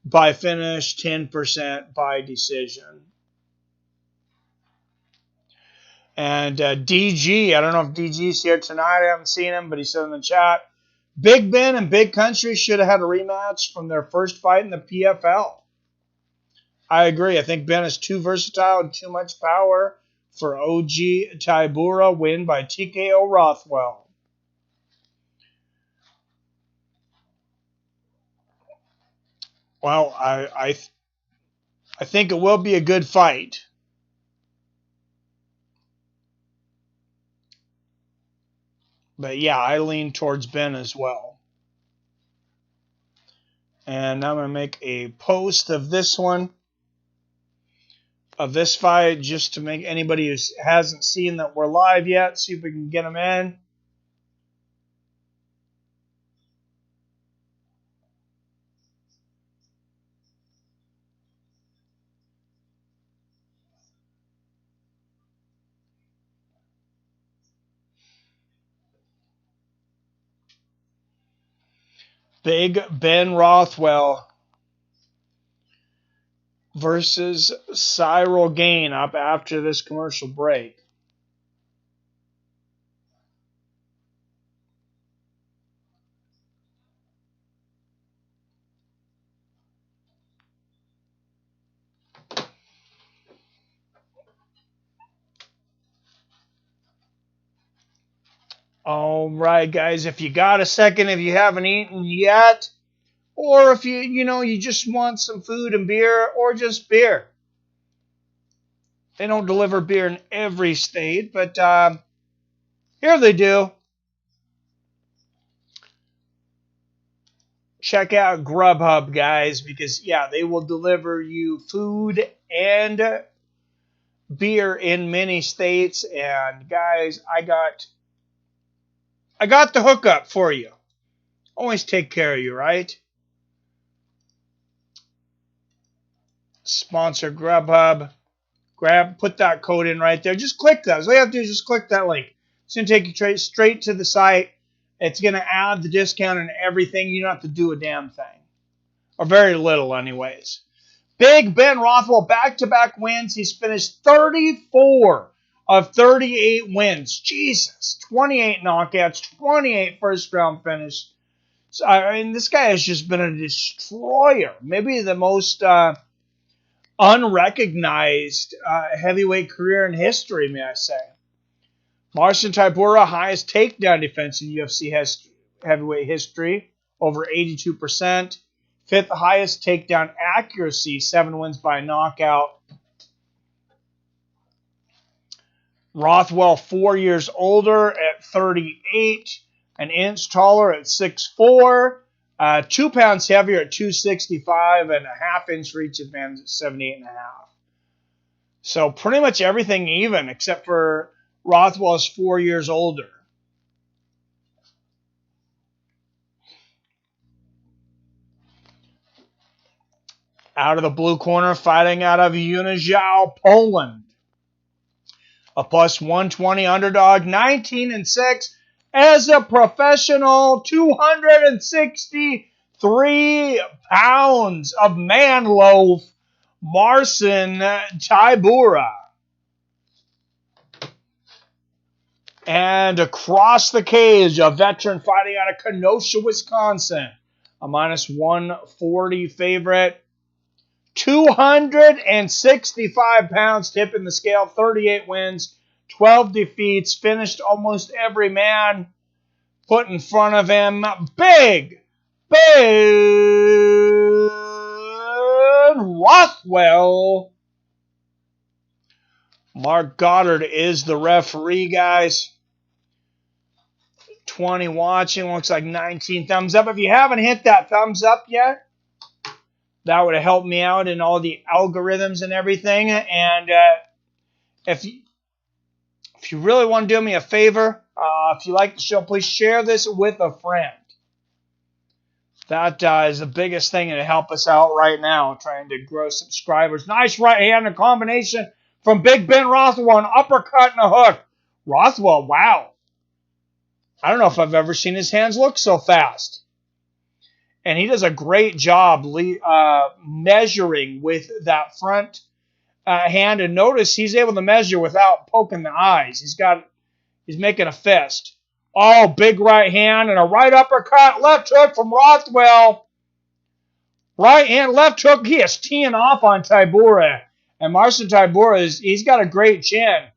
by finish. 10% by decision. And DG, I don't know if DG's here tonight. I haven't seen him, but he said in the chat, Big Ben and Big Country should have had a rematch from their first fight in the PFL. I agree. I think Ben is too versatile and too much power for OG Tybura. Win by TKO Rothwell. Well, I think it will be a good fight. But yeah, I lean towards Ben as well. And I'm going to make a post of this one, of this fight, just to make anybody who hasn't seen that we're live yet, see if we can get them in. Big Ben Rothwell versus Cyril Gain up after this commercial break. All right, guys, if you got a second, if you haven't eaten yet, or if you just want some food and beer, or just beer. They don't deliver beer in every state, but here they do. Check out Grubhub, guys, because, yeah, they will deliver you food and beer in many states. And, guys, I got the hookup for you. Always take care of you, right? Sponsor Grubhub. Put that code in right there. Just click that. All you have to do is just click that link. It's going to take you straight to the site. It's going to add the discount and everything. You don't have to do a damn thing. Or very little, anyways. Big Ben Rothwell, back-to-back wins. He's finished 34 of 38 wins. Jesus. 28 knockouts, 28 first-round finish. So, I mean, this guy has just been a destroyer. Maybe the most unrecognized heavyweight career in history, may I say. Marcin Tybura, highest takedown defense in UFC heavyweight history, over 82%. Fifth highest takedown accuracy, 7 wins by knockout. Rothwell, 4 years older at 38, an inch taller at 6'4", 2 pounds heavier at 265, and a half-inch reach advantage at 78.5. So pretty much everything even, except for Rothwell is 4 years older. Out of the blue corner, fighting out of Uniżał, Poland. A plus 120 underdog, 19-6 as a professional, 263 pounds of man loaf, Marcin Tybura. And across the cage, a veteran fighting out of Kenosha, Wisconsin. A minus 140 favorite. 265 pounds, tipping the scale, 38 wins, 12 defeats, finished almost every man put in front of him. Big Ben Rothwell. Mark Goddard is the referee, guys. 20 watching, looks like 19 thumbs up. If you haven't hit that thumbs up yet, That would have helped me out in all the algorithms and everything. And if you really want to do me a favor, if you like the show, please share this with a friend. That is the biggest thing to help us out right now, trying to grow subscribers. Nice right-handed combination from Big Ben Rothwell, an uppercut and a hook. Rothwell, wow. I don't know if I've ever seen his hands look so fast. And he does a great job measuring with that front hand. And notice he's able to measure without poking the eyes. He's making a fist. Oh, big right hand and a right uppercut. Left hook from Rothwell. Right hand, left hook. He is teeing off on Tybura. And Marcin Tybura, he's got a great chin.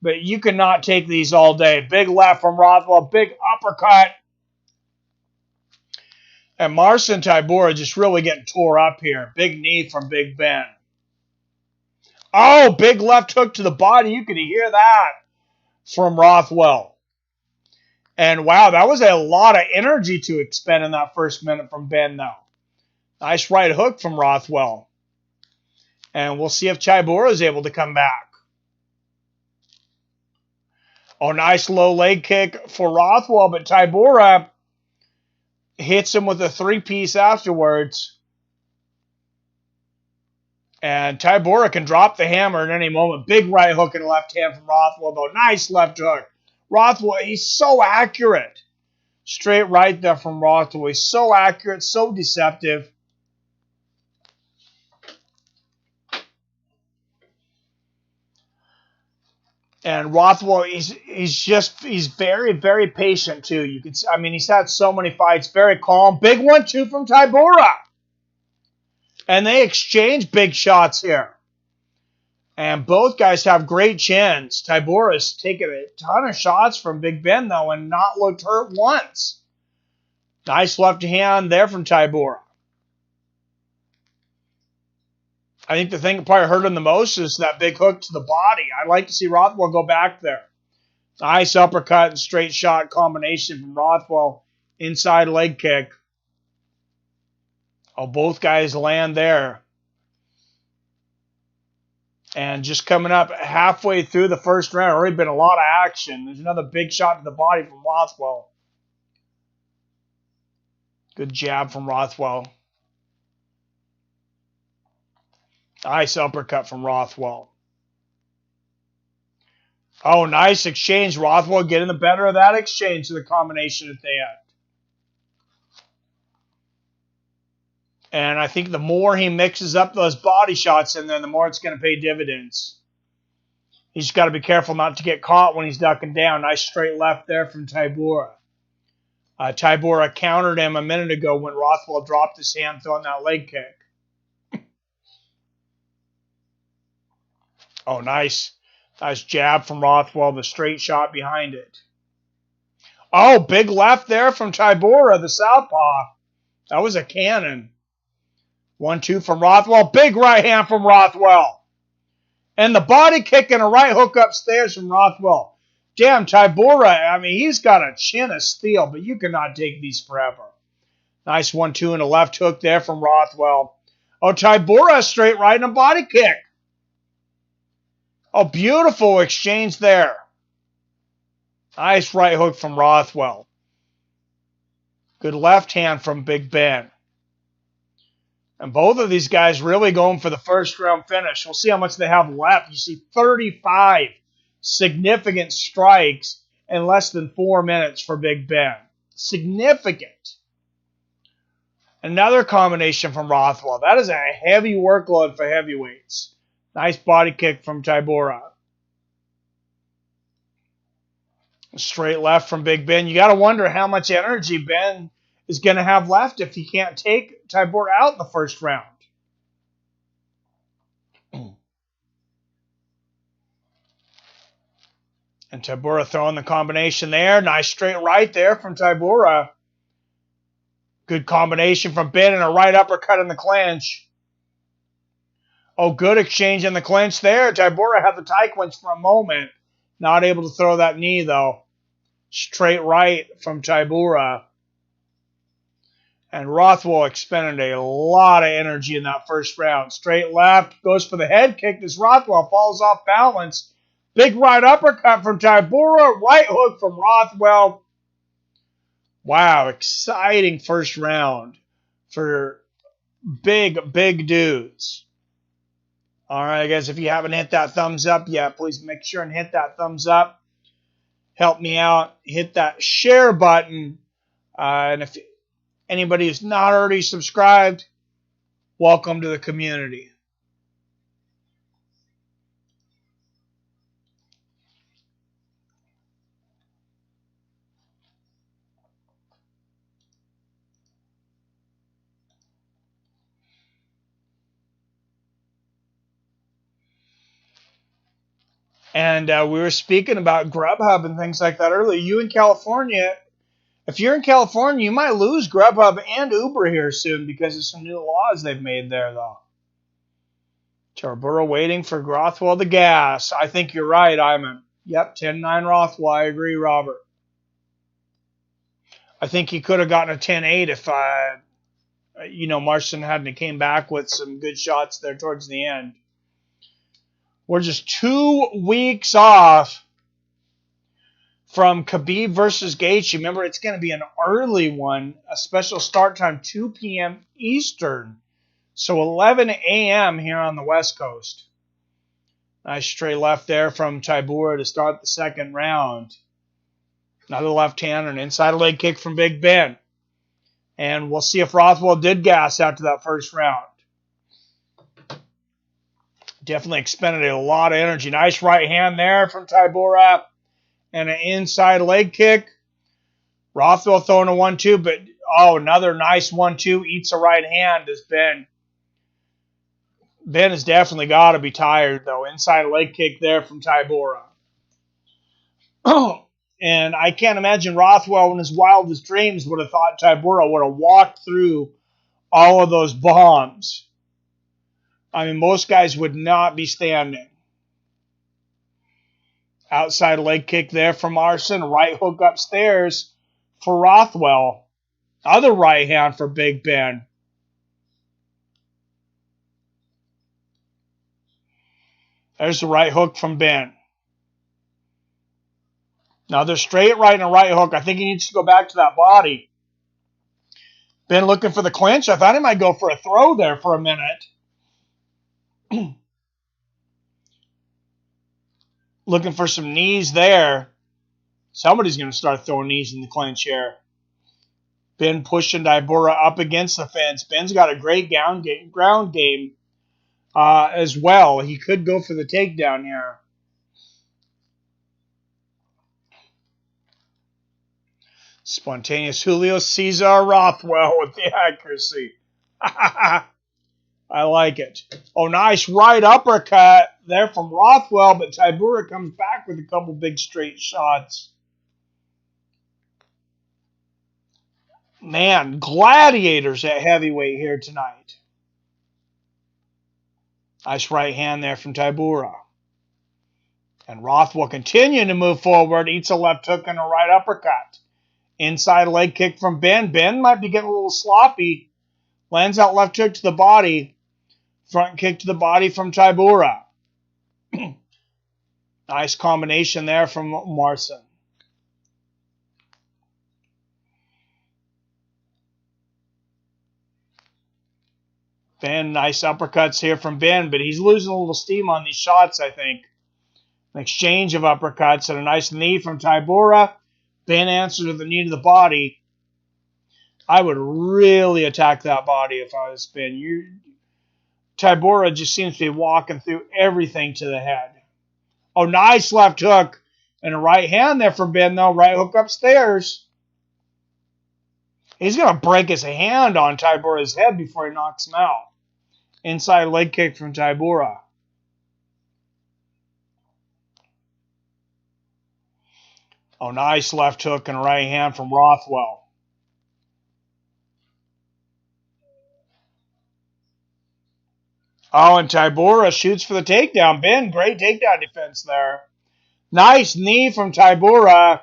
But you cannot take these all day. Big left from Rothwell. Big uppercut. And Marcin Tybura just really getting tore up here. Big knee from Big Ben. Oh, big left hook to the body. You could hear that from Rothwell. And wow, that was a lot of energy to expend in that first minute from Ben, though. Nice right hook from Rothwell. And we'll see if Tybura is able to come back. Oh, nice low leg kick for Rothwell, but Tybura hits him with a three-piece afterwards. And Tybura can drop the hammer at any moment. Big right hook and left hand from Rothwell, though. Nice left hook. Rothwell, he's so accurate. Straight right there from Rothwell. He's so accurate, so deceptive. And Rothwell, he's very, very patient too. You can, I mean, he's had so many fights, very calm. Big 1-2 from Tybura. And they exchange big shots here. And both guys have great chins. Tybura's taken a ton of shots from Big Ben, though, and not looked hurt once. Nice left hand there from Tybura. I think the thing that probably hurt him the most is that big hook to the body. I'd like to see Rothwell go back there. Nice uppercut and straight shot combination from Rothwell. Inside leg kick. Oh, both guys land there. And just coming up halfway through the first round, already been a lot of action. There's another big shot to the body from Rothwell. Good jab from Rothwell. Nice uppercut from Rothwell. Oh, nice exchange. Rothwell getting the better of that exchange to the combination at the end. And I think the more he mixes up those body shots in there, the more it's going to pay dividends. He's just got to be careful not to get caught when he's ducking down. Nice straight left there from Tybura. Tybura countered him a minute ago when Rothwell dropped his hand throwing that leg kick. Oh, nice. Nice jab from Rothwell, the straight shot behind it. Oh, big left there from Tybura, the southpaw. That was a cannon. 1-2 from Rothwell. Big right hand from Rothwell. And the body kick and a right hook upstairs from Rothwell. Damn, Tybura, I mean, he's got a chin of steel, but you cannot take these forever. Nice 1-2 and a left hook there from Rothwell. Oh, Tybura, straight right and a body kick. Oh, beautiful exchange there. Nice right hook from Rothwell. Good left hand from Big Ben. And both of these guys really going for the first round finish. We'll see how much they have left. You see 35 significant strikes in less than 4 minutes for Big Ben. Significant. Another combination from Rothwell. That is a heavy workload for heavyweights. Nice body kick from Tybura. Straight left from Big Ben. You got to wonder how much energy Ben is going to have left if he can't take Tybura out in the first round. And Tybura throwing the combination there. Nice straight right there from Tybura. Good combination from Ben and a right uppercut in the clinch. Oh, good exchange in the clinch there. Tybura had the tie clinch for a moment. Not able to throw that knee, though. Straight right from Tybura. And Rothwell expended a lot of energy in that first round. Straight left, goes for the head kick as Rothwell falls off balance. Big right uppercut from Tybura, right hook from Rothwell. Wow, exciting first round for big dudes. All right, guys, if you haven't hit that thumbs up yet, please make sure and hit that thumbs up. Help me out. Hit that share button. And if anybody who's not already subscribed, welcome to the community. And we were speaking about Grubhub and things like that earlier. You in California, if you're in California, you might lose Grubhub and Uber here soon because of some new laws they've made there, though. Tybura waiting for Rothwell to gas. I think you're right, Iman. Yep, 10-9 Rothwell. I agree, Robert. I think he could have gotten a 10-8 if, Marcin hadn't came back with some good shots there towards the end. We're just 2 weeks off from Khabib versus Gaethje. Remember, it's going to be an early one, a special start time, 2 p.m. Eastern. So 11 a.m. here on the West Coast. Nice straight left there from Tybura to start the second round. Another left hand and inside leg kick from Big Ben. And we'll see if Rothwell did gas after that first round. Definitely expended a lot of energy. Nice right hand there from Tybura. And an inside leg kick. Rothwell throwing a 1-2, but another nice 1-2. Eats a right hand as Ben. Ben has definitely got to be tired, though. Inside leg kick there from Tybura. And I can't imagine Rothwell in his wildest dreams would have thought Tybura would have walked through all of those bombs. I mean, most guys would not be standing. Outside leg kick there from Marcin. Right hook upstairs for Rothwell. Other right hand for Big Ben. There's the right hook from Ben. Another straight right and a right hook. I think he needs to go back to that body. Ben looking for the clinch. I thought he might go for a throw there for a minute. Looking for some knees there. Somebody's going to start throwing knees in the clinch here. Ben pushing Tybura up against the fence. Ben's got a great ground game as well. He could go for the takedown here. Spontaneous Julio Cesar Rothwell with the accuracy. I like it. Oh, nice right uppercut there from Rothwell, but Tybura comes back with a couple big straight shots. Man, gladiators at heavyweight here tonight. Nice right hand there from Tybura. And Rothwell continuing to move forward. Eats a left hook and a right uppercut. Inside leg kick from Ben. Ben might be getting a little sloppy. Lands out left hook to the body. Front kick to the body from Tybura. Nice combination there from Marcin. Ben, nice uppercuts here from Ben, but he's losing a little steam on these shots, I think. An exchange of uppercuts and a nice knee from Tybura. Ben answers with the knee to the body. I would really attack that body if I was Ben. Tybura just seems to be walking through everything to the head. Oh, nice left hook and a right hand there from Ben, though. Right hook upstairs. He's going to break his hand on Tybura's head before he knocks him out. Inside leg kick from Tybura. Oh, nice left hook and a right hand from Rothwell. Oh, and Tybura shoots for the takedown. Ben, great takedown defense there. Nice knee from Tybura.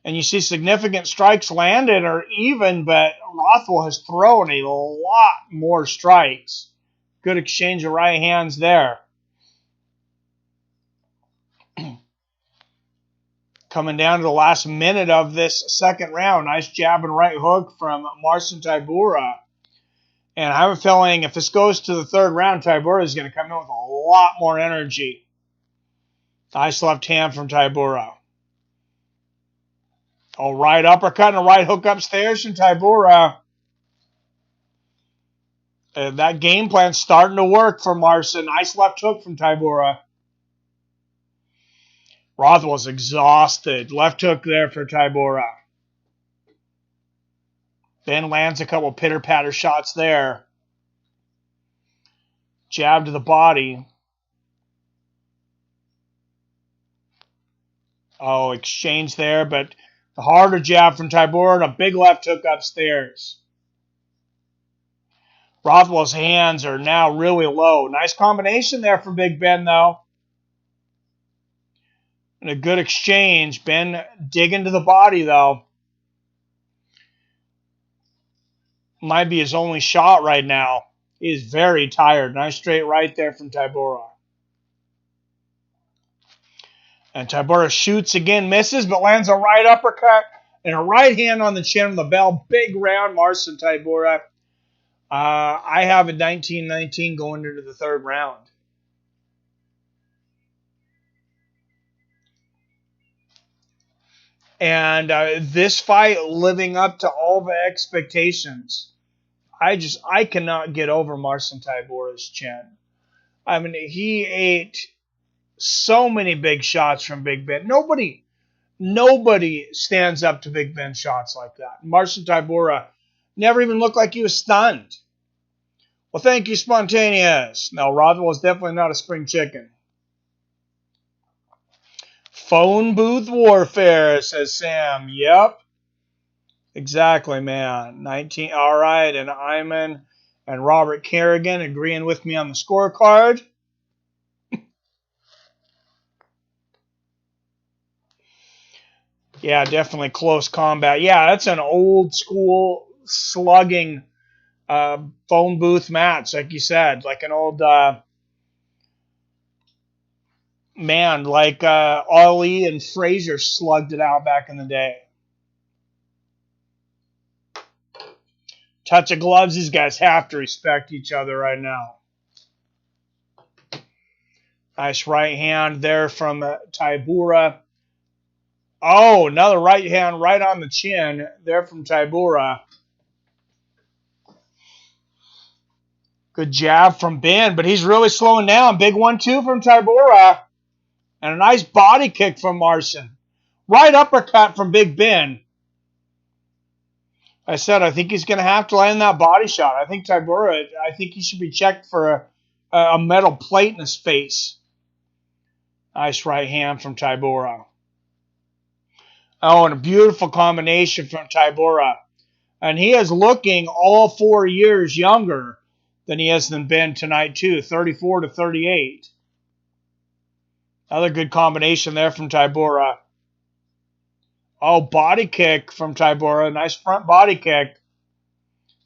And you see significant strikes landed or even, but Rothwell has thrown a lot more strikes. Good exchange of right hands there. Coming down to the last minute of this second round. Nice jab and right hook from Marcin Tybura. And I have a feeling if this goes to the third round, Tybura is going to come in with a lot more energy. Nice left hand from Tybura. Oh, right uppercut and a right hook upstairs from Tybura. And that game plan's starting to work for Marcin. Nice left hook from Tybura. Rothwell's exhausted. Left hook there for Tybura. Ben lands a couple pitter-patter shots there. Jab to the body. Oh, exchange there, but the harder jab from Tybura and a big left hook upstairs. Rothwell's hands are now really low. Nice combination there from Big Ben, though. And a good exchange. Ben digging to the body, though. Might be his only shot right now. He is very tired. Nice straight right there from Tybura. And Tybura shoots again, misses, but lands a right uppercut and a right hand on the chin of the bell. Big round, Marcin Tybura. I have a 19-19 going into the third round. And this fight living up to all the expectations. I cannot get over Marcin Tybura's chin. I mean, he ate so many big shots from Big Ben. Nobody stands up to Big Ben shots like that. Marcin Tybura never even looked like he was stunned. Well, thank you, Spontaneous. Now, Rothwell is definitely not a spring chicken. Phone booth warfare, says Sam. Yep. Exactly, man. 19. All right, and Iman and Robert Kerrigan agreeing with me on the scorecard. Yeah, definitely close combat. Yeah, that's an old school slugging phone booth match, like you said. Like an old man, like Ali and Frazier slugged it out back in the day. Touch of gloves, these guys have to respect each other right now. Nice right hand there from Tybura. Oh, another right hand right on the chin there from Tybura. Good jab from Ben, but he's really slowing down. Big 1-2 from Tybura. And a nice body kick from Marcin. Right uppercut from Big Ben. I said, I think he's going to have to land that body shot. I think Tybura, he should be checked for a metal plate in his face. Nice right hand from Tybura. Oh, and a beautiful combination from Tybura. And he is looking all 4 years younger than he has Ben tonight, too. 34-38. Another good combination there from Tybura. Oh, body kick from Tybura. Nice front body kick.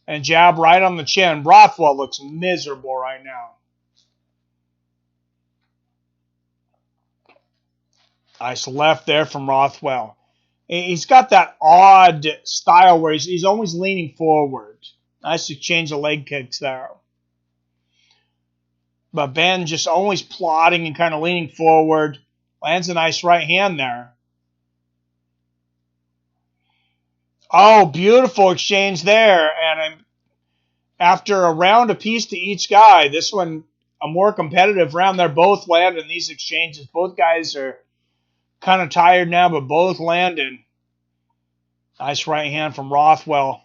And jab right on the chin. Rothwell looks miserable right now. Nice left there from Rothwell. He's got that odd style where he's always leaning forward. Nice exchange of leg kicks there. But Ben just always plodding and kind of leaning forward. Lands a nice right hand there. Oh, beautiful exchange there. And after a round apiece to each guy, this one a more competitive round. They're both landing these exchanges. Both guys are kind of tired now, but both landing. Nice right hand from Rothwell.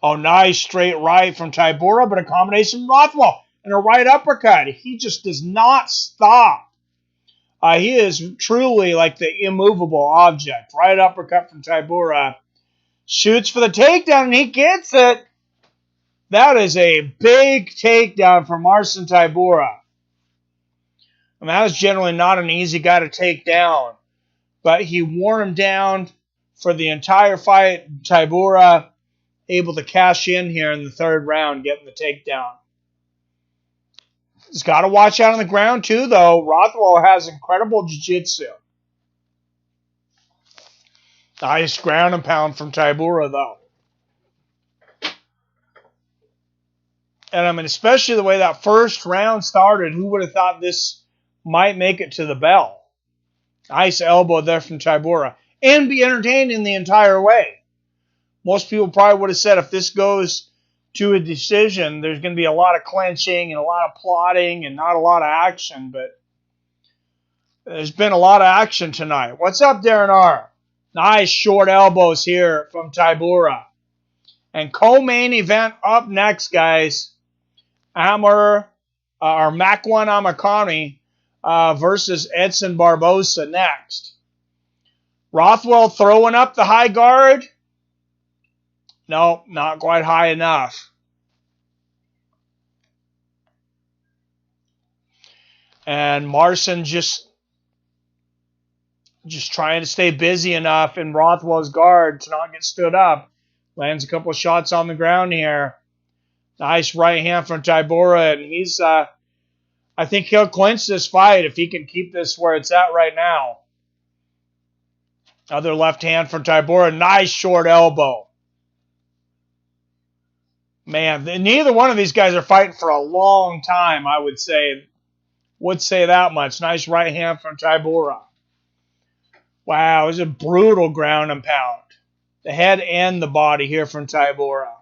Oh, nice straight right from Tybura, but a combination from Rothwell and a right uppercut. He just does not stop. He is truly like the immovable object. Right uppercut from Tybura. Shoots for the takedown, and he gets it. That is a big takedown for Marcin Tybura. And that was generally not an easy guy to take down. but he wore him down for the entire fight. Tybura able to cash in here in the third round, getting the takedown. He's got to watch out on the ground too, though. Rothwell has incredible jiu-jitsu. Nice ground and pound from Tybura, though. And I mean, especially the way that first round started, who would have thought this might make it to the bell? Nice elbow there from Tybura. And be entertaining the entire way. Most people probably would have said if this goes to a decision, there's going to be a lot of clinching and a lot of plotting and not a lot of action. But there's been a lot of action tonight. What's up, Darren R? Nice short elbows here from Tybura. And co-main event up next, guys. Makwan Amirkhani versus Edson Barboza next. Rothwell throwing up the high guard. No, not quite high enough. And Marcin just trying to stay busy enough in Rothwell's guard to not get stood up. Lands a couple of shots on the ground here. Nice right hand from Tybura, and he's I think he'll clinch this fight if he can keep this where it's at right now. Other left hand from Tybura. Nice short elbow. Man, neither one of these guys are fighting for a long time, I would say. Would say that much. Nice right hand from Tybura. Wow, it was a brutal ground and pound. The head and the body here from Tybura.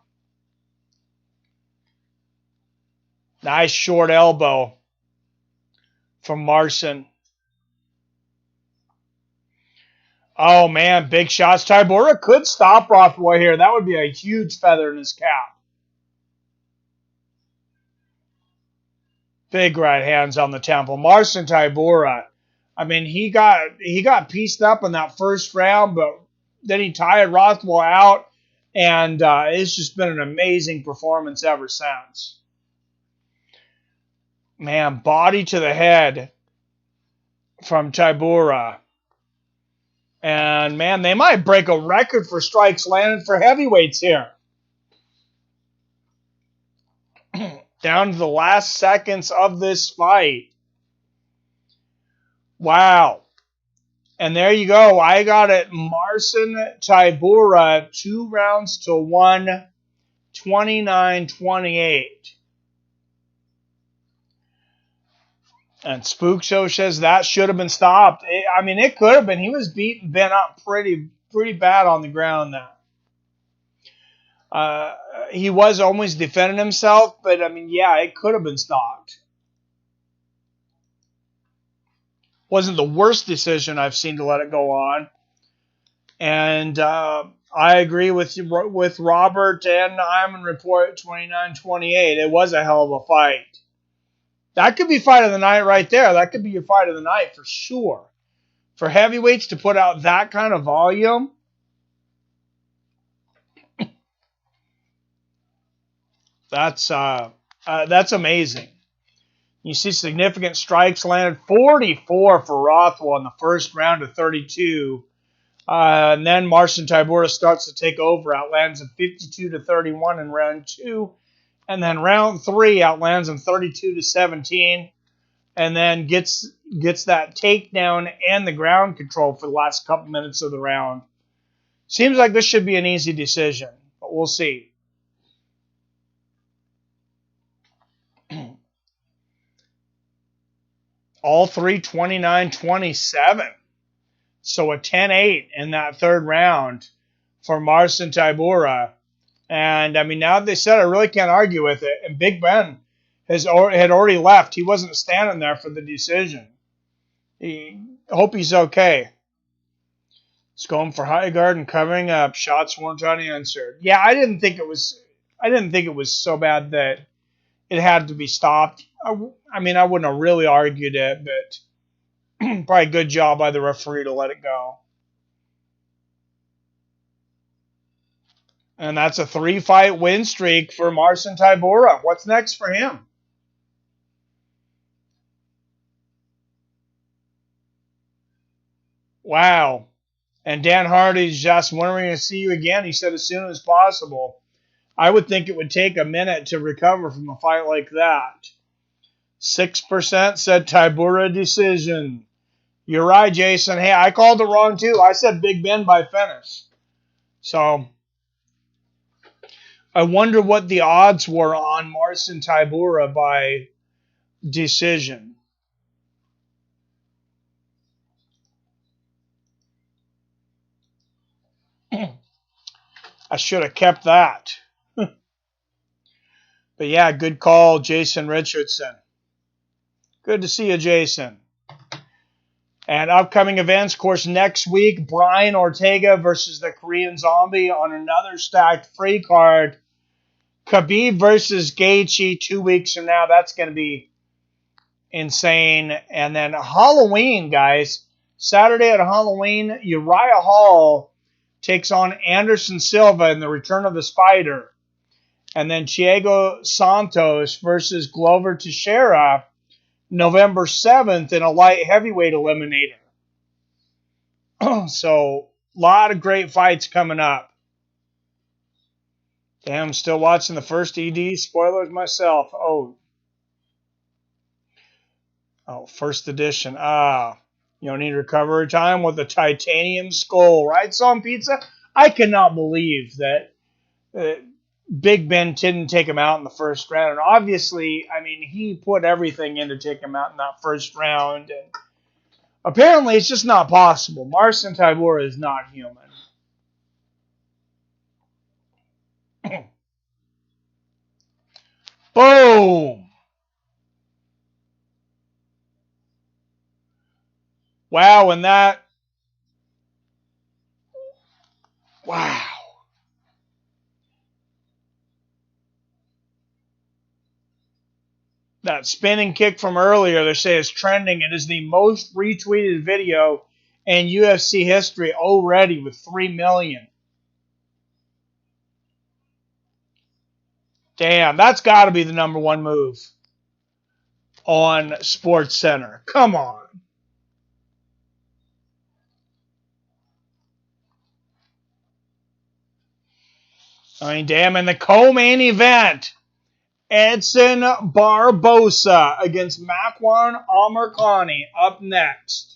Nice short elbow from Marcin. Oh, man, big shots. Tybura could stop Rothwell here. That would be a huge feather in his cap. Big right hands on the temple. Marcin Tybura. I mean, he got pieced up in that first round, but then he tired Rothwell out, and it's just been an amazing performance ever since. Man, body to the head from Tybura. And, man, they might break a record for strikes landed for heavyweights here. Down to the last seconds of this fight. Wow. And there you go. I got it. Marcin Tybura, 2 rounds to 1, 29-28. And Spook Show says that should have been stopped. I mean, it could have been. He was beaten Ben up pretty bad on the ground now. He was almost defending himself, but I mean, yeah, it could have been stopped. Wasn't the worst decision I've seen to let it go on. And I agree with Robert and Iman report 29-28. It was a hell of a fight. That could be fight of the night right there. That could be your fight of the night for sure. For heavyweights to put out that kind of volume, that's amazing. You see significant strikes landed. 44 for Rothwell in the first round of 32. And then Marcin Tybura starts to take over. Outlands him 52-31 in round 2. And then round 3 outlands him 32-17. And then gets that takedown and the ground control for the last couple minutes of the round. Seems like this should be an easy decision, but we'll see. All three 29-27. So a 10-8 in that third round for Marcin Tybura. And, I mean, now that they said, I really can't argue with it. And Big Ben had already left. He wasn't standing there for the decision. I hope he's okay. It's going for high guard and covering up. Shots weren't unanswered. Yeah, I didn't think it was so bad that it had to be stopped. I mean, I wouldn't have really argued it, but probably a good job by the referee to let it go. And that's a 3-fight win streak for Marcin Tybura. What's next for him? Wow. And Dan Hardy's just, when are we going to see you again? He said as soon as possible. I would think it would take a minute to recover from a fight like that. 6% said Tybura decision. You're right, Jason. Hey, I called it wrong too. I said Big Ben by finish. So I wonder what the odds were on Marcin Tybura by decision. I should have kept that. But yeah, good call, Jason Richardson. Good to see you, Jason. And upcoming events, of course, next week, Brian Ortega versus the Korean Zombie on another stacked free card. Khabib versus Gaethje 2 weeks from now. That's going to be insane. And then Halloween, guys. Saturday at Halloween, Uriah Hall takes on Anderson Silva in the Return of the Spider. And then Thiago Santos versus Glover Teixeira November 7th in a light heavyweight eliminator. So, a lot of great fights coming up. Damn, I'm still watching the first ED spoilers myself. Oh, first edition. You don't need recovery time with the titanium skull, right? Some pizza. I cannot believe that Big Ben didn't take him out in the first round. And obviously, I mean, he put everything in to take him out in that first round. And apparently, it's just not possible. Marcin Tybura is not human. Boom! Wow, and that... Wow. That spinning kick from earlier, they say, is trending. It is the most retweeted video in UFC history already with 3 million. Damn, that's got to be the number one move on SportsCenter. Come on. I mean, damn, in the co-main event, Edson Barboza against Makwan Amirkhani up next.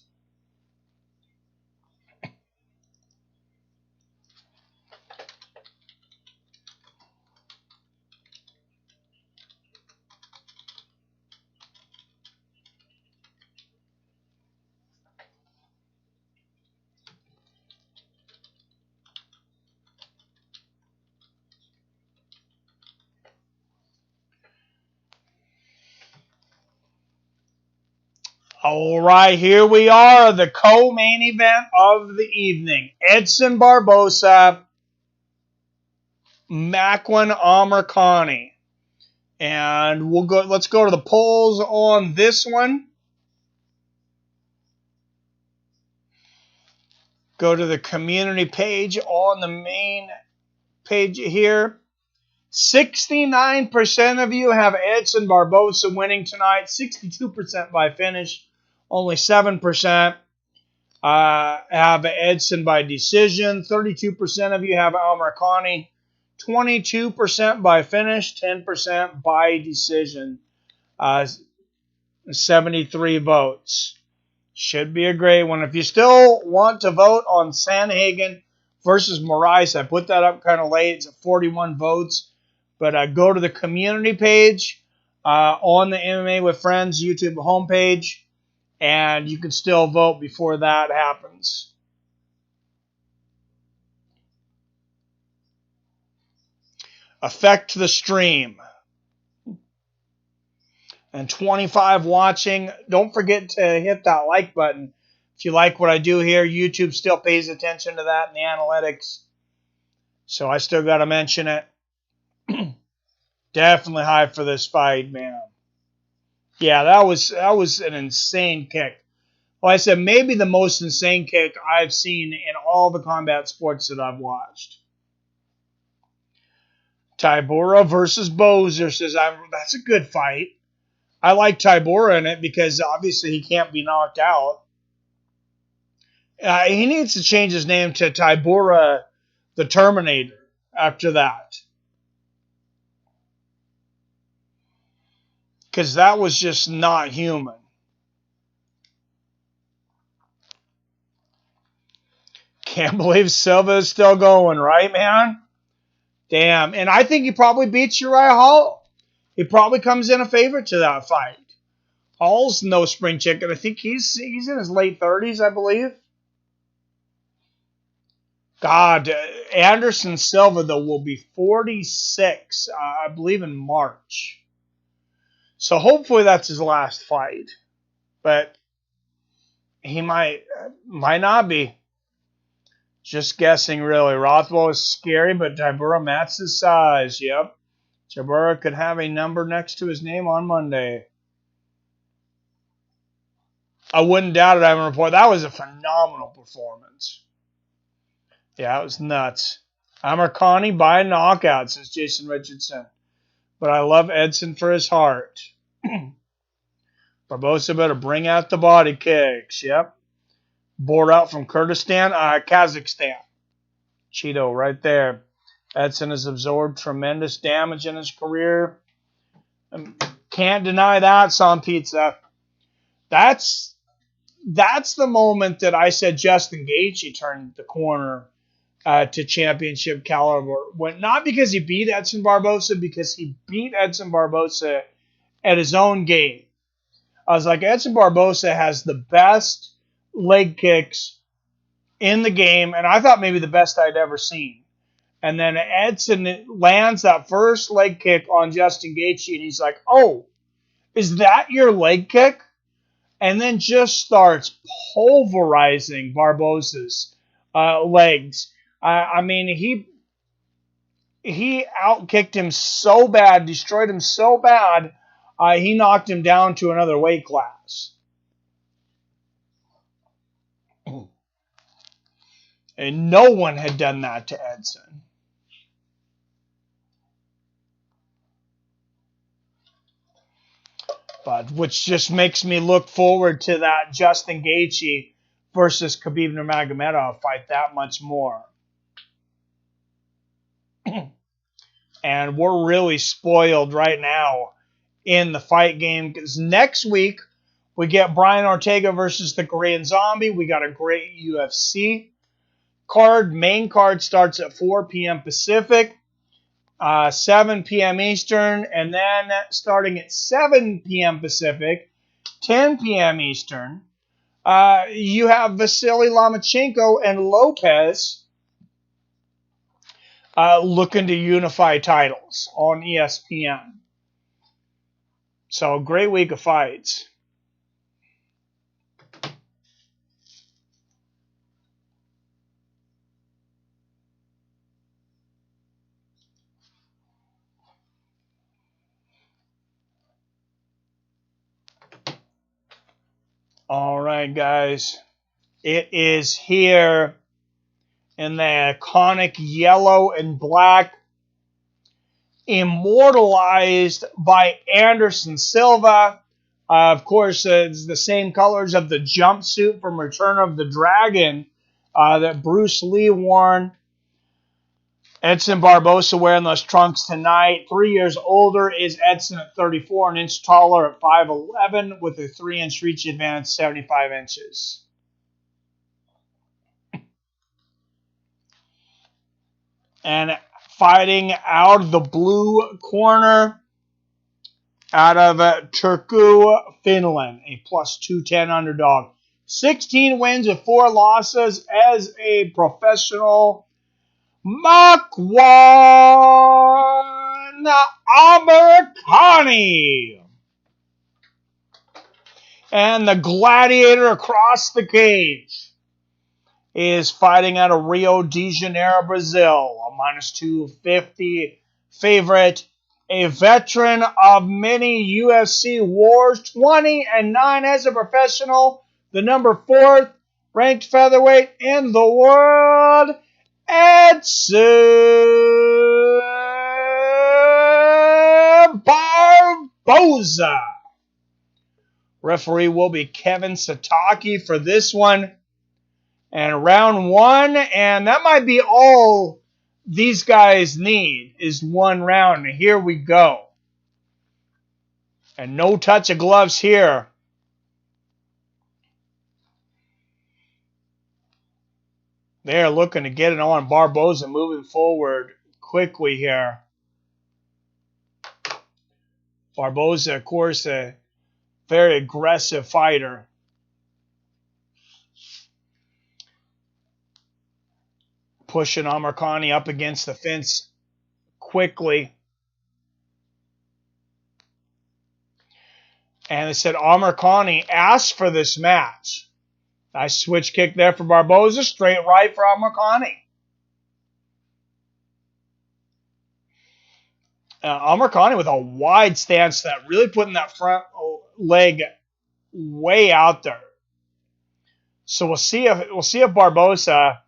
All right, here we are, the co-main event of the evening. Edson Barboza, Makwan Amirkhani. And let's go to the polls on this one. Go to the community page on the main page here. 69% of you have Edson Barboza winning tonight. 62% by finish. Only 7% have Edson by decision. 32% of you have Amirkhani. 22% by finish. 10% by decision. 73 votes. Should be a great one. If you still want to vote on Sandhagen versus Moraes, I put that up kind of late. It's at 41 votes. But go to the community page on the MMA with Friends YouTube homepage, and you can still vote before that happens. Affect the stream. And 25 watching. Don't forget to hit that like button. If you like what I do here, YouTube still pays attention to that in the analytics. So I still got to mention it. Definitely hyped for this fight, man. Yeah, that was an insane kick. Well, I said maybe the most insane kick I've seen in all the combat sports that I've watched. Tybura versus Bozer says, that's a good fight. I like Tybura in it because obviously he can't be knocked out. He needs to change his name to Tybura the Terminator after that. Because that was just not human. Can't believe Silva is still going, right, man? Damn. And I think he probably beats Uriah Hall. He probably comes in a favorite to that fight. Hall's no spring chicken. I think he's in his late 30s, I believe. God, Anderson Silva, though, will be 46, I believe, in March. So hopefully that's his last fight. But he might not be. Just guessing, really. Rothwell is scary, but Tybura matches his size. Yep. Tybura could have a number next to his name on Monday. I wouldn't doubt it. I haven't reported. That was a phenomenal performance. Yeah, it was nuts. Amirkhani by knockout, says Jason Richardson. But I love Edson for his heart. Barbosa better bring out the body kicks. Yep. Board out from Kyrgyzstan, Kazakhstan. Cheeto right there. Edson has absorbed tremendous damage in his career. Can't deny that, Son Pizza. That's the moment that I said Justin Gaethje turned the corner to championship caliber. Not because he beat Edson Barboza, because he beat Edson Barboza at his own game. I was like, Edson Barboza has the best leg kicks in the game, and I thought maybe the best I'd ever seen. And then Edson lands that first leg kick on Justin Gaethje, and he's like, oh, is that your leg kick? And then just starts pulverizing Barboza's legs. I mean, he outkicked him so bad, destroyed him so bad, he knocked him down to another weight class. And no one had done that to Edson. But which just makes me look forward to that Justin Gaethje versus Khabib Nurmagomedov fight that much more. And we're really spoiled right now in the fight game because next week we get Brian Ortega versus the Korean Zombie. We got a great UFC card. Main card starts at 4 p.m. Pacific, 7 p.m. Eastern, and then starting at 7 p.m. Pacific, 10 p.m. Eastern, you have Vasily Lomachenko and Lopez looking to unify titles on ESPN. So, great week of fights. All right, guys. It is here in the iconic yellow and black, immortalized by Anderson Silva. Of course, it's the same colors of the jumpsuit from Return of the Dragon that Bruce Lee worn. Edson Barboza wearing those trunks tonight. 3 years older is Edson at 34, an inch taller at 5'11", with a 3-inch reach advantage, 75 inches. And fighting out of the blue corner, out of Turku, Finland, a plus 210 underdog. 16 wins with 4 losses as a professional. Makwan Amirkhani. And the gladiator across the cage is fighting out of Rio de Janeiro, Brazil. A minus 250 favorite. A veteran of many UFC wars. 20-9 as a professional. The number 4th ranked featherweight in the world. Edson Barboza. Referee will be Kevin Sataki for this one. And round one, and that might be all these guys need is one round. And here we go. And no touch of gloves here. They're looking to get it on. Barboza moving forward quickly here. Barboza, of course, a very aggressive fighter. Pushing Amirkhani up against the fence quickly. And they said Amirkhani asked for this match. Nice switch kick there for Barboza. Straight right for Amirkhani. Amirkhani with a wide stance, that really putting that front leg way out there. So we'll see if Barboza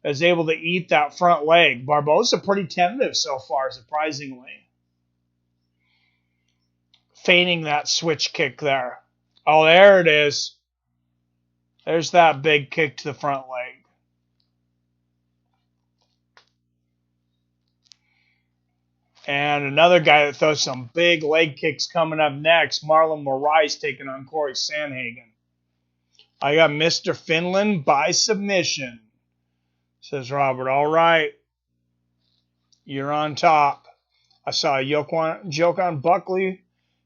is able to eat that front leg. Barboza pretty tentative so far, surprisingly. Feigning that switch kick there. Oh, there it is. There's that big kick to the front leg. And another guy that throws some big leg kicks coming up next. Marlon Moraes taking on Cory Sandhagen. I got Mr. Finland by submission, says Robert. All right. You're on top. I saw a Jokan Buckley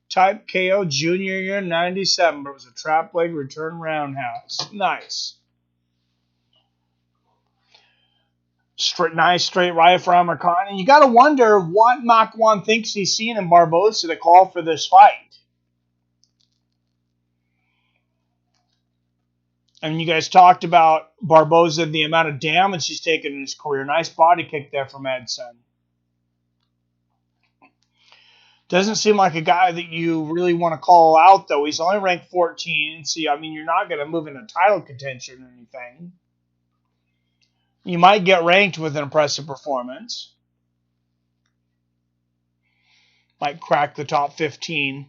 type KO junior year 97, but it was a trap leg return roundhouse. Nice. Nice straight right for Amirkhani. You got to wonder what Makwan thinks he's seen in Barbosa to call for this fight. And you guys talked about Barboza, the amount of damage he's taken in his career. Nice body kick there from Edson. Doesn't seem like a guy that you really want to call out, though. He's only ranked 14. See, I mean, you're not going to move into title contention or anything. You might get ranked with an impressive performance. Might crack the top 15.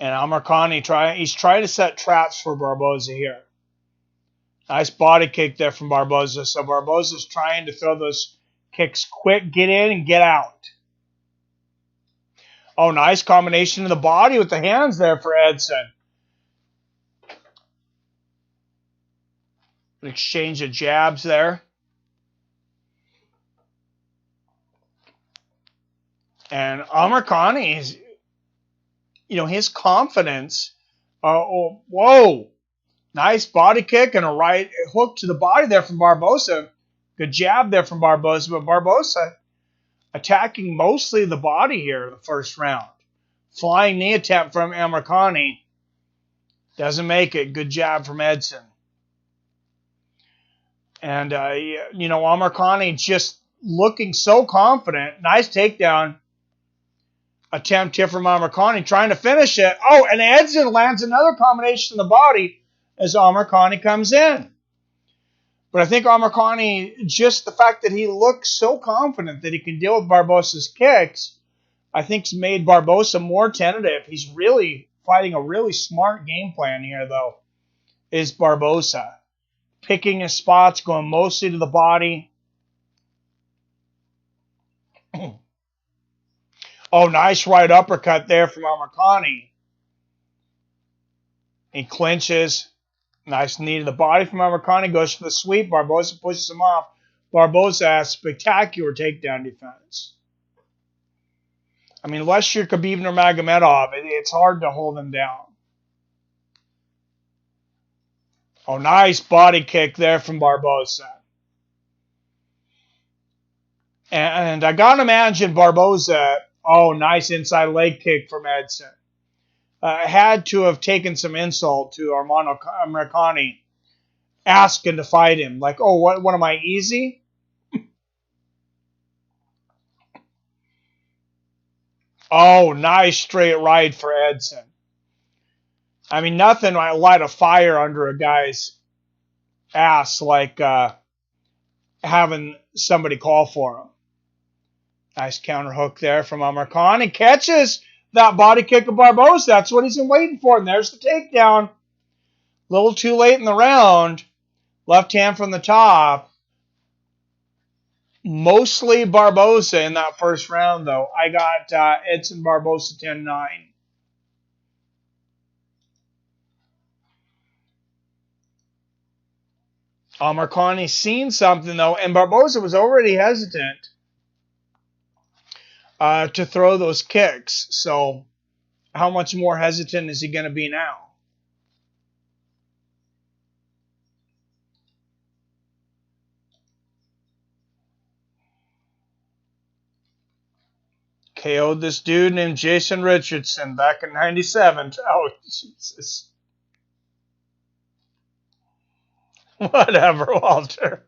And Amirkhani, he's trying to set traps for Barboza here. Nice body kick there from Barboza. So Barboza's trying to throw those kicks quick, get in and get out. Oh, nice combination of the body with the hands there for Edson. An exchange of jabs there. And Amirkhani, his confidence. Whoa. Nice body kick and a right hook to the body there from Barboza. Good jab there from Barboza. But Barboza attacking mostly the body here in the first round. Flying knee attempt from Amirkhani. Doesn't make it. Good jab from Edson. And, Amirkhani just looking so confident. Nice takedown attempt here from Amirkhani. Trying to finish it. Oh, and Edson lands another combination in the body as Amirkhani comes in. But I think Amirkhani, just the fact that he looks so confident that he can deal with Barbosa's kicks, I think's made Barbosa more tentative. He's really fighting a really smart game plan here, though, is Barbosa. Picking his spots, going mostly to the body. Oh, nice right uppercut there from Amirkhani. He clinches. Nice knee to the body from Amirkhani. Goes for the sweep. Barboza pushes him off. Barboza has spectacular takedown defense. I mean, unless you're Khabib Nurmagomedov, it's hard to hold him down. Oh, nice body kick there from Barboza. And I got to imagine Barboza, nice inside leg kick from Edson. Had to have taken some insult to Marlon Amirkhani, asking to fight him. Like, what am I, easy? Oh, nice straight right for Edson. I mean, nothing might light a fire under a guy's ass like having somebody call for him. Nice counter hook there from Amirkhani. Catches that body kick of Barbosa. That's what he's been waiting for. And there's the takedown. A little too late in the round. Left hand from the top. Mostly Barbosa in that first round, though. I got Edson Barboza 10-9. Amirkhani's seen something, though, and Barbosa was already hesitant to throw those kicks. So how much more hesitant is he going to be now? KO'd this dude named Jason Richardson back in 97. Oh, Jesus. Whatever, Walter.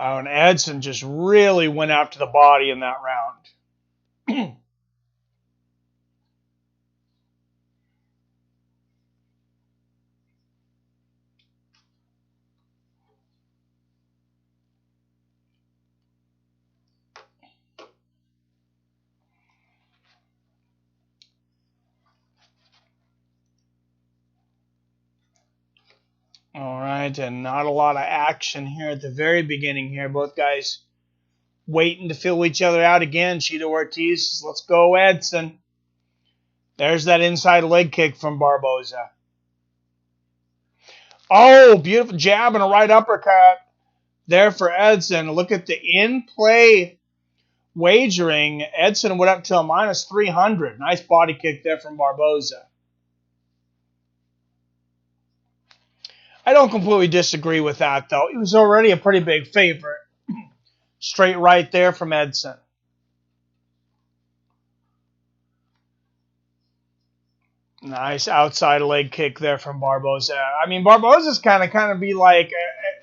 Oh, and Edson just really went after the body in that round. All right, and not a lot of action here at the very beginning here. Both guys waiting to fill each other out again. Chito Ortiz says, let's go, Edson. There's that inside leg kick from Barbosa. Oh, beautiful jab and a right uppercut there for Edson. Look at the in-play wagering. Edson went up to a minus 300. Nice body kick there from Barbosa. I don't completely disagree with that, though. He was already a pretty big favorite. Straight right there from Edson. Nice outside leg kick there from Barbosa. I mean, Barbosa's kind of be like,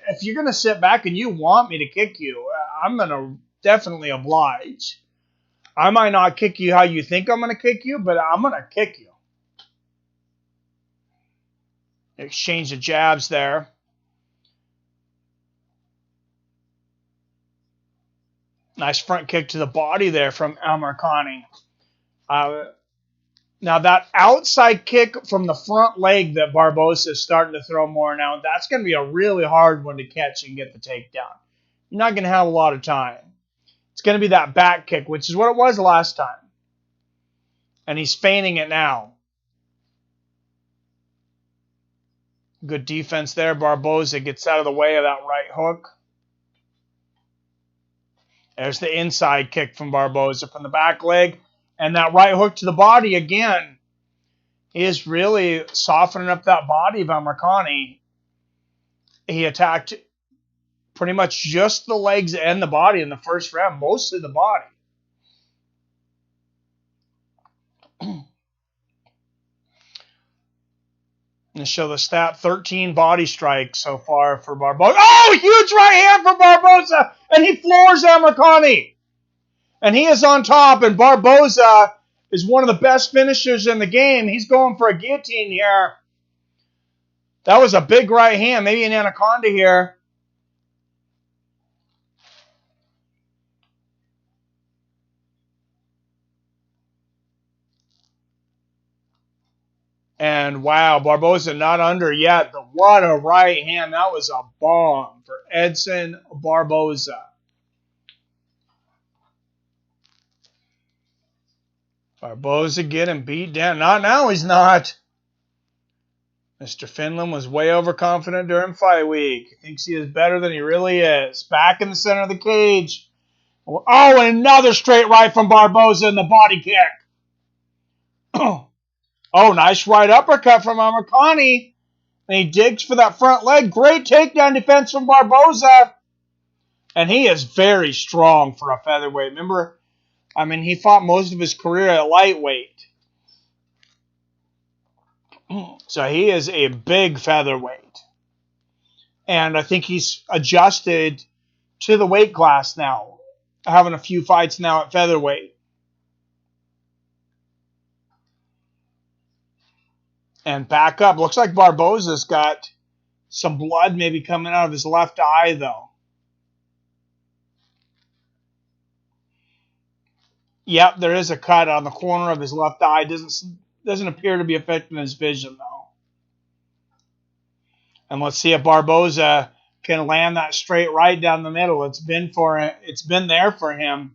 if you're going to sit back and you want me to kick you, I'm going to definitely oblige. I might not kick you how you think I'm going to kick you, but I'm going to kick you. Exchange of jabs there. Nice front kick to the body there from Amirkhani. Now that outside kick from the front leg that Barbosa is starting to throw more now, that's going to be a really hard one to catch and get the takedown. You're not going to have a lot of time. It's going to be that back kick, which is what it was last time. And he's feigning it now. Good defense there. Barbosa gets out of the way of that right hook. There's the inside kick from Barbosa from the back leg. And that right hook to the body again. He is really softening up that body of Amirkhani. He attacked pretty much just the legs and the body in the first round. Mostly the body. And show the stat, 13 body strikes so far for Barbosa. Oh, huge right hand for Barbosa! And he floors Amirkhani. And he is on top, and Barbosa is one of the best finishers in the game. He's going for a guillotine here. That was a big right hand, maybe an anaconda here. And wow, Barbosa not under yet, but what a right hand. That was a bomb for Edson Barboza. Barbosa getting beat down. Not now, he's not. Mr. Finland was way overconfident during fight week. He thinks he is better than he really is. Back in the center of the cage. Oh, and another straight right from Barbosa in the body kick. Oh, nice right uppercut from Amirkhani. And he digs for that front leg. Great takedown defense from Barbosa. And he is very strong for a featherweight. Remember, I mean, he fought most of his career at lightweight. So he is a big featherweight. And I think he's adjusted to the weight class now. Having a few fights now at featherweight. And back up. Looks like Barbosa's got some blood maybe coming out of his left eye, though. Yep, there is a cut on the corner of his left eye. Doesn't appear to be affecting his vision, though. And let's see if Barboza can land that straight right down the middle. It's been there for him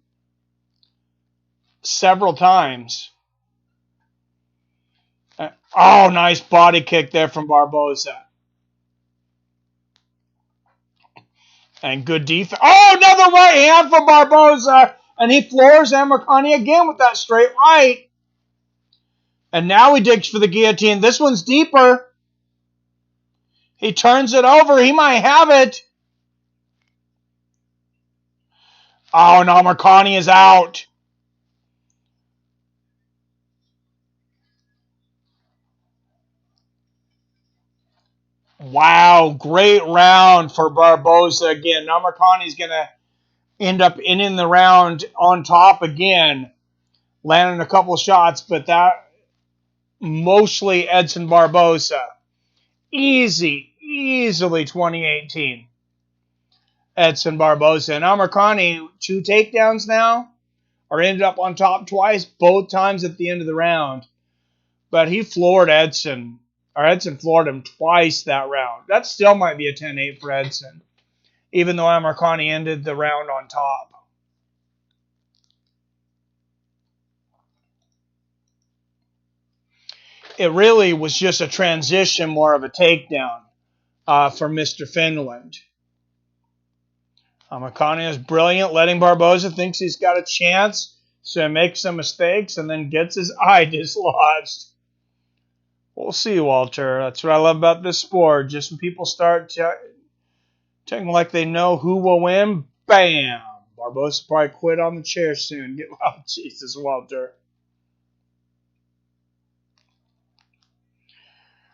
several times. Oh, nice body kick there from Barboza. And good defense. Oh, another right hand from Barboza. And he floors Amirkhani again with that straight right. And now he digs for the guillotine. This one's deeper. He turns it over. He might have it. Oh, and Amirkhani is out. Wow, great round for Barboza again. Amirkhani's going to end up in the round on top again, landing a couple of shots, but that mostly Edson Barboza. Easily 2018. Edson Barboza. And Amirkhani, 2 takedowns now, or ended up on top twice, both times at the end of the round. But he floored Edson, or Edson floored him twice that round. That still might be a 10-8 for Edson, even though Amirkhani ended the round on top. It really was just a transition, more of a takedown for Mr. Finland. Amirkhani is brilliant, letting Barboza thinks he's got a chance, so he makes some mistakes and then gets his eye dislodged. We'll see, Walter. That's what I love about this sport. Just when people start talking like they know who will win, bam! Barboza probably quit on the chair soon. Oh, Jesus, Walter.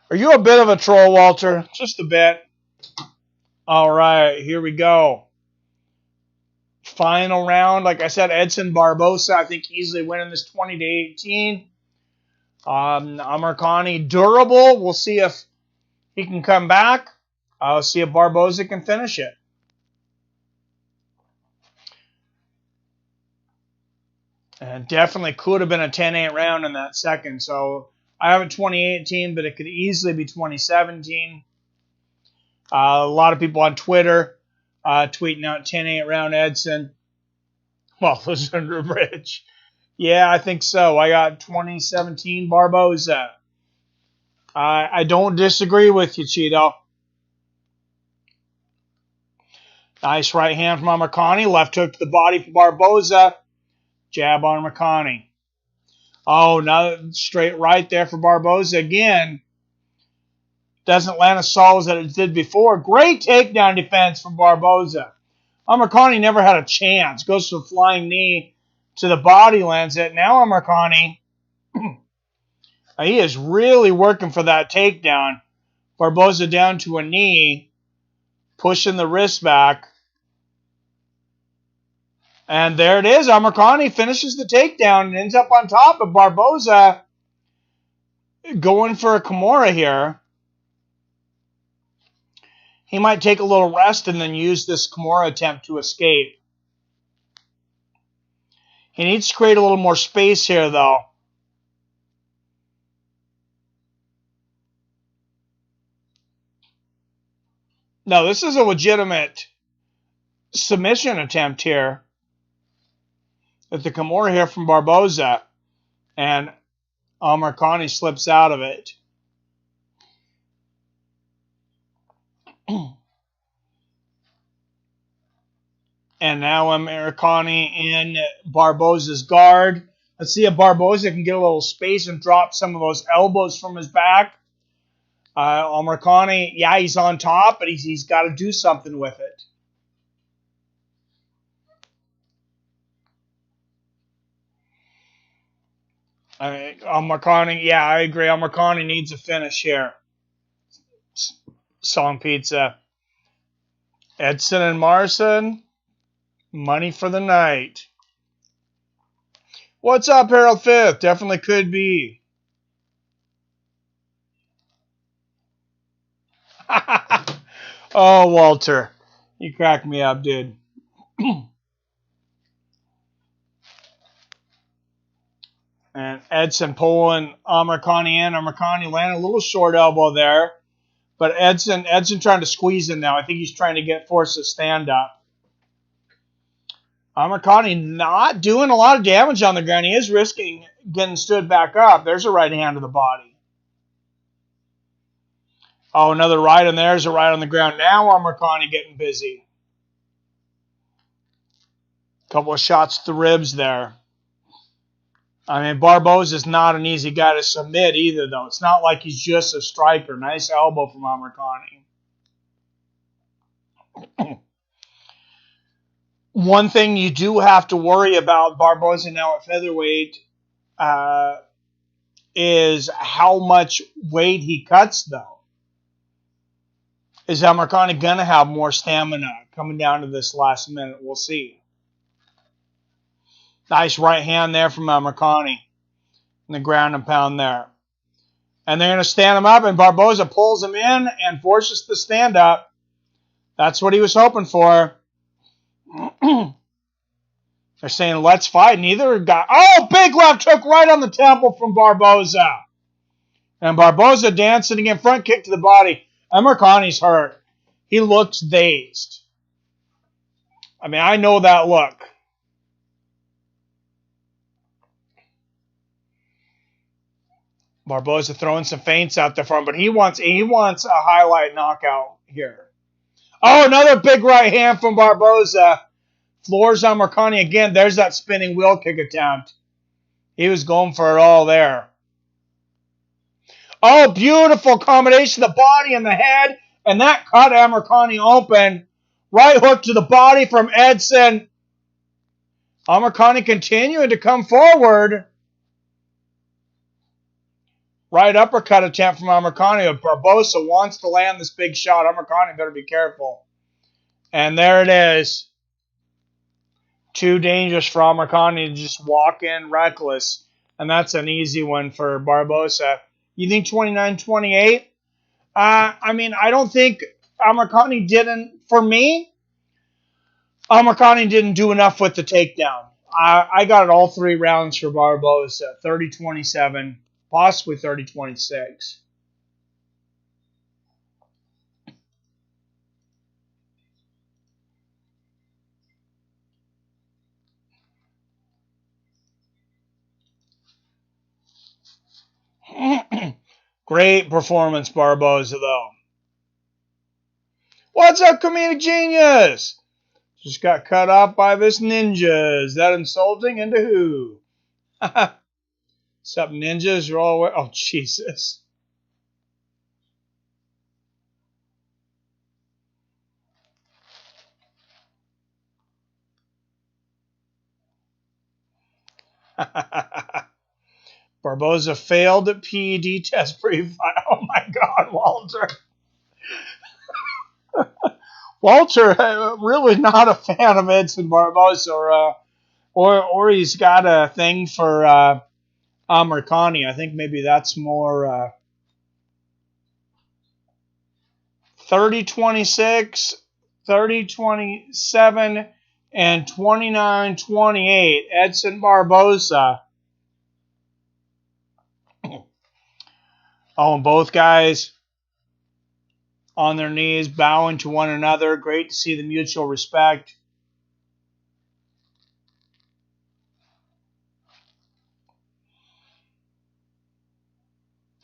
Are you a bit of a troll, Walter? Just a bit. All right, here we go. Final round. Like I said, Edson Barboza, I think, easily winning this 20-18. Amirkhani, durable. We'll see if he can come back. I'll see if Barboza can finish it. And definitely could have been a 10-8 round in that second. So I have it 2018, but it could easily be 2017. A lot of people on Twitter tweeting out 10-8 round Edson. Well, those under a bridge. Yeah, I think so. I got 2017 Barboza. I don't disagree with you, Cheeto. Nice right hand from Amirkhani. Left hook to the body for Barboza. Jab on Amirkhani. Oh, now straight right there for Barboza again. Doesn't land as solid as it did before. Great takedown defense from Barboza. Amirkhani never had a chance. Goes to a flying knee to the body, lands it. Now Amirkhani, he is really working for that takedown. Barboza down to a knee, pushing the wrist back. And there it is. Amirkhani finishes the takedown and ends up on top of Barboza going for a Kimura here. He might take a little rest and then use this Kimura attempt to escape. He needs to create a little more space here, though. No, this is a legitimate submission attempt here. With the Kimura here from Barboza. And Amirkhani slips out of it. And now Amirkhani in Barboza's guard. Let's see if Barboza can get a little space and drop some of those elbows from his back. Amirkhani, yeah, he's on top, but he's got to do something with it. Amirkhani, yeah, I agree. Amirkhani needs a finish here. Song Pizza. Edson and Marcin, money for the night. What's up, Harold Fifth? Definitely could be. Oh, Walter. You crack me up, dude. And Edson pulling Amirkhani in. Amirkhani landed a little short elbow there. But Edson trying to squeeze him now. I think he's trying to force a stand up. Amirkhani not doing a lot of damage on the ground. He is risking getting stood back up. There's a right hand to the body. Oh, another right, and there's a right on the ground. Now Amirkhani getting busy. Couple of shots to the ribs there. I mean, Barboza is not an easy guy to submit either, though. It's not like he's just a striker. Nice elbow from Amirkhani. One thing you do have to worry about Barboza now at featherweight is how much weight he cuts, though. Is Amirkhani going to have more stamina coming down to this last minute? We'll see. Nice right hand there from Amirkhani in the ground and pound there. And they're going to stand him up, and Barboza pulls him in and forces the stand up. That's what he was hoping for. They're saying, let's fight. Neither guy. Oh, big left hook right on the temple from Barboza. And Barboza dancing again, front kick to the body. Amirkhani's hurt. He looks dazed. I mean, I know that look. Barboza throwing some feints out there for him, but he wants a highlight knockout here. Oh, another big right hand from Barboza. Floors Amirkhani again. There's that spinning wheel kick attempt. He was going for it all there. Oh, beautiful combination. The body and the head. And that cut Amirkhani open. Right hook to the body from Edson. Amirkhani continuing to come forward. Right uppercut attempt from Amirkhani. Barboza wants to land this big shot. Amirkhani better be careful. And there it is. Too dangerous for Amirkhani to just walk in reckless. And that's an easy one for Barboza. You think 29-28? I mean, I don't think Amirkhani didn't, for me, Amirkhani didn't do enough with the takedown. I got it all 3 rounds for Barboza. 30-27, possibly 30-26. Great performance, Barboza, though. What's up, comedic genius? Just got cut off by this ninja. Is that insulting? And to who? What's up, ninjas? You're all away. Oh, Jesus. Barboza failed at PED test pre-fight. Oh, my God, Walter. Walter, really not a fan of Edson Barboza, or he's got a thing for Amirkhani. I think maybe that's more 30-26, 30-27, and 29-28. Edson Barboza. Oh, and both guys on their knees, bowing to one another. Great to see the mutual respect.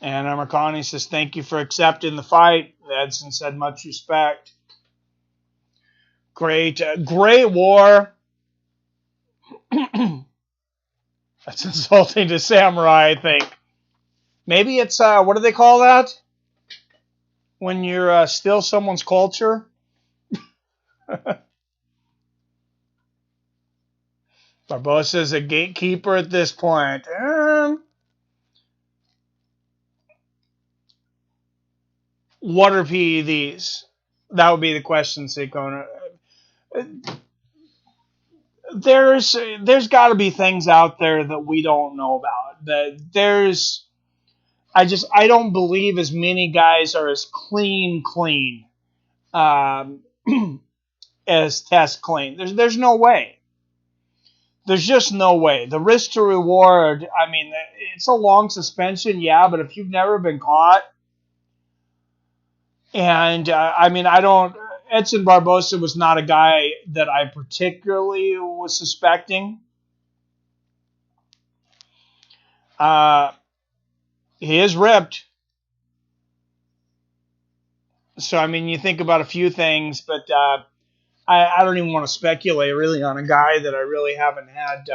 And Amirkhani says, thank you for accepting the fight. Edson said, much respect. Great war. That's insulting to samurai, I think. Maybe it's, what do they call that? When you're steal someone's culture? Barbosa is a gatekeeper at this point. What are PEDs? That would be the question, Sikona. There's got to be things out there that we don't know about. I don't believe as many guys are as clean as test clean. There's no way. There's just no way. The risk to reward, I mean, it's a long suspension, yeah, but if you've never been caught, and I mean, Edson Barboza was not a guy that I particularly was suspecting. He is ripped. So, I mean, you think about a few things, but I don't even want to speculate really on a guy that I really haven't had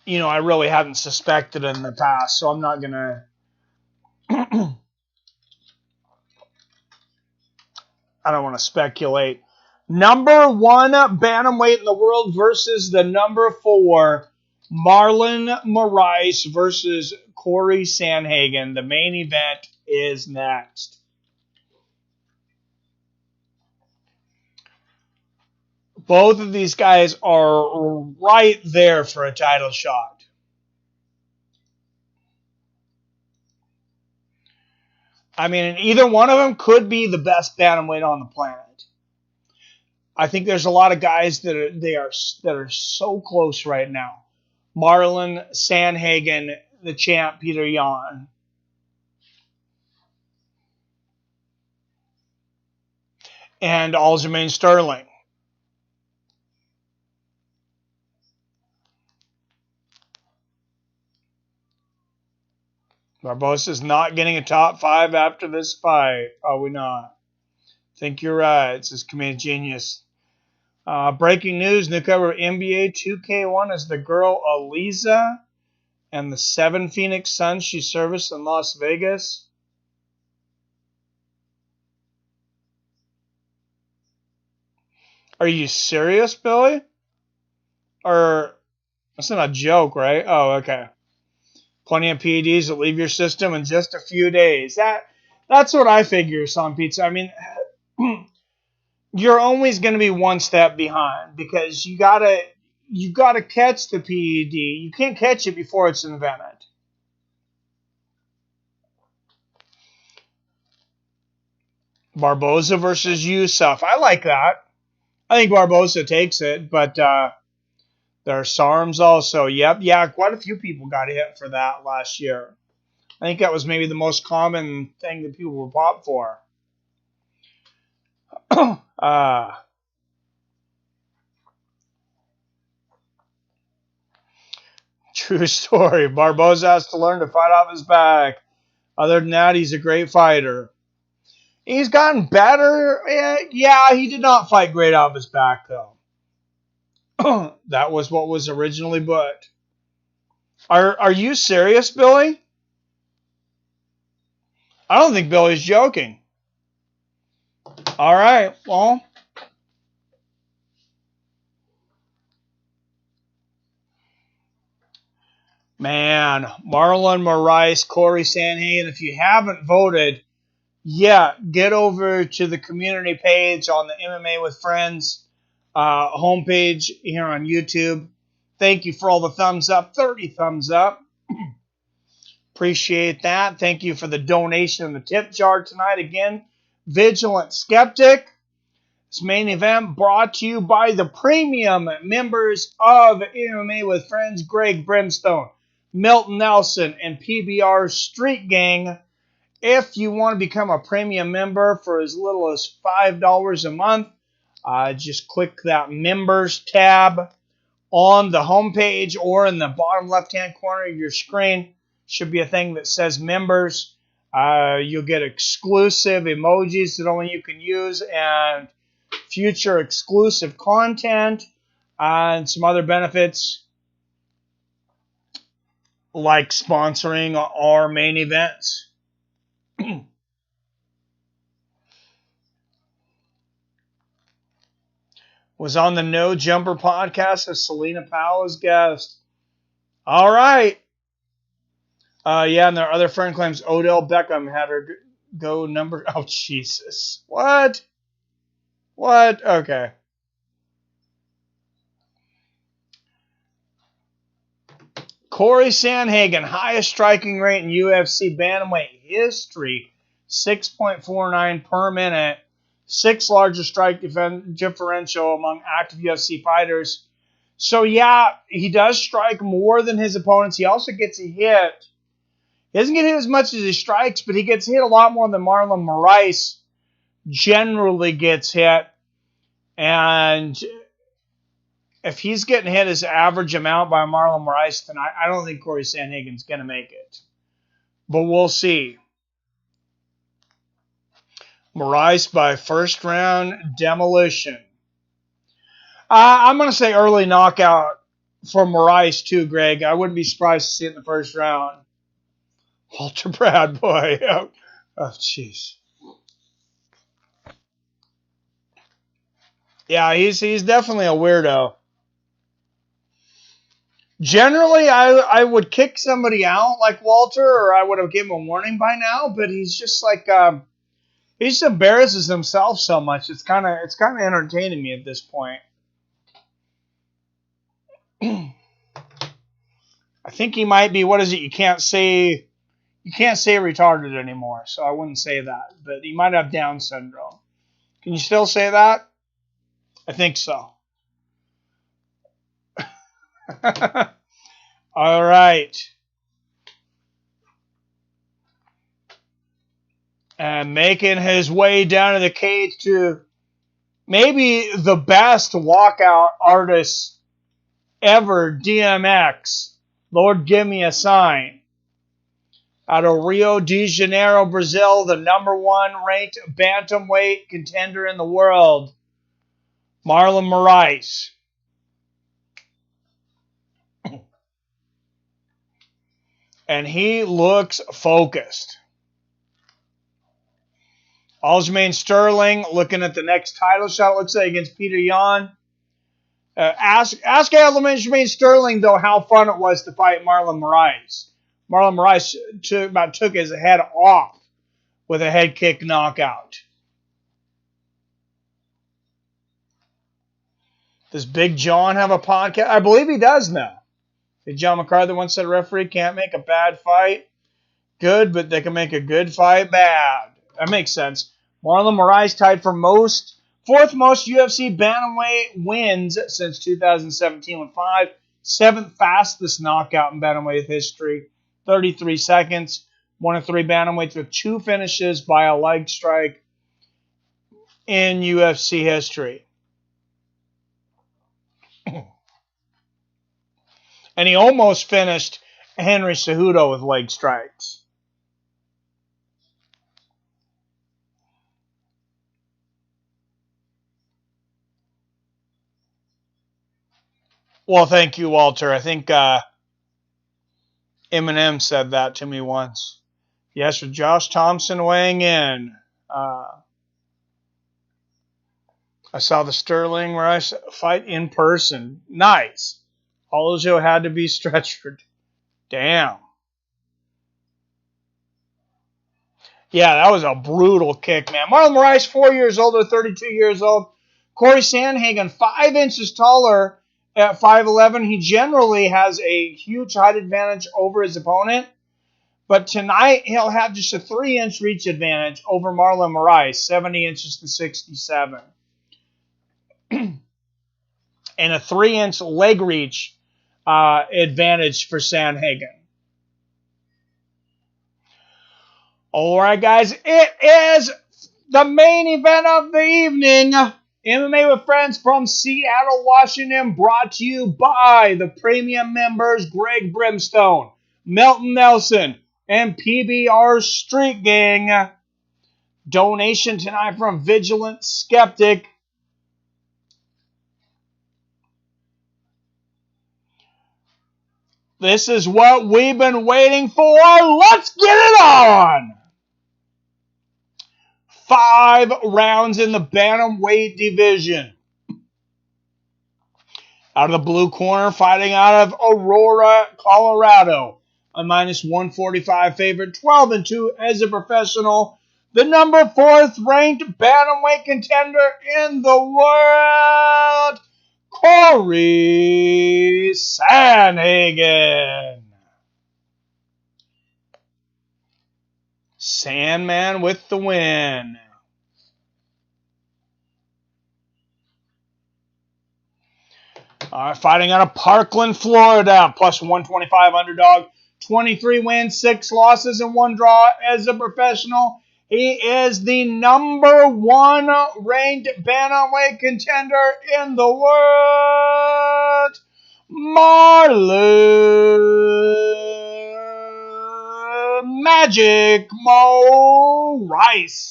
I really hadn't suspected in the past, so I'm not going to I don't want to speculate. Number 1 bantamweight in the world versus the number 4 Marlon Moraes versus Cory Sandhagen. The main event is next. Both of these guys are right there for a title shot. I mean, either one of them could be the best bantamweight on the planet. I think there's a lot of guys that are so close right now. Marlon, Sandhagen, the champ, Peter Yan. And Aljamain Sterling. Barbosa's not getting a top 5 after this fight. Are we not? I think you're right, says Comedic Genius. Breaking news, new cover of NBA 2K1 is the girl Aliza and the 7 Phoenix Suns she serviced in Las Vegas. Are you serious, Billy? Or, that's not a joke, right? Oh, okay. Plenty of PEDs that leave your system in just a few days. That's what I figure, Son Pizza. I mean, you're always going to be one step behind because you gotta catch the PED. You can't catch it before it's invented. Barbosa versus Yusuf. I like that. I think Barbosa takes it, but there's SARMs also. Yep, yeah, quite a few people got hit for that last year. I think that was maybe the most common thing that people were popped for. True story. Barbosa has to learn to fight off his back. Other than that, he's a great fighter. He's gotten better. Yeah, he did not fight great off his back, though. That was what was originally booked. Are you serious, Billy? I don't think Billy's joking. All right, well. Man, Marlon Moraes, Cory Sandhagen, if you haven't voted, get over to the community page on the MMA with Friends homepage here on YouTube. Thank you for all the thumbs up. 30 thumbs up. Appreciate that. Thank you for the donation in the tip jar tonight. Again, Vigilant Skeptic. This main event brought to you by the premium members of MMA with Friends, Greg Brimstone, Milton Nelson, and PBR Street Gang. If you want to become a premium member for as little as $5 a month, just click that members tab on the homepage or in the bottom left-hand corner of your screen. Should be a thing that says members. You'll get exclusive emojis that only you can use and future exclusive content and some other benefits like sponsoring our main events. Was on the No Jumper podcast as Selena Powell's guest. All right. And their other friend claims Odell Beckham had her go number... Oh, Jesus. What? Okay. Cory Sandhagen, highest striking rate in UFC bantamweight history, 6.49 per minute. 6th largest strike differential among active UFC fighters. So, yeah, he does strike more than his opponents. He also gets hit. He doesn't get hit as much as he strikes, but he gets hit a lot more than Marlon Moraes generally gets hit. And if he's getting hit his average amount by Marlon Moraes tonight, I don't think Cory Sandhagen's going to make it. But we'll see. Moraes by first round demolition. I'm going to say early knockout for Moraes too, Greg. I wouldn't be surprised to see it in the first round. Walter Brad, boy. Oh, jeez. Yeah, he's definitely a weirdo. Generally, I would kick somebody out like Walter, or I would have given him a warning by now. But he's just like he just embarrasses himself so much. It's kind of entertaining me at this point. I think he might be. What is it? You can't say retarded anymore, so I wouldn't say that. But he might have Down syndrome. Can you still say that? I think so. All right. And making his way down to the cage to maybe the best walkout artist ever, DMX. Lord, give me a sign. Out of Rio de Janeiro, Brazil, the #1 ranked bantamweight contender in the world, Marlon Moraes. And he looks focused. Aljamain Sterling looking at the next title shot, looks like against Peter Yan. Ask Aljamain Sterling, though, how fun it was to fight Marlon Moraes. Marlon Moraes took his head off with a head kick knockout. Does Big John have a podcast? I believe he does now. Big John McCarthy once said, referee can't make a bad fight good, but they can make a good fight bad. That makes sense. Marlon Moraes tied for fourth most UFC bantamweight wins since 2017 with 5. 7th fastest knockout in bantamweight history. 33 seconds. One of 3 bantamweights with 2 finishes by a leg strike in UFC history. And he almost finished Henry Cejudo with leg strikes. Well, thank you, Walter. I think Eminem said that to me once. Yes, with Josh Thompson weighing in. I saw the Sterling Moraes fight in person. Nice. Aljo had to be stretchered. Damn. Yeah, that was a brutal kick, man. Marlon Moraes, 4 years older, 32 years old. Cory Sandhagen, 5 inches taller at 5'11". He generally has a huge height advantage over his opponent. But tonight, he'll have just a 3-inch reach advantage over Marlon Moraes, 70 inches to 67. And a 3-inch leg reach advantage for Sandhagen. All right, guys, it is the main event of the evening. MMA with Friends from Seattle, Washington, brought to you by the premium members Greg Brimstone, Melton Nelson, and PBR Street Gang. Donation tonight from Vigilant Skeptic. This is what we've been waiting for. Let's get it on! 5 rounds in the bantamweight division. Out of the blue corner, fighting out of Aurora, Colorado. A -145 favorite, 12-2 as a professional. The #4 ranked bantamweight contender in the world, Cory Sandhagen. Sandman with the win. Fighting out of Parkland, Florida, plus 125 underdog. 23 wins, 6 losses, and 1 draw as a professional. He is the #1 ranked bantamweight contender in the world, Marlon Magic Moraes.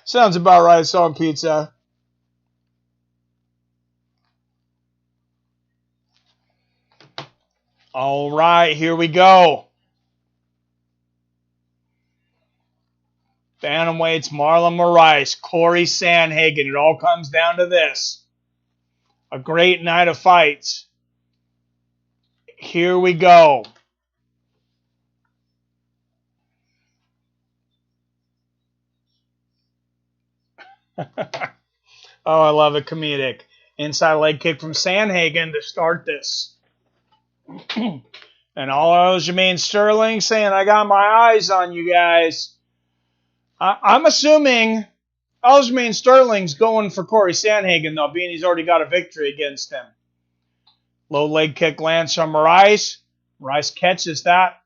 Sounds about right, song pizza. All right, here we go. Bantamweights, Marlon Moraes, Cory Sandhagen. It all comes down to this. A great night of fights. Here we go. Oh, I love it. Comedic. Inside leg kick from Sandhagen to start this. And all Aljamain Sterling saying, I got my eyes on you guys. I'm assuming Aljamain Sterling's going for Cory Sandhagen, though, being he's already got a victory against him. Low leg kick lands from Moraes. Moraes catches that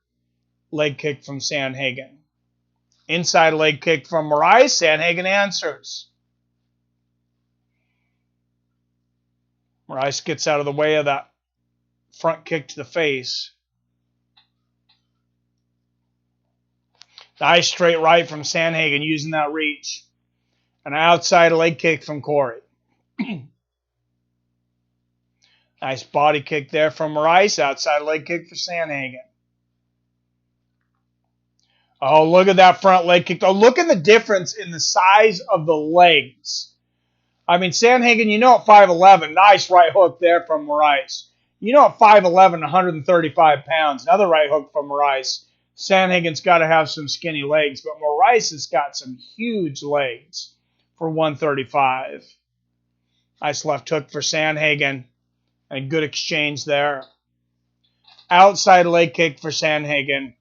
leg kick from Sandhagen. Inside leg kick from Moraes. Sandhagen answers. Moraes gets out of the way of that front kick to the face. Nice straight right from Sandhagen using that reach. An outside leg kick from Cory. Nice body kick there from Moraes. Outside leg kick for Sandhagen. Oh, look at that front leg kick. Oh, look at the difference in the size of the legs. I mean, Sandhagen, you know at 5'11", nice right hook there from Moraes. You know at 5'11", 135 pounds, another right hook from Moraes. Sandhagen's got to have some skinny legs, but Moraes has got some huge legs for 135. Nice left hook for Sandhagen. And a good exchange there. Outside leg kick for Sandhagen.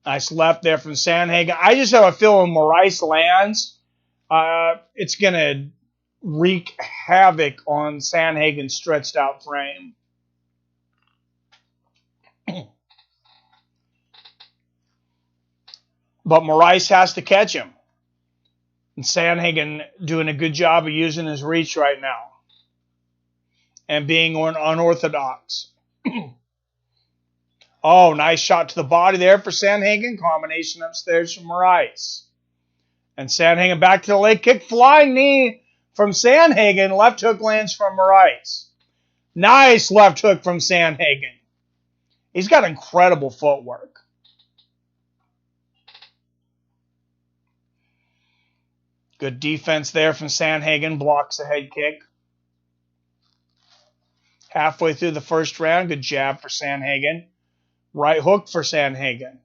Nice left there from Sandhagen. I just have a feeling when Moraes lands, it's going to wreak havoc on Sandhagen's stretched out frame. But Moraes has to catch him. And Sandhagen doing a good job of using his reach right now. And being unorthodox. Oh, nice shot to the body there for Sandhagen. Combination upstairs from Moraes. And Sandhagen back to the leg kick. Flying knee from Sandhagen. Left hook lands from Moraes. Nice left hook from Sandhagen. He's got incredible footwork. Good defense there from Sandhagen. Blocks the head kick. Halfway through the first round. Good jab for Sandhagen. Right hook for Sandhagen.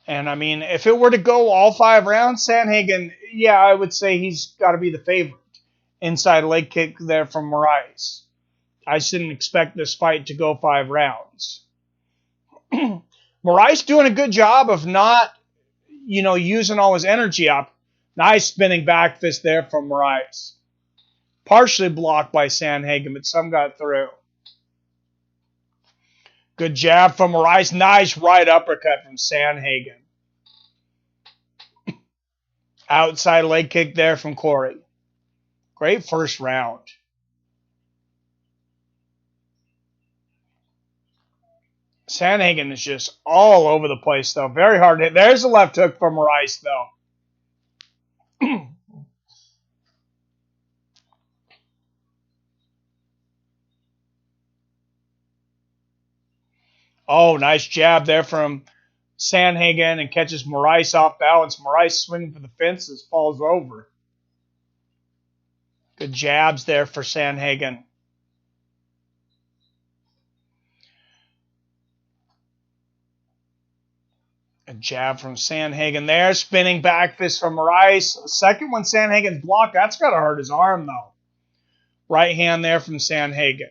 And, I mean, if it were to go all 5 rounds, Sandhagen, yeah, I would say he's got to be the favorite. Inside leg kick there from Moraes. I just didn't expect this fight to go 5 rounds. Moraes doing a good job of not, using all his energy up. Nice spinning back fist there from Moraes. Partially blocked by Sandhagen, but some got through. Good jab from Moraes. Nice right uppercut from Sandhagen. Outside leg kick there from Cory. Great first round. Sandhagen is just all over the place, though. Very hard to hit. There's a left hook from Moraes, though. Oh, nice jab there from Sandhagen and catches Moraes off balance. Moraes swinging for the fences, falls over. Good jabs there for Sandhagen. A jab from Sandhagen there. Spinning back fist from Moraes. Second one, Sandhagen's blocked. That's got to hurt his arm, though. Right hand there from Sandhagen.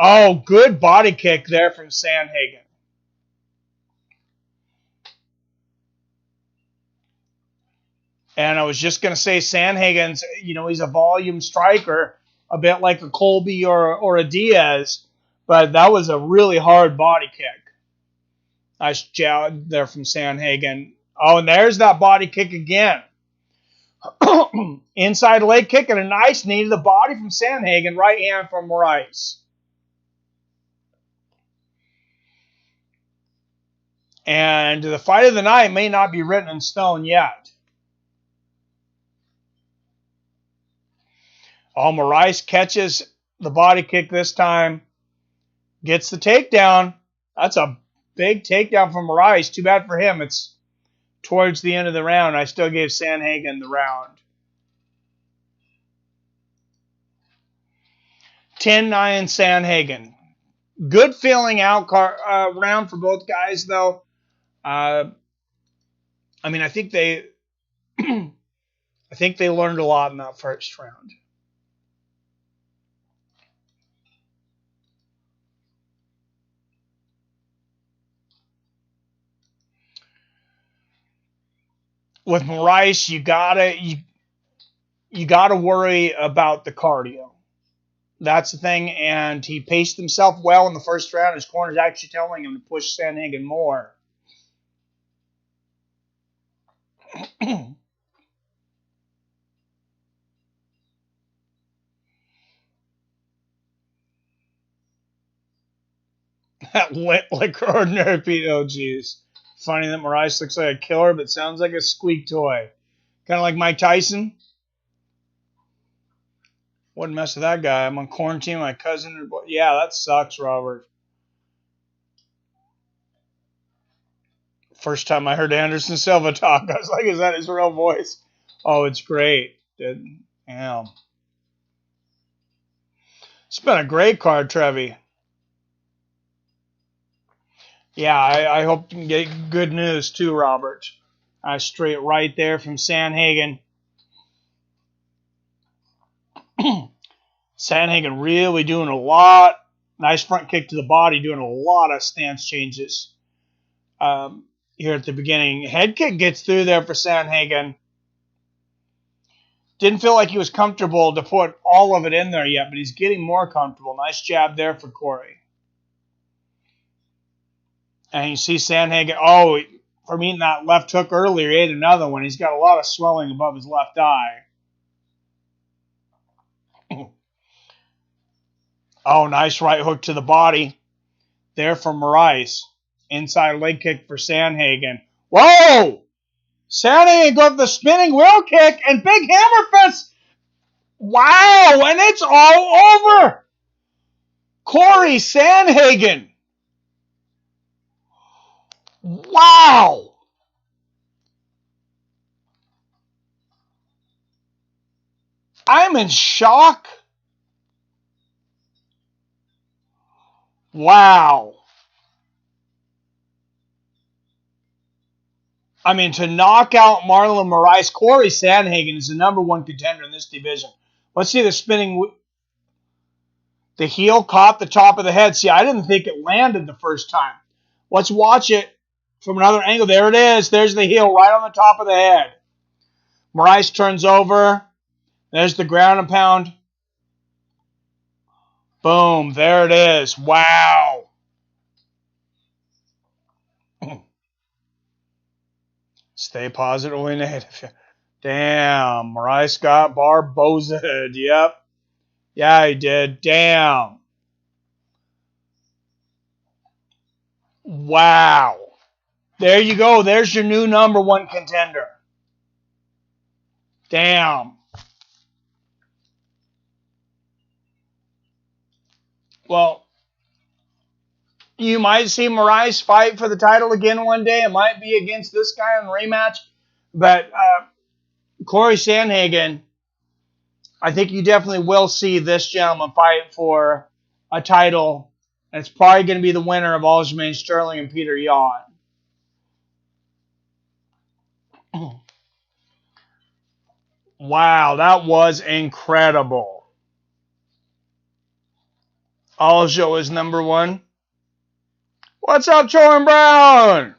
Oh, good body kick there from Sandhagen. And I was just going to say Sandhagen's, he's a volume striker, a bit like a Colby or a Diaz, but that was a really hard body kick. Nice jab there from Sandhagen. Oh, and there's that body kick again. Inside leg kick and a nice knee to the body from Sandhagen. Right hand from Moraes. And the fight of the night may not be written in stone yet. Oh, Moraes catches the body kick this time. Gets the takedown. That's a big takedown from Moraes. Too bad for him. It's towards the end of the round. I still gave Sandhagen the round. 10-9 Sandhagen. Good feeling out round for both guys, though. I think they learned a lot in that first round. With Moraes, you gotta worry about the cardio. That's the thing, and he paced himself well in the first round. His corner's actually telling him to push Sandhagen more. That lit like ordinary Pete. Oh, geez. Funny that Moraes looks like a killer, but sounds like a squeak toy. Kind of like Mike Tyson. Wouldn't mess with that guy. I'm on quarantine with my cousin. Yeah, that sucks, Robert. First time I heard Anderson Silva talk, I was like, is that his real voice? Oh, it's great. Damn. It's been a great card, Trevi. Yeah, I hope you can get good news too, Robert. Straight right there from Sandhagen. Sandhagen really doing a lot. Nice front kick to the body, doing a lot of stance changes here at the beginning. Head kick gets through there for Sandhagen. Didn't feel like he was comfortable to put all of it in there yet, but he's getting more comfortable. Nice jab there for Cory. And you see Sandhagen, from eating that left hook earlier, he ate another one. He's got a lot of swelling above his left eye. Oh, nice right hook to the body. There for Moraes. Inside leg kick for Sandhagen. Whoa! Sandhagen got the spinning wheel kick and big hammer fist. Wow! And it's all over. Cory Sandhagen. Wow! I'm in shock. Wow. To knock out Marlon Moraes, Cory Sandhagen is the number one contender in this division. Let's see the spinning. The heel caught the top of the head. See, I didn't think it landed the first time. Let's watch it from another angle. There it is. There's the heel right on the top of the head. Moraes turns over. There's the ground and pound. Boom. There it is. Wow. Stay positively negative. Damn. Moraes got Barboza. Yep. Yeah, he did. Damn. Wow. There you go. There's your new number one contender. Damn. Well, you might see Moraes fight for the title again one day. It might be against this guy in the rematch. But Cory Sandhagen, I think you definitely will see this gentleman fight for a title. And it's probably going to be the winner of Aljamain Sterling and Peter Yan. Wow, that was incredible. Aljo is number 1. What's up, Torrin Brown?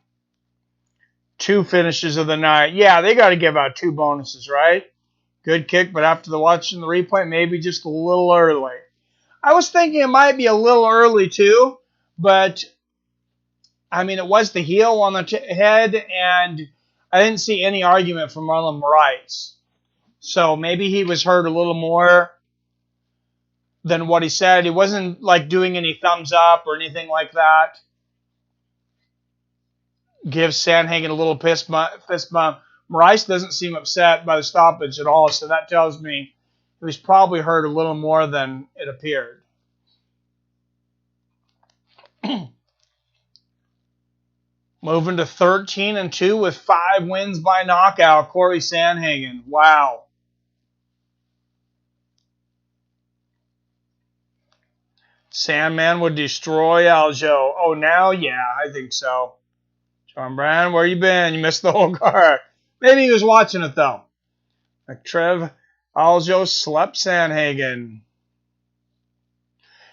2 finishes of the night. Yeah, they got to give out 2 bonuses, right? Good kick, but after watching the replay, maybe just a little early. I was thinking it might be a little early too, but I mean, it was the heel on the head, and I didn't see any argument from Marlon Moraes. So maybe he was hurt a little more than what he said. He wasn't like doing any thumbs up or anything like that. Gives Sandhagen a little fist bump. Moraes doesn't seem upset by the stoppage at all, so that tells me he was probably hurt a little more than it appeared. Moving to 13-2 with 5 wins by knockout, Cory Sandhagen. Wow. Sandman would destroy Aljo. Oh, now? Yeah, I think so. John Brand, where you been? You missed the whole card. Maybe he was watching it, though. Trev Aljo slept Sandhagen.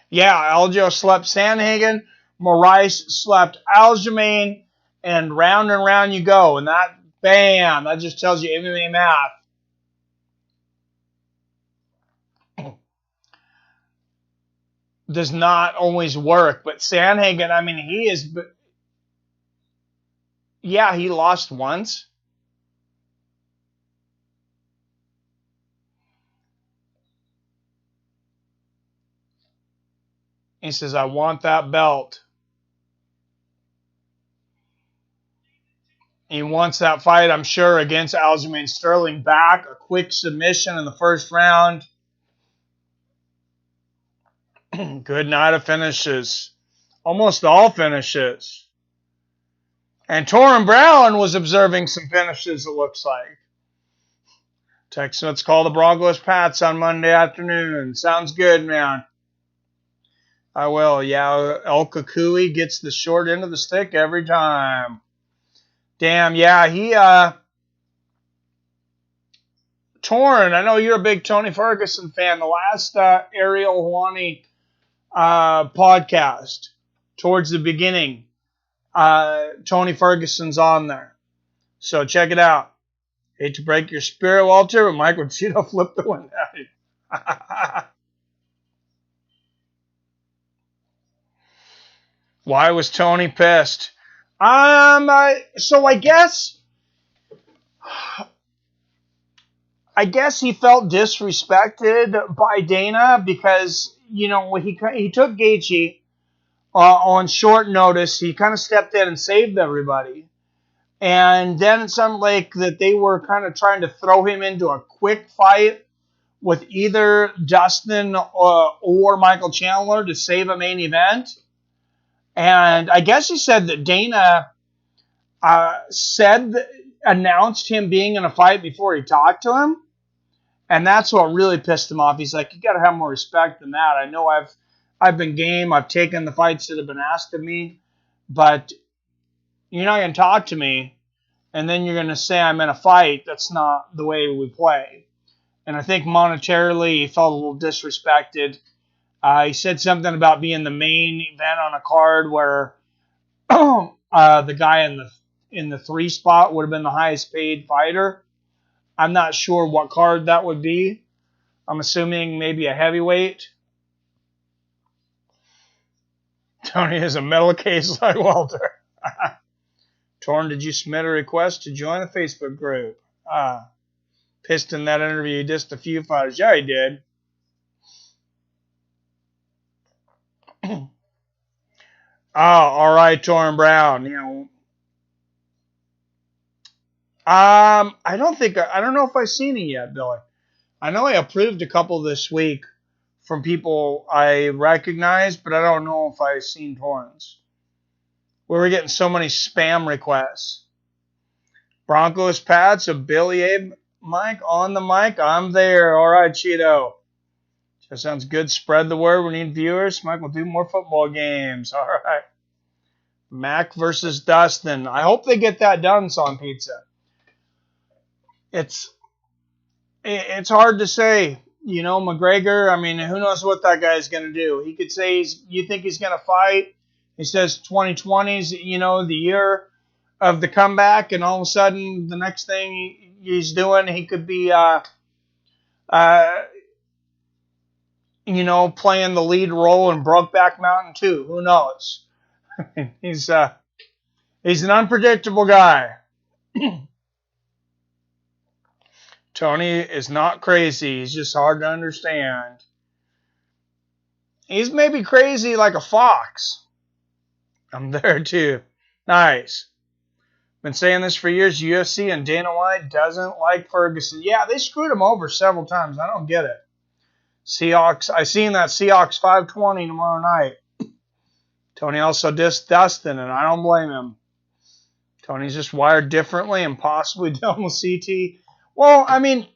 Yeah, Aljo slept Sandhagen. Moraes slept Aljamain. And round you go. And that, bam, that just tells you MMA math. Does not always work. But Sandhagen, I mean, he is... Yeah, he lost once. He says, I want that belt. He wants that fight, I'm sure, against Aljamain Sterling. Back, a quick submission in the first round. Good night of finishes. Almost all finishes. And Torrin Brown was observing some finishes, it looks like. Text, let's call the Broncos Pats on Monday afternoon. Sounds good, man. I will. Yeah, El Kakui gets the short end of the stick every time. Damn, yeah, he, Torrin, I know you're a big Tony Ferguson fan. The last Ariel Helwani podcast, towards the beginning, Tony Ferguson's on there. So check it out. Hate to break your spirit, Walter, but Mike Ricciuto flipped the one out. Why was Tony pissed? So I guess he felt disrespected by Dana because, you know, he took Gaethje on short notice. He kind of stepped in and saved everybody. And then it sounded like that they were kind of trying to throw him into a quick fight with either Dustin or Michael Chandler to save a main event. And I guess he said that Dana announced him being in a fight before he talked to him. And that's what really pissed him off. He's like, you got to have more respect than that. I know I've been game. I've taken the fights that have been asked of me. But you're not going to talk to me. And then you're going to say I'm in a fight. That's not the way we play. And I think monetarily he felt a little disrespected. He said something about being the main event on a card where the guy in the 3 spot would have been the highest paid fighter. I'm not sure what card that would be. I'm assuming maybe a heavyweight. Tony is a metal case like Walter. Torn, did you submit a request to join the Facebook group? Pissed in that interview, he dissed a few fighters. Yeah, he did. Oh, all right, Torrin Brown. You know, I don't know if I've seen it yet, Billy. I know I approved a couple this week from people I recognize, but I don't know if I've seen Torrins. We were getting so many spam requests. Broncos Pats, a Billy Abe Mike on the mic. I'm there. All right, Cheeto. That sounds good. Spread the word. We need viewers. Mike will do more football games. All right. Mac versus Dustin. I hope they get that done, Son Pizza. It's hard to say. McGregor, I mean, who knows what that guy's going to do. He could say, you think he's going to fight? He says 2020's, the year of the comeback, and all of a sudden, the next thing he's doing, he could be, playing the lead role in Brokeback Mountain 2. Who knows? He's an unpredictable guy. Tony is not crazy. He's just hard to understand. He's maybe crazy like a fox. I'm there too. Nice. Been saying this for years. UFC and Dana White doesn't like Ferguson. Yeah, they screwed him over several times. I don't get it. Seahawks. I seen that Seahawks 520 tomorrow night. Tony also dissed Dustin, and I don't blame him. Tony's just wired differently and possibly dealing with CT. Well, I mean,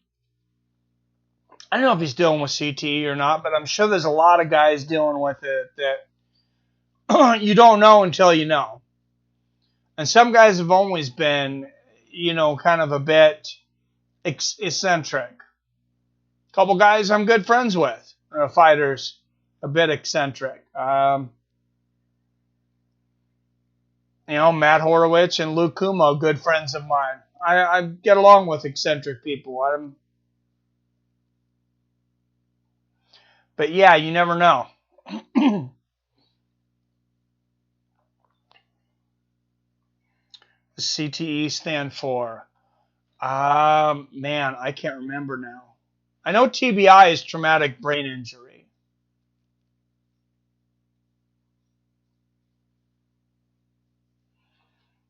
I don't know if he's dealing with CT or not, but I'm sure there's a lot of guys dealing with it that you don't know until you know. And some guys have always been, kind of a bit eccentric. A couple guys I'm good friends with, fighters, a bit eccentric. Matt Horowitz and Luke Kumo, good friends of mine. I get along with eccentric people. But yeah, you never know. The CTE stand for? Man, I can't remember now. I know TBI is traumatic brain injury.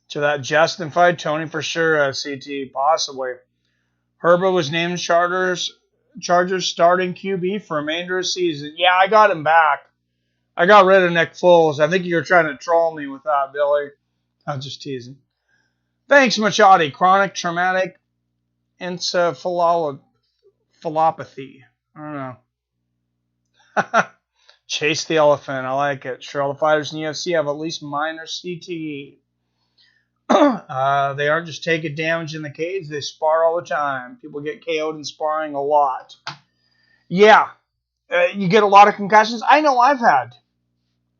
To that Justin fight, Tony for sure has CTE, possibly. Herbert was named Chargers starting QB for remainder of season. Yeah, I got him back. I got rid of Nick Foles. I think you were trying to troll me with that, Billy. I'm just teasing. Thanks, Machadi. Chronic traumatic encephalopathy. I don't know. Chase the elephant. I like it. Sure, all the fighters in the UFC have at least minor CTE. They aren't just taking damage in the cage. They spar all the time. People get KO'd in sparring a lot. Yeah. You get a lot of concussions. I know I've had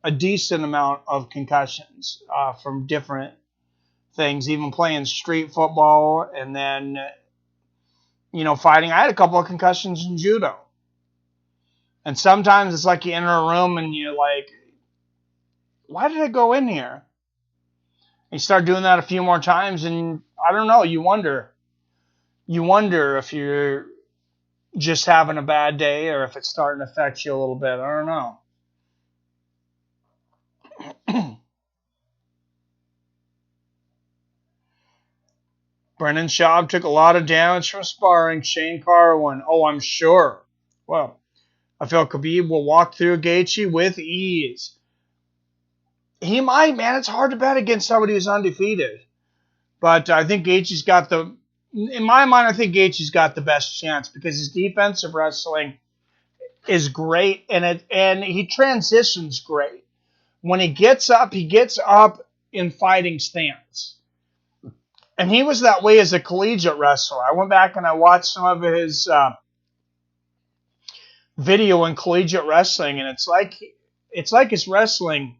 a decent amount of concussions from different things, even playing street football and then, fighting. I had a couple of concussions in judo. And sometimes it's like you enter a room and you're like, why did I go in here? You start doing that a few more times and I don't know, you wonder. You wonder if you're just having a bad day or if it's starting to affect you a little bit. I don't know. Brendan Schaub took a lot of damage from sparring. Shane Carwin. Oh, I'm sure. Well, I feel Khabib will walk through Gaethje with ease. He might, man. It's hard to bet against somebody who's undefeated. But I think Gaethje's got in my mind, I think Gaethje's got the best chance because his defensive wrestling is great and he transitions great. When he gets up in fighting stance. And he was that way as a collegiate wrestler. I went back and I watched some of his video in collegiate wrestling, and it's like his wrestling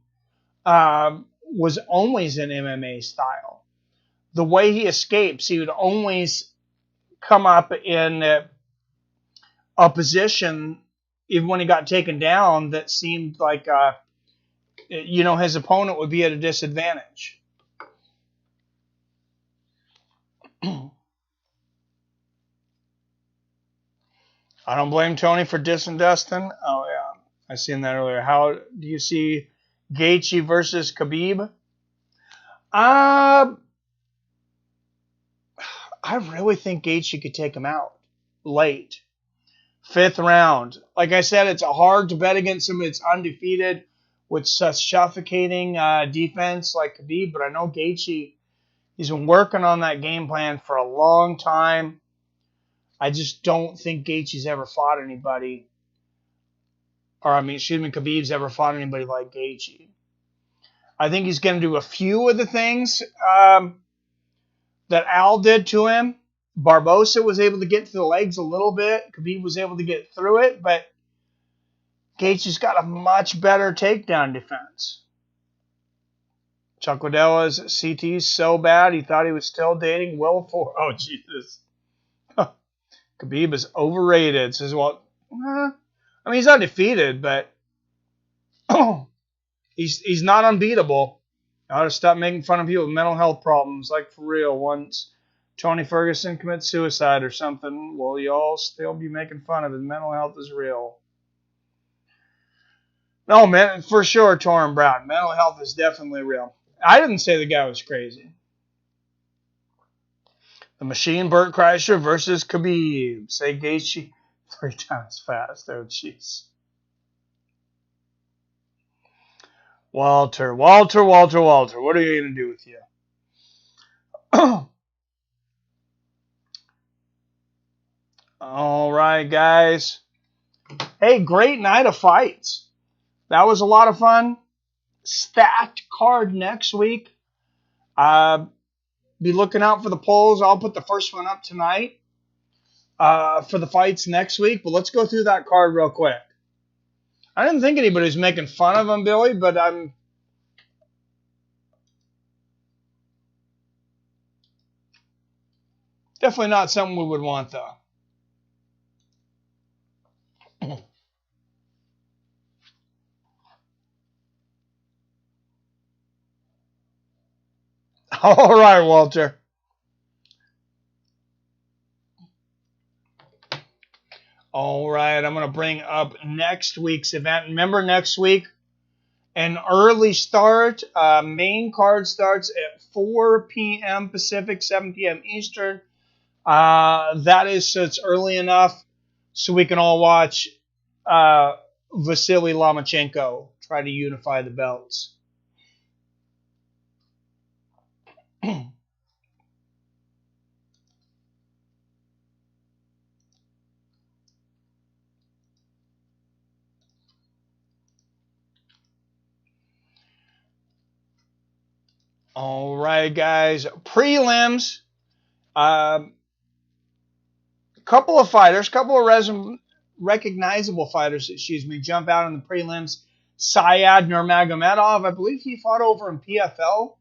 was always in MMA style. The way he escapes, he would always come up in a position, even when he got taken down, that seemed like his opponent would be at a disadvantage. I don't blame Tony for dissing Dustin. Oh, yeah. I seen that earlier. How do you see Gaethje versus Khabib? I really think Gaethje could take him out late. 5th round. Like I said, it's hard to bet against him. It's undefeated with such suffocating defense like Khabib. But I know Gaethje, he's been working on that game plan for a long time. I just don't think Gaethje's ever fought anybody. Khabib's ever fought anybody like Gaethje. I think he's going to do a few of the things that Al did to him. Barbosa was able to get to the legs a little bit. Khabib was able to get through it, but Gaethje's got a much better takedown defense. Chuck Liddell's CT's so bad he thought he was still dating Will Ford. Oh, Jesus. Khabib is overrated. Says, well, I mean, he's undefeated, but he's not unbeatable. I ought to stop making fun of people with mental health problems. Like, for real, once Tony Ferguson commits suicide or something, will you all still be making fun of his mental health is real? No, man, for sure, Torrin Brown. Mental health is definitely real. I didn't say the guy was crazy. The Machine, Burt Kreischer versus Khabib. Say Gaethje 3 times fast. Oh, jeez. Walter. What are you going to do with you? All right, guys. Hey, great night of fights. That was a lot of fun. Stacked card next week. Be looking out for the polls. I'll put the first one up tonight for the fights next week. But let's go through that card real quick. I didn't think anybody was making fun of him, Billy, but I'm... Definitely not something we would want, though. All right, Walter. All right, I'm going to bring up next week's event. Remember, next week, an early start. Main card starts at 4 p.m. Pacific, 7 p.m. Eastern. That is, so it's early enough so we can all watch Vasily Lomachenko try to unify the belts. All right, guys. Prelims. Couple of recognizable fighters, jump out in the prelims. Syed Nurmagomedov, I believe he fought over in PFL.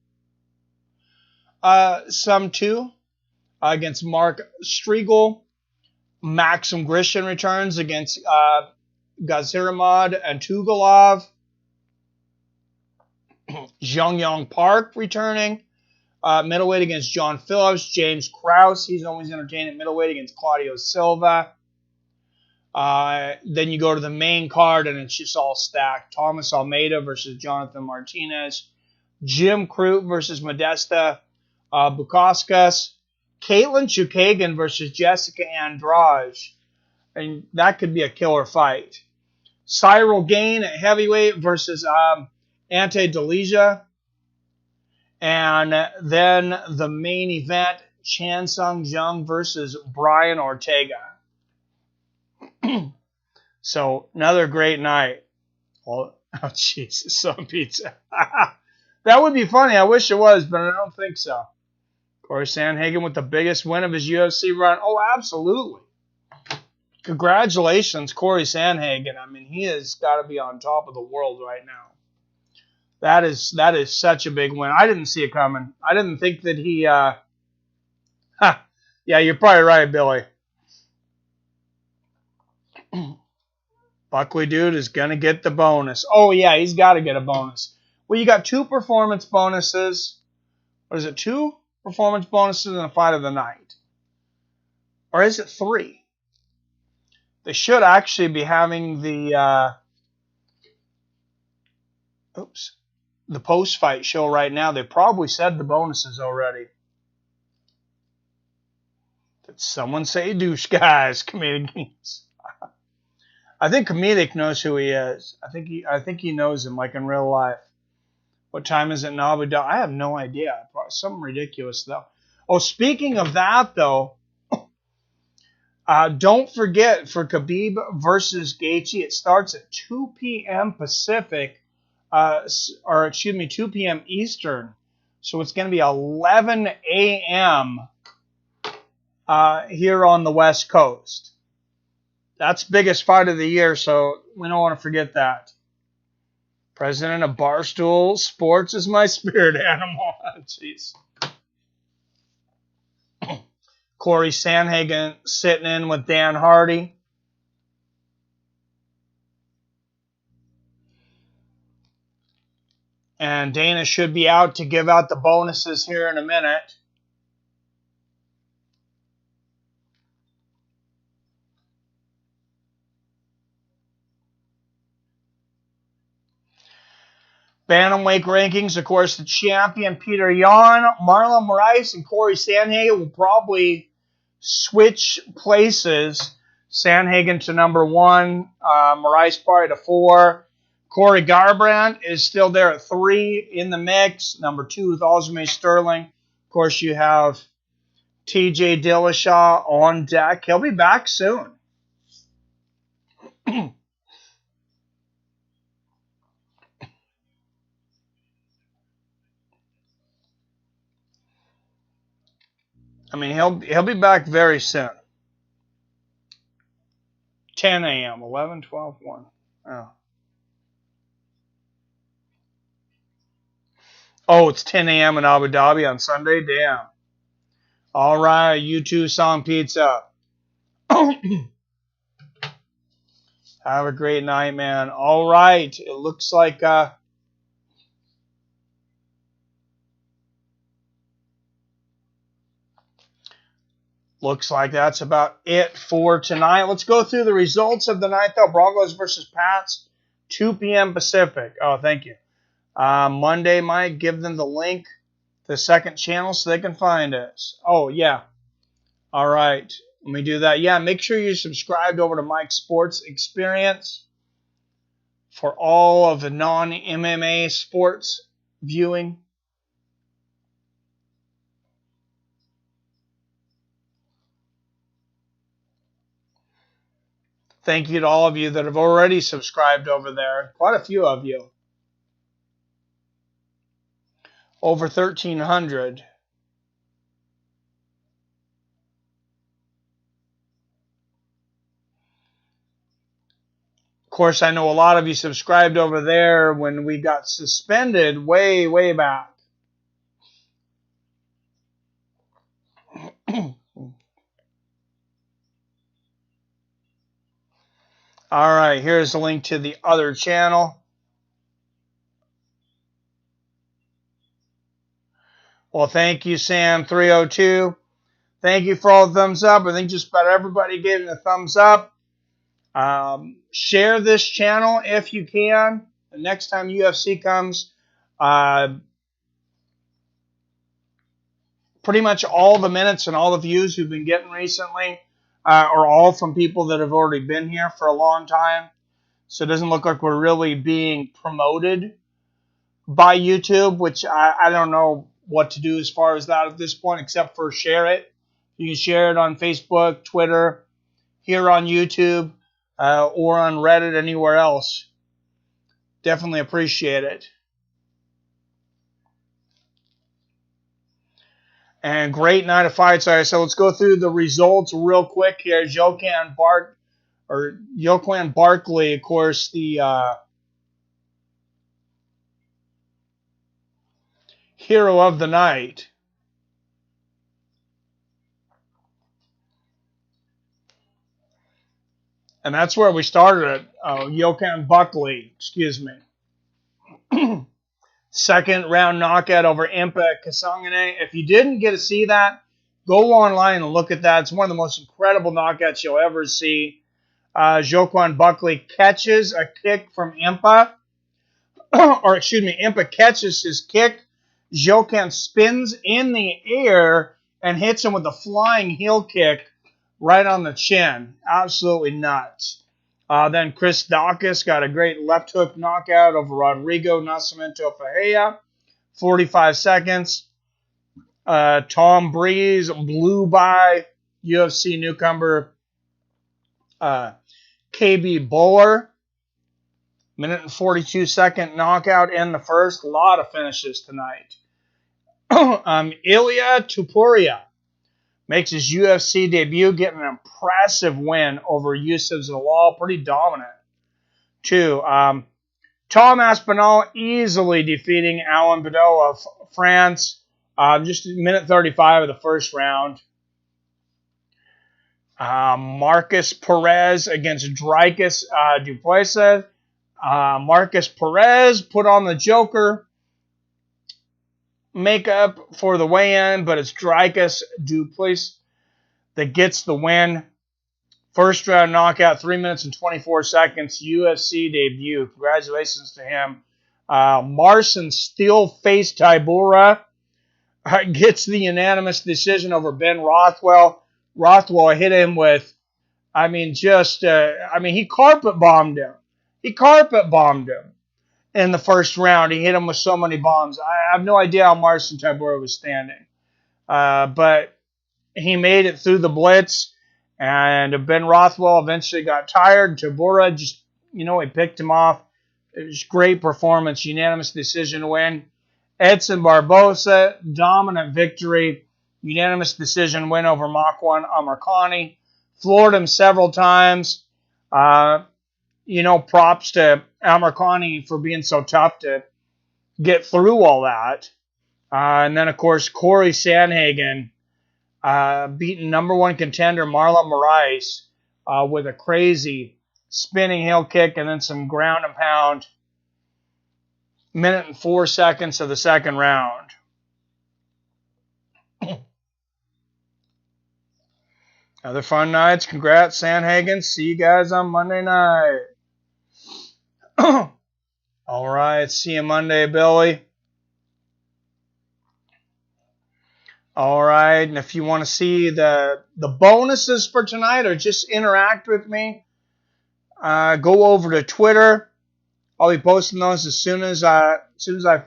Some too. Against Mark Striegel. Maxim Grishin returns against Gaziramad and Tugalov. Zhang Yong Park returning. Middleweight against John Phillips. James Krause, he's always entertaining at middleweight against Claudio Silva. Then you go to the main card and it's just all stacked. Thomas Almeida versus Jonathan Martinez. Jim Crute versus Modesta Bukauskas. Caitlin Chukagian versus Jessica Andrade. And that could be a killer fight. Cyril Gane at heavyweight versus Ante Delija. And then the main event, Chan Sung Jung versus Brian Ortega. So, another great night. Oh, Jesus, some pizza. That would be funny. I wish it was, but I don't think so. Cory Sandhagen with the biggest win of his UFC run. Oh, absolutely. Congratulations, Cory Sandhagen. I mean, he has got to be on top of the world right now. That is such a big win. I didn't see it coming. I didn't think that he... Yeah, you're probably right, Billy. Buckley dude is going to get the bonus. Oh, yeah, he's got to get a bonus. Well, you got 2 performance bonuses. What is it, 2 performance bonuses and a fight of the night? Or is it 3? They should actually be having the... the post-fight show right now. They probably said the bonuses already. Did someone say douche, guys? Comedic. I think Comedic knows who he is. I think he knows him, like in real life. What time is it in Abu Dhabi? I have no idea. Something ridiculous, though. Oh, speaking of that, though, don't forget, for Khabib versus Gaethje, it starts at 2 p.m. Pacific. 2 p.m. Eastern. So it's going to be 11 a.m. here on the West Coast. That's the biggest fight of the year, so we don't want to forget that. President of Barstool Sports is my spirit animal. Jeez. Cory Sandhagen sitting in with Dan Hardy. And Dana should be out to give out the bonuses here in a minute. Bantamweight rankings, of course, the champion Peter Yan, Marlon Moraes, and Cory Sandhagen will probably switch places. Sandhagen to number 1, Moraes probably to 4. Corey Garbrandt is still there at 3 in the mix. Number 2 is Aljamain Sterling. Of course, you have TJ Dillashaw on deck. He'll be back soon. I mean, he'll be back very soon. 10 a.m., 11, 12, 1. Oh, it's 10 a.m. in Abu Dhabi on Sunday? Damn. All right, you two song pizza. Have a great night, man. All right, it looks like that's about it for tonight. Let's go through the results of the night, though. Broncos versus Pats, 2 p.m. Pacific. Oh, thank you. Monday, Mike, give them the link to the second channel so they can find us. Oh, yeah. All right. Let me do that. Yeah, make sure you subscribe over to Mike's Sports Experience for all of the non-MMA sports viewing. Thank you to all of you that have already subscribed over there. Quite a few of you. Over 1,300. Of course, I know a lot of you subscribed over there when we got suspended way, way back. All right, here's the link to the other channel. Well, thank you, Sam302. Thank you for all the thumbs up. I think just about everybody gave it a thumbs up. Share this channel if you can. The next time UFC comes, pretty much all the minutes and all the views we've been getting recently are all from people that have already been here for a long time. So it doesn't look like we're really being promoted by YouTube, which I don't know what to do as far as that at this point, except for share it. You can share it on Facebook, Twitter, here on YouTube, or on Reddit, anywhere else. Definitely appreciate it. And great night of fights. All right, so let's go through the results real quick here. Joaquin Barkley, of course, the hero of the night. And that's where we started it. Joaquin Buckley, excuse me. Second round knockout over Impa Kasanganay. If you didn't get to see that, go online and look at that. It's one of the most incredible knockouts you'll ever see. Joaquin Buckley catches a kick from Impa. Or, excuse me, Impa catches his kick. Joaquin spins in the air and hits him with a flying heel kick right on the chin. Absolutely nuts. Then Chris Daukaus got a great left hook knockout over Rodrigo Nascimento Ferreira. 45 seconds. Tom Breeze blew by UFC newcomer KB Bowler. Minute and 42-second knockout in the first. A lot of finishes tonight. Ilya Topuria makes his UFC debut, getting an impressive win over Youssef Zalal, pretty dominant, too. Tom Aspinal easily defeating Alan Bedel of France, just a minute 35 of the first round. Marcus Perez against Dricus du Plessis. Marcus Perez put on the Joker makeup for the weigh-in, but it's Dricus du Plessis that gets the win. First round knockout, 3 minutes and 24 seconds, UFC debut. Congratulations to him. Marcin Tybura gets the unanimous decision over Ben Rothwell. Rothwell hit him with, he carpet bombed him. In the first round. He hit him with so many bombs. I have no idea how Marcin Tybura was standing. But he made it through the blitz, and Ben Rothwell eventually got tired. Tybura just, he picked him off. It was great performance, unanimous decision win. Edson Barboza, dominant victory, unanimous decision win over Makwan Amirkhani. Floored him several times. Props to Amirkhani for being so tough to get through all that. And then, of course, Cory Sandhagen beating number one contender Marlon Moraes with a crazy spinning heel kick and then some ground and pound. Minute and 4 seconds of the second round. Other fun nights. Congrats, Sandhagen. See you guys on Monday night. All right. See you Monday, Billy. All right. And if you want to see the bonuses for tonight or just interact with me, go over to Twitter. I'll be posting those as soon as I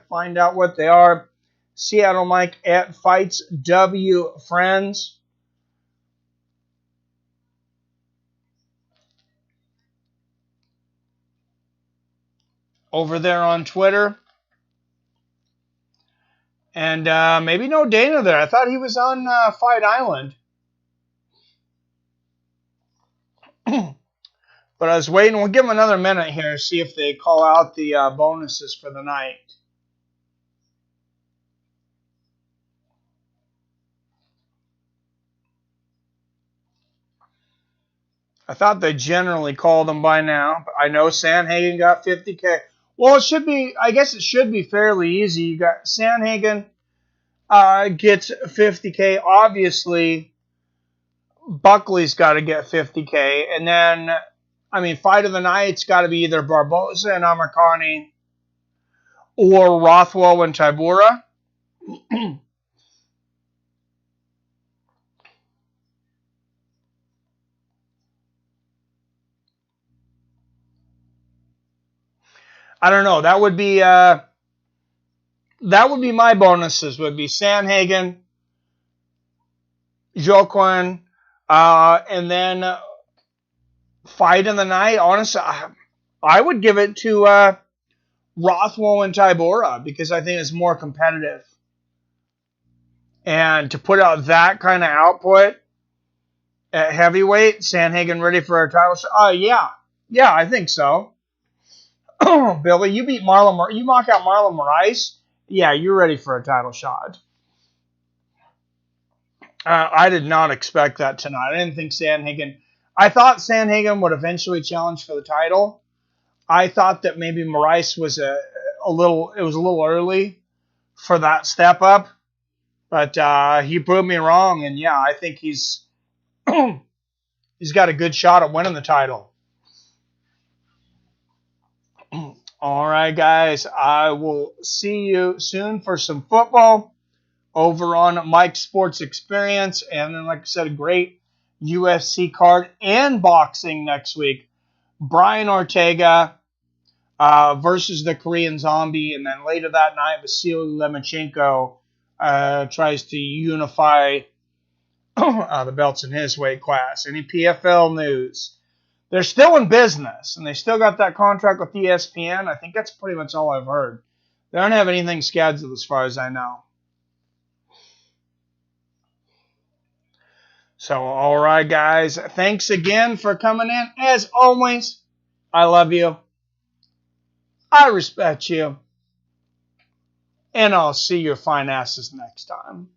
find out what they are. Seattle Mike at Fights W Friends. Over there on Twitter. And maybe no Dana there. I thought he was on Fight Island. But I was waiting. We'll give him another minute here to see if they call out the bonuses for the night. I thought they generally called them by now. But I know Sandhagen got 50K. Well, I guess it should be fairly easy. You got Sandhagen gets 50K. Obviously, Buckley's got to get 50K. And then, fight of the night's got to be either Barbosa and Amirkhani or Rothwell and Tybura. I don't know. That would be my bonuses. Would be Sandhagen, Joaquin, and then fight in the night. Honestly, I would give it to Rothwell and Tybura because I think it's more competitive. And to put out that kind of output at heavyweight, Sandhagen ready for a title shot? Yeah, I think so. Billy, you beat Marlon. You knock out Marlon Moraes. Yeah, you're ready for a title shot. I did not expect that tonight. I didn't think Sandhagen. I thought Sandhagen would eventually challenge for the title. I thought that maybe Moraes was a little early for that step up, but he proved me wrong. And yeah, I think he's got a good shot at winning the title. All right, guys. I will see you soon for some football over on Mike's Sports Experience. And then, like I said, a great UFC card and boxing next week. Brian Ortega versus the Korean Zombie. And then later that night, Vasily Lomachenko tries to unify the belts in his weight class. Any PFL news? They're still in business, and they still got that contract with ESPN. I think that's pretty much all I've heard. They don't have anything scheduled as far as I know. So, all right, guys. Thanks again for coming in. As always, I love you. I respect you. And I'll see your fine asses next time.